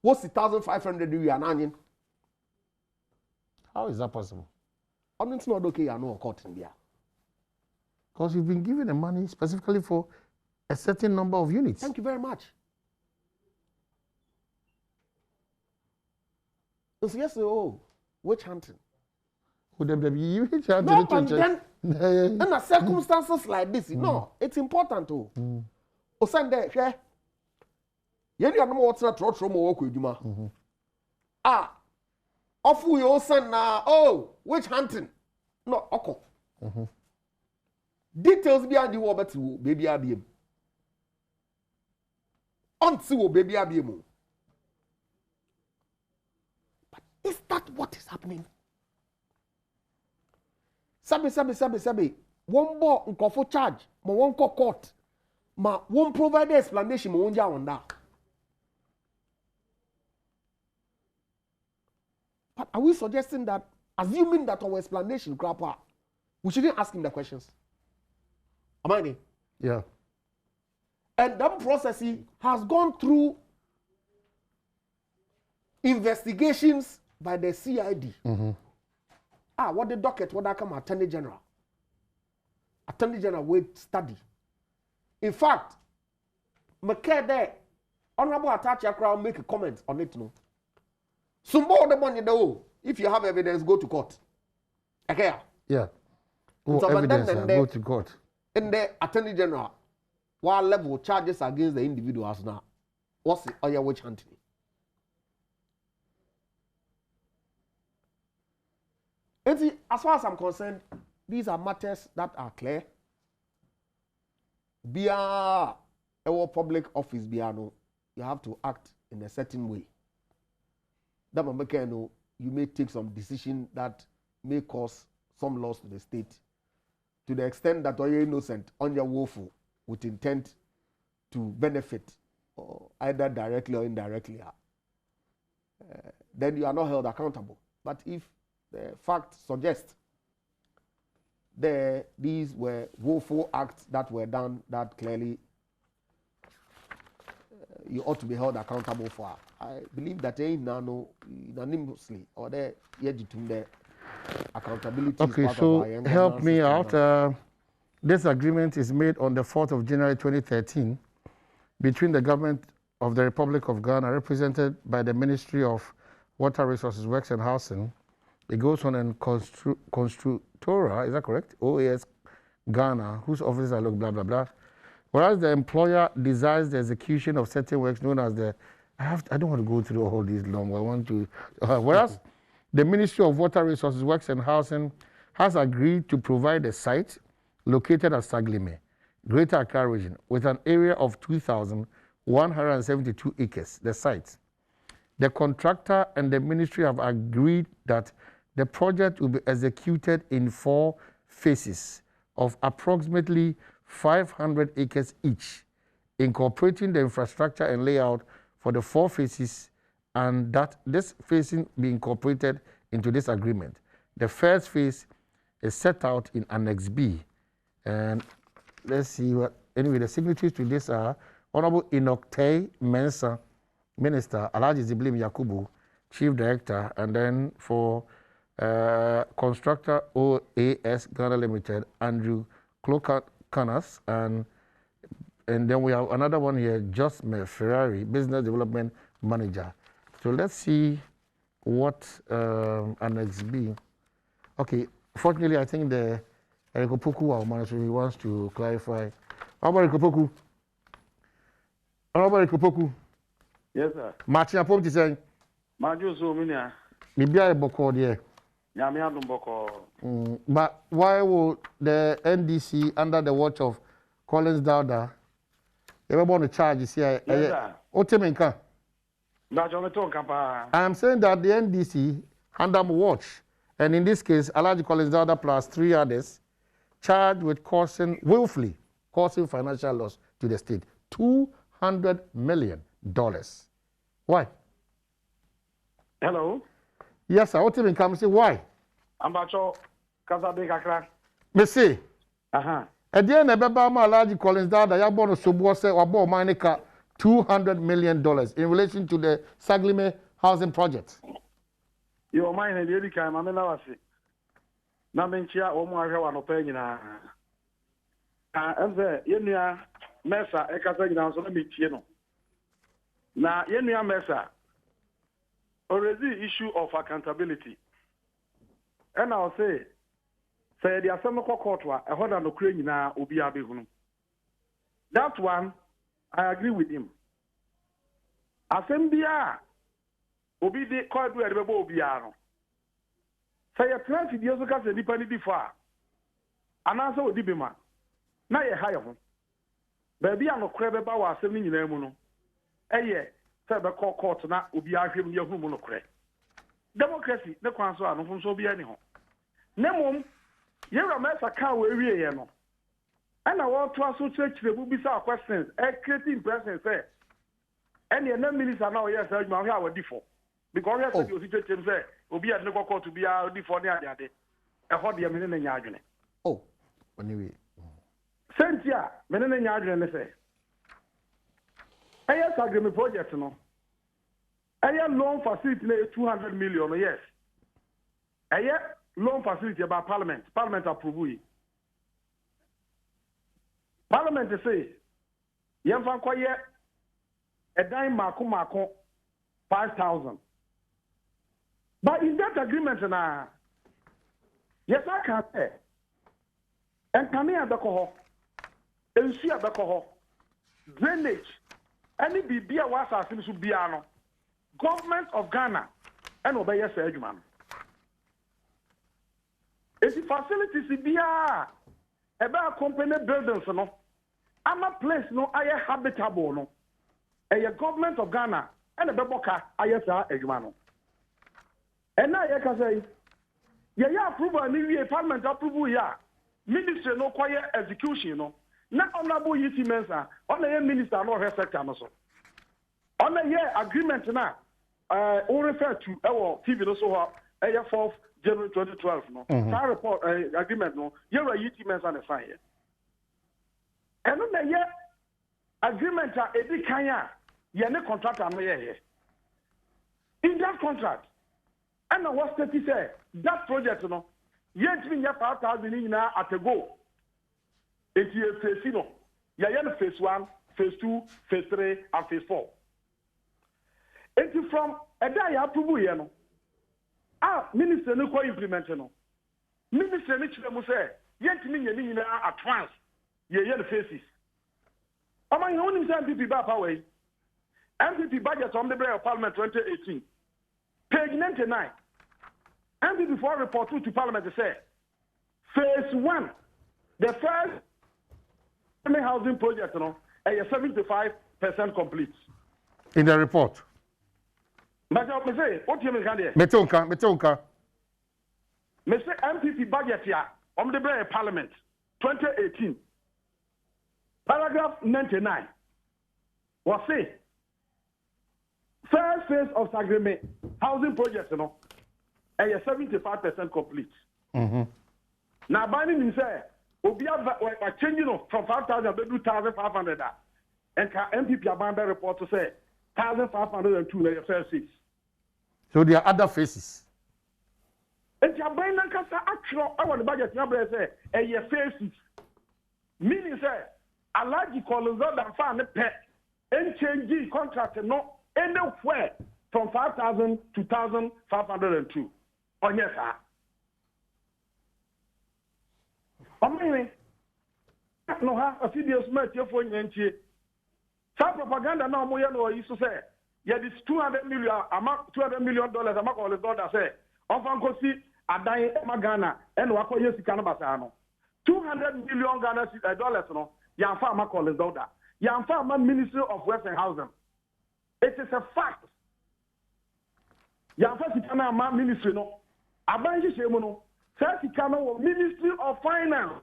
What's the 1,500 you are nanning? How is that possible? It's not okay, I know a court in there. Because you've been given the money specifically for a certain number of units. Thank you very much. So yes, witch hunting. No, and then in circumstances like this, no, it's important too. Osande, okay? You know what's not true from work with you, off we also now, witch hunting. No, okay. Details behind the war, but baby ABM. Until baby ABM. But is that what is happening? Sabi. One more unkofo charge, ma one court, ma one provide explanation, ma one on that. But are we suggesting that, assuming that our explanation, Grandpa, we shouldn't ask him the questions? Am I right? Yeah. And that process has gone through investigations by the CID. What the docket, what that come Attorney General. Attorney General will study. In fact, McKay there, Honorable Atachi Akra make a comment on it. No. Some more the money though. If you have evidence, go to court. Okay. Yeah. So Evidence, go to court. In the Attorney General, what level charges against the individuals now? What's the your witch hunting? And see, as far as I'm concerned, these are matters that are clear. Be a public office, you have to act in a certain way. That you may take some decision that may cause some loss to the state, to the extent that you're innocent, on your woeful, with intent to benefit, either directly or indirectly. Then you are not held accountable. But if the fact suggests these were woeful acts that were done that clearly you ought to be held accountable for. I believe that unanimously or the accountability. Okay, so help me out. This agreement is made on the 4th of January 2013 between the government of the Republic of Ghana, represented by the Ministry of Water Resources, Works and Housing. It goes on and Constructora, is that correct? OAS Ghana, whose offices are look blah blah blah, Whereas the employer desires the execution of certain works known as the, I don't want to go through all these long. I want to, whereas the Ministry of Water Resources, Works and Housing has agreed to provide a site located at Saglime, Greater Accra Region, with an area of 2,172 acres, the site. The contractor and the ministry have agreed that the project will be executed in 4 phases of approximately 500 acres each, incorporating the infrastructure and layout for the 4 phases, and that this phasing be incorporated into this agreement. The first phase is set out in Annex B. And let's see what, anyway, the signatories to this are Honorable Enoch Mensah, Minister, Alhaji Ziblim Yakubu, Chief Director, and then for Constructor OAS Ghana Limited, Andrew Clocanas, and then we have another one here, Josme Ferrari, Business Development Manager. So let's see what Annex B. Okay, fortunately, I think the Erikopoku, our manager, he wants to clarify. Honorable Erikopoku. Yes, sir. Martin Apom to say. Maju so many. Maybe I boko there. But why will the NDC, under the watch of Collins Dowda, ever want to charge you? Yes, sir. I am saying that the NDC, under watch, and in this case, Alhaji Collins Dowda plus 3 others, charged with willfully causing financial loss to the state. $200 million. Why? Hello? Yes, sir. What even come say why? Ambacho Kazabe Kakra. Me say. At the end of the Alhaji Collins Dowda, ya born Sobo say wabo manika $200 million in relation to the Saglime housing project. Your mind and the other kind, I'm not saying. Namenchia or more one opinion. And the Yenia Mesa, Ekazagina, so let me tell. Now, Yenia Mesa, already issue of accountability. And I'll say the Assembly Court, I heard an Ukraine now, Ubiabihunu. That one, I agree with him. Assembia, Obi de called where the Bobiano. Say a 20 years ago, the Nipani before. And also Dibima. Now you hire him. Baby, I'm not crab about our sending in Emuno. Eh, say the court now, Ubiahim, your Humuno. Democracy, the council, and from so be anyhow. Nemum, you're a mess, a car where we are. And I want to also check the Bubisa questions, creating presence there. And the minister now, yes, I have a default. Because I said, you situation say, will be at no court to be out before the other day. I heard the minute in Yagune. Oh, anyway. Sentia, minute in Yagune, say. I have agreement project, no. I have loan facility, 200 million, yes. I have loan facility about Parliament. Parliament approve. Parliament say, Yamfan Koye, a dime Mako 5,000. But in that agreement, yes, I can say, and come here, alcohol, and see alcohol, drainage, any BB was as in Subiano, government of Ghana, and obey your surgeon. It's the facilities BR. About company buildings, no. I'm a place, no, I am habitable, no. A government of Ghana and a Beboka, I am a Germano. And now I can say, yeah, approval, and parliament approval, yeah. Ministry no quiet execution, no. Not honorable UT Mensa, on the minister, no her sector, no so. On the year agreement now, all refer to our TV, no so, 4th January 2012, no. That report agreement, no. You're a UT Mensa on the sign here. And on the year agreement, a big kaya, you're no contract, I'm here. In that contract, and what state say that project, you know, yet me 5,000 now at a go. It's your phase, you know, you're phase 1, phase 2, phase 3, and phase 4. It's from a day approval, you know. Minister no quite implement, you know. Minister Mitchell say, yet me at once, you're the phases. Among you only MPP back away. MPP budget on the Bill of Parliament 2018. Page 99. MPP for report to Parliament to say phase 1, the first housing project, is 75% complete. In the report. But I say, what do you mean? Metonka. Mr. MPP budget here on the Bill of Parliament 2018. Paragraph 99. Was say first phase of Sagreme housing project, is 75% complete. Now, binding him say, we are changing from 5,000 to 2,500. And MPP abandoned report to say 1,502 in the first phase. So there are other phases. And you are buying actual, I want the budget number say, a year phases. Meaning, say, I like you calling that and find a pet and change contract no anywhere from 5,000 to 2,502. On yes, sir. No, a few days met your phone and some propaganda now more used to say, yeah, this $200 million, $200 million, I'm not calling God, I say, often go see a dying Magana and Wako Yesikana $200 million dollars, no, Yamfa Makol is daughter. Yamfa Ministry of Western Housing. It is a fact. Yamfa Sikana Ministry, no, Abanji Shemono, Sasikana Ministry of Finance.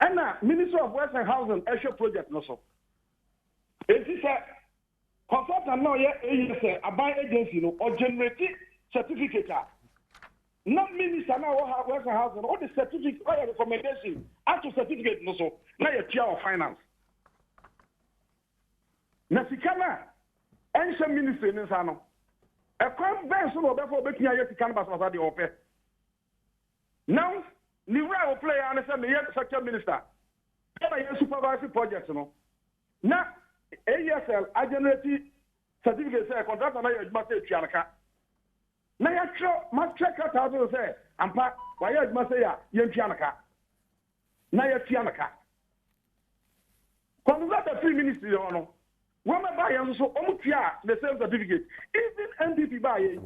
And now, Ministry of Western Housing, Asia Project, no so. It is a consultant now, a buy agency, no, or generate certificate. Not minister now have Western Housing, all the certificate, all the recommendation, actual certificate, no so. Now you're chair of finance. Nasikana, ancient ministry in Sano. A crime bench, so therefore, making a Yakan Basmasa the open. Now, Nira will play and send the sector minister. I supervisory projects, no. Now, ASL, I generate certificate, say, contract, and I must say, Chianaka. Now, must check out how to say, and part, why I must say, Yan Chianaka. Now, Chianaka. Convert the free ministry, no. When I buy so the same certificate, even NDP buy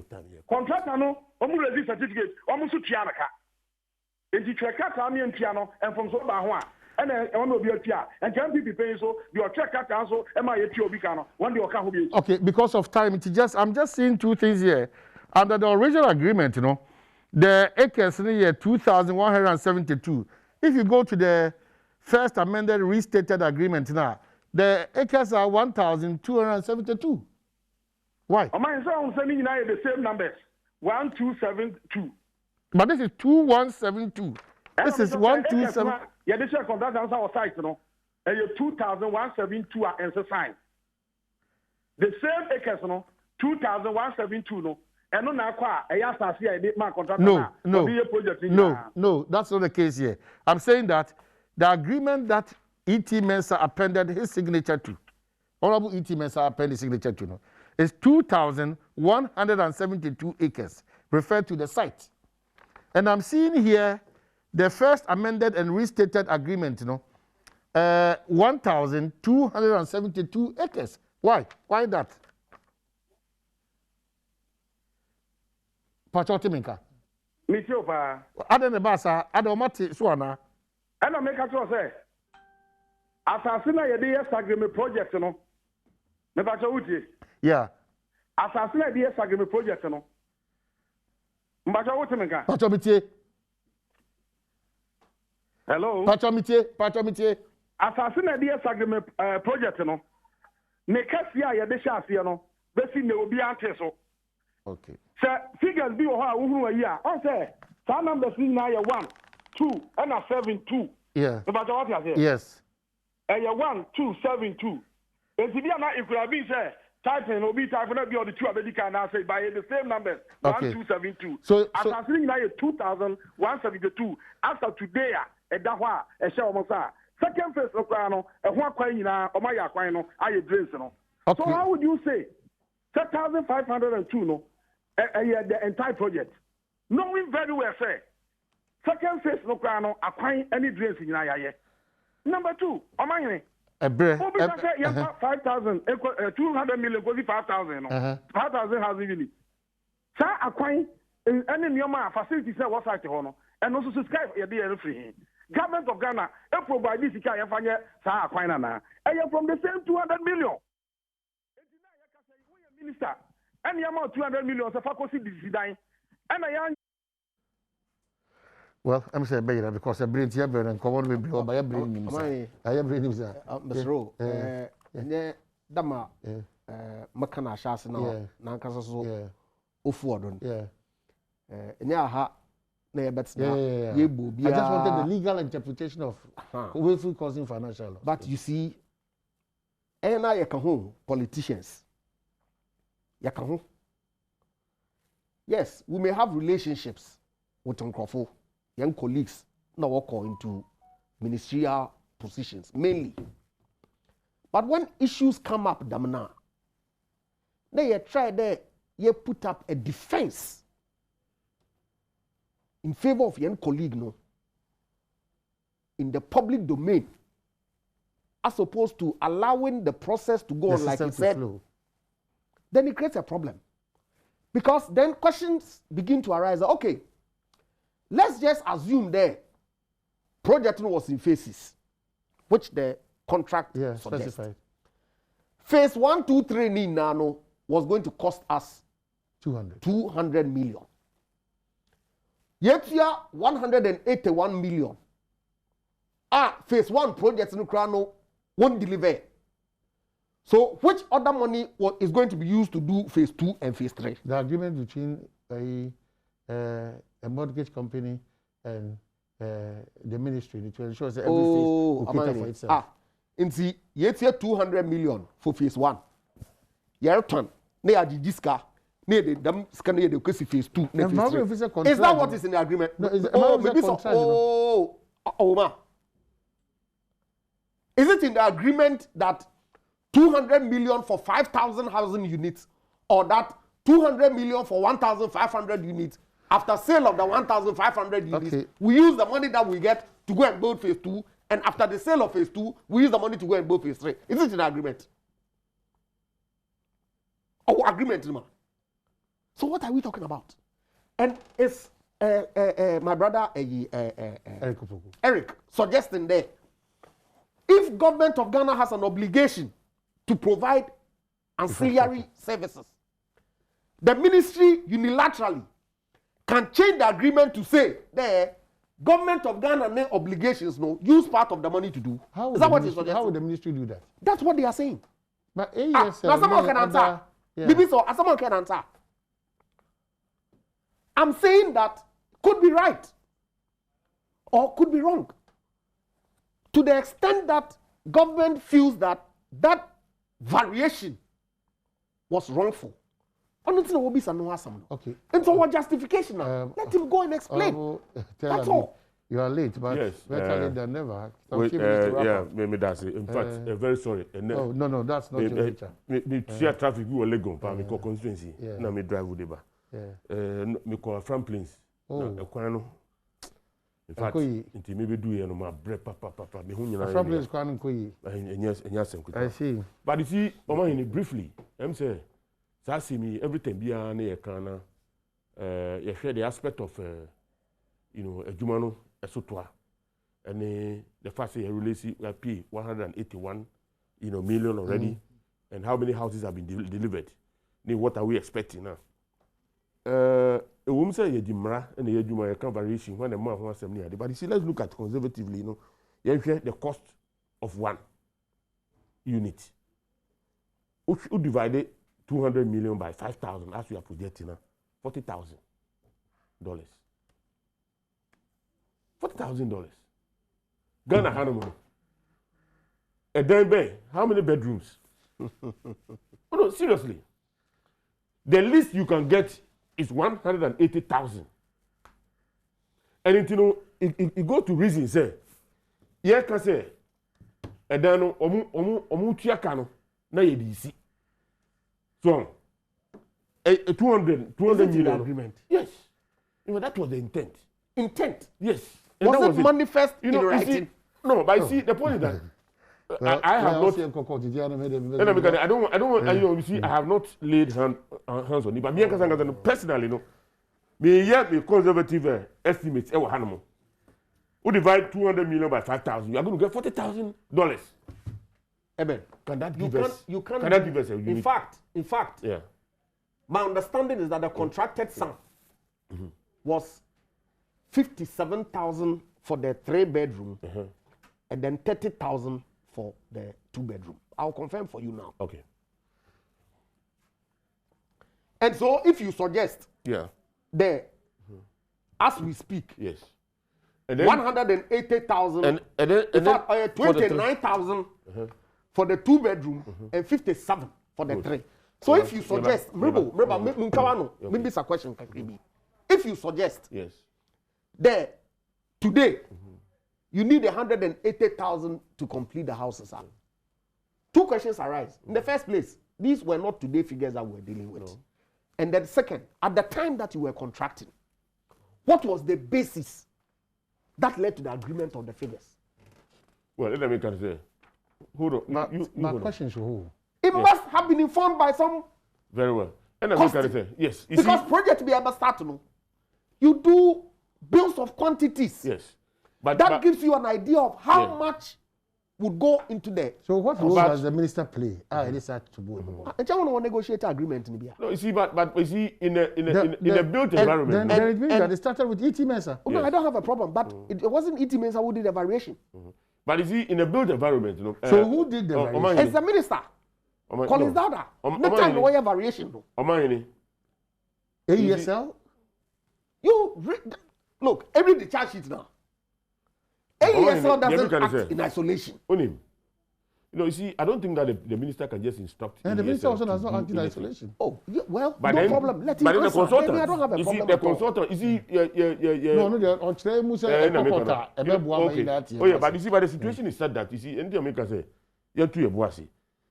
contractor, no, almost certificate, almost Chianaka. And you check out Tami and Piano and from Soba, and then I want to be a Tia, and can be paying so your check out council, and my Bicano, one day can be. Okay, because of time, I'm just seeing two things here. Under the original agreement, the acres in the year 2,172. If you go to the first amended restated agreement now, the acres are 1,272. Why? My son sending you the same numbers, 1,272. But this is 2,172. This is 1,272. Yeah, this is a contract on our site, And you 2,172 are answer sign. The same acres, 2,172, And no, that's not the case here. I'm saying that the agreement that E.T. Mensah appended his signature to, Honorable E.T. Mensah appended his signature to, is 2,172 acres, referred to the site. And I'm seeing here the first amended and restated agreement, 1,272 acres. Why? Why that? Pachotiminka. Mitiopa. Adon the Bassa, Adomati Swana. And I make a choice. Assassin, I did agreement project, Nebacha. Yeah. Assassin, I did agreement project, Mbacha. Pachomiti. Hello. Pachomiti. Assassin, I did agreement project, Nekasia, Yadesha, Bessie, will be answered. Okay. Sir, figures be who a year. I say, some numbers in now 1, 2, and a 7, 2. Yeah. Yes. And 1, 2, 7, 2. And if you have been say, typing will be typing up the 2 American now say by the same numbers. 1, 2, 7, 2. So I'm saying now 2,172. After today, at that one, a show almost. Second phase of Crano, and one coin in a Maya Quino, I drinks. So how would you say 7,502 no? The entire project. Knowing very well, say, second phase no crano, acquiring any drinks in Naya. Number 2, Omani. A bread. 5,000, 200 million, 5,000. 5,000 has really. Sir, a coin, and in your facilities are what's at home, and also subscribe a dear free. Government of Ghana, provide this guy, sir, coin, and you're from the same 200 million. Minister, and the amount 200 million of faculty design, and I am. Well, I'm saying better because I bring here and come on with you, but I bring him. I bring him, sir. Mr. Rowe, Dama, Makana Shas now, Nankaso, Ufordon. Yeah, I just wanted the legal interpretation of willful causing financial loss. But you see, and I can politicians. Yes, we may have relationships with Uncle young colleagues now walk into ministerial positions mainly. But when issues come up, Damna, they try there, you put up a defense in favor of young colleague no in the public domain, as opposed to allowing the process to go on like you said. Then it creates a problem. Because then questions begin to arise. Okay, let's just assume the project was in phases, which the contract specified. Phase 1, 2, 3 Nano was going to cost us 200 million. Yet here 181 million. Phase 1 project in Krano won't deliver. So which other money is going to be used to do phase 2 and phase 3? The agreement between a mortgage company and the ministry to ensure that every phase will cater for itself. Inti yet here 200 million for phase 1. Yerton, ne adi diska, ne de dam scan the kwesi phase 2, ne phase 3. Is that what is in the agreement? No, maybe so. Is it in the agreement that 200 million for 5,000 housing units, or that 200 million for 1,500 units? After sale of the 1,500 units, we use the money that we get to go and build phase 2, and after the sale of phase 2, we use the money to go and build phase 3. Is it an agreement? Our agreement, man. So what are we talking about? And it's my brother Eric suggesting there, if government of Ghana has an obligation to provide ancillary services, the ministry unilaterally can change the agreement to say the government of Ghana no obligations no use part of the money to do. Is that what is suggesting? How would the ministry do that? That's what they are saying. But now someone can answer. Bibi so someone can answer. I'm saying that could be right or could be wrong. To the extent that government feels that that variation was wrongful. Okay. And so what justification now? Let him go and explain. That's all. You are late, but better late than never. Maybe that's it. In fact, very sorry. No, that's not your nature. Me share traffic we were Lagos, but me constituency. Now me drive with them. Me call from planes. In fact, until maybe do you know my bread, papa. Me who you know. From planes, Kwan Koyi. Yes. I see. But you see, Oma, briefly, I'm saying. So I see me every time be on a can. You share the aspect of, a Jumano, a Sotwa, and the fact that you release pay 181, million already, and how many houses have been delivered. What are we expecting now? A woman say Jimra and the Juma can variation when a man wants some near. But you see, let's look at conservatively. You share the cost of one unit. Who divided 200 million by 5,000 as we are projecting now, $40,000. $40,000. Ghana Hanum. A damn bay. How many bedrooms? No, seriously. The least you can get is 180,000. And it go to reason say, yeah, can say, and then omu tiakano na yedisi. So, a 200 million agreement. Yes. That was the intent. Intent? Yes. Was it manifest in writing? No, but see, the point is that I have not. I don't. You see, I have not laid hands on it. But me personally, no. Me conservative estimates. We divide 200 million by 5,000. You are going to get $40,000. Eben, can that give us? Can that give us a in fact, yeah. My understanding is that the contracted sum was 57,000 for the 3-bedroom, and then 30,000 for the 2-bedroom. I'll confirm for you now. Okay. And so, if you suggest, as we speak, yes, 180,000, and then 29,000 for the 2-bedroom, and 57 for the 3. So if you suggest, maybe it's a question. If you suggest, yes, that today you need 180,000 to complete the houses. Two questions arise. In the first place, these were not today figures that we're dealing with. No. And then second, at the time that you were contracting, what was the basis that led to the agreement of the figures? Well, let me say, hold on. My question is who? It must have been informed by some. Very well. And I can say, yes. Because project be able to start, you do bills of quantities. Yes. But that gives you an idea of how much would go into there. So what role does the minister play? It is to and I want to negotiate agreement in no, you see, but you see, in a built environment. Then it means that it started with E.T. Mensah. Oh, no, I don't have a problem, but it wasn't E.T. Mensah who did the variation. But you see, in a built environment, so who did the variation? It's the minister. Collins Dada. No time no variation though. AESL? Look, read the charge sheet now. AESL doesn't act in isolation. You know, you see, I don't think that the minister can just instruct. And the minister also does not act in isolation. Oh, yeah, well, but no problem. Let him answer. The consultant, I don't have a problem. You see, the consultant, you see, No, they're on today, Musa, oh, yeah, but you see, but the situation is such that, you see, anything America say, you're too a bossy.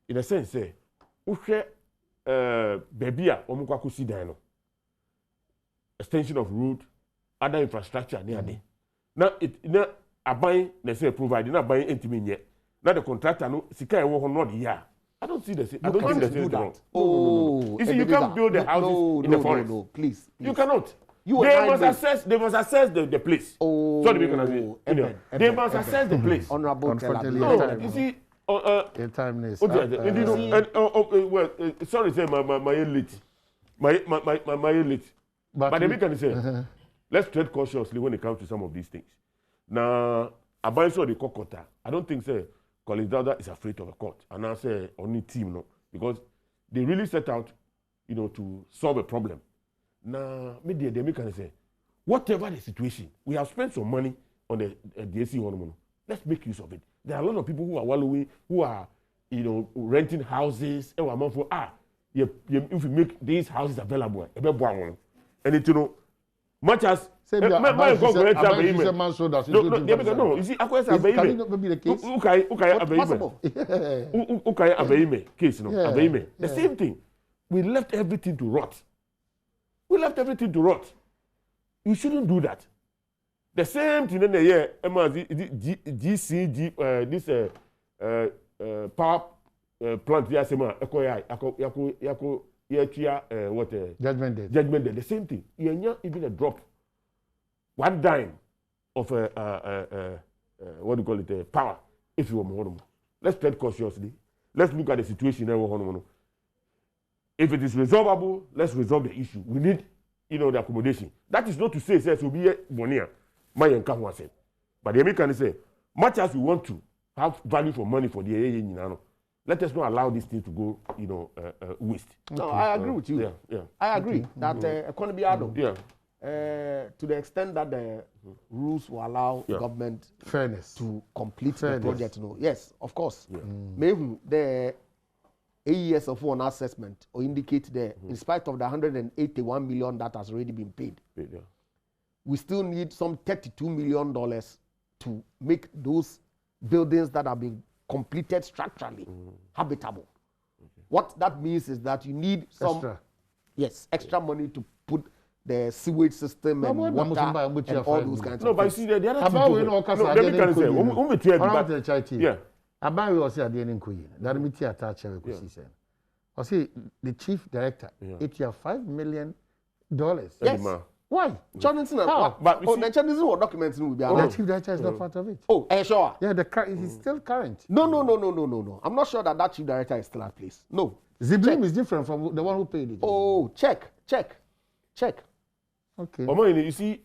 In a sense, say, baby, omukwaku si dino. Extension of road, other infrastructure near there. Now, a buying, they say, providing, not buying intimate yet. Now the contractor, no, Sika, not here. I don't see the same. I don't think the same thing. Oh, you see, you can't build the houses in the forest. No, please. You cannot. They must assess the place. Oh, so they must assess the place. Honorable, no, you see. Well, sorry, say my elite. My elite. But the can say, let's tread cautiously when it comes to some of these things. Now, I saw the Kokota. I don't think say Collins Dada is afraid of a court, and I say only team no, because they really set out, to solve a problem. Now, maybe they can say, whatever the situation, we have spent some money on the DSC one. Let's make use of it. There are a lot of people who are wallowing, who are, renting houses. If you make these houses available, and it, much as no, you see, the same thing. We left everything to rot. You shouldn't do that. The same thing in the year, this power plant, Judgment Day. The same thing. You're not even a drop. One dime of what do you call it? Power. If you want, let's tread cautiously. Let's look at the situation. If it is resolvable, let's resolve the issue. We need, the accommodation. That is not to say it will be Bonia. But the American say, much as we want to have value for money for the AA, let us not allow this thing to go, waste. No, I agree with you. Yeah. I agree that economy Adom. Yeah. To the extent that the rules will allow government fairness to complete the project. Yes, of course. Maybe the AES of one assessment or indicate there, in spite of the 181 million that has already been paid, we still need some $32 million to make those buildings that have been completed structurally habitable. What that means is that you need some extra money to put the sewage system and water and all those kinds of things. No, but you see, the other about we know no, let me can say, yeah. About we also at the end in that meeting attached with say. I see the chief director, it you $5 million. Yes. Why? Jonathan, but the Chinese what documents will be the chief director is not part of it. Oh, are you sure? Yeah, he's still current. No. I'm not sure that chief director is still at place. No. Ziblim is different from the one who paid it. Oh, check. Okay. You see,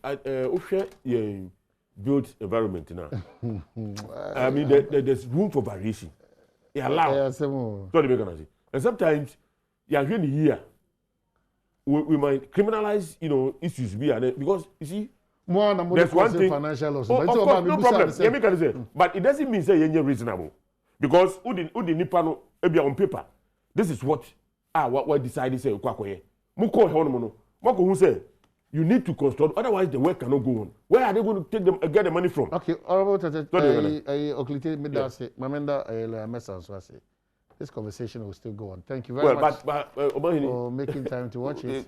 built environment now. I mean, there's room for variation. They allow. And sometimes, here, we might criminalize, issues because you see, there's one thing. Financial loss. Of course, no problem. But it doesn't mean say you're reasonable because udi nipa no ebi on paper. This is what decided say ukwakoye. Muko hono moko hu say you need to construct, otherwise the work cannot go on. Where are they going to get the money from? Okay, honorable Oklite Midase, Mamenda Mesa say. This conversation will still go on. Thank you very much for making time to watch it.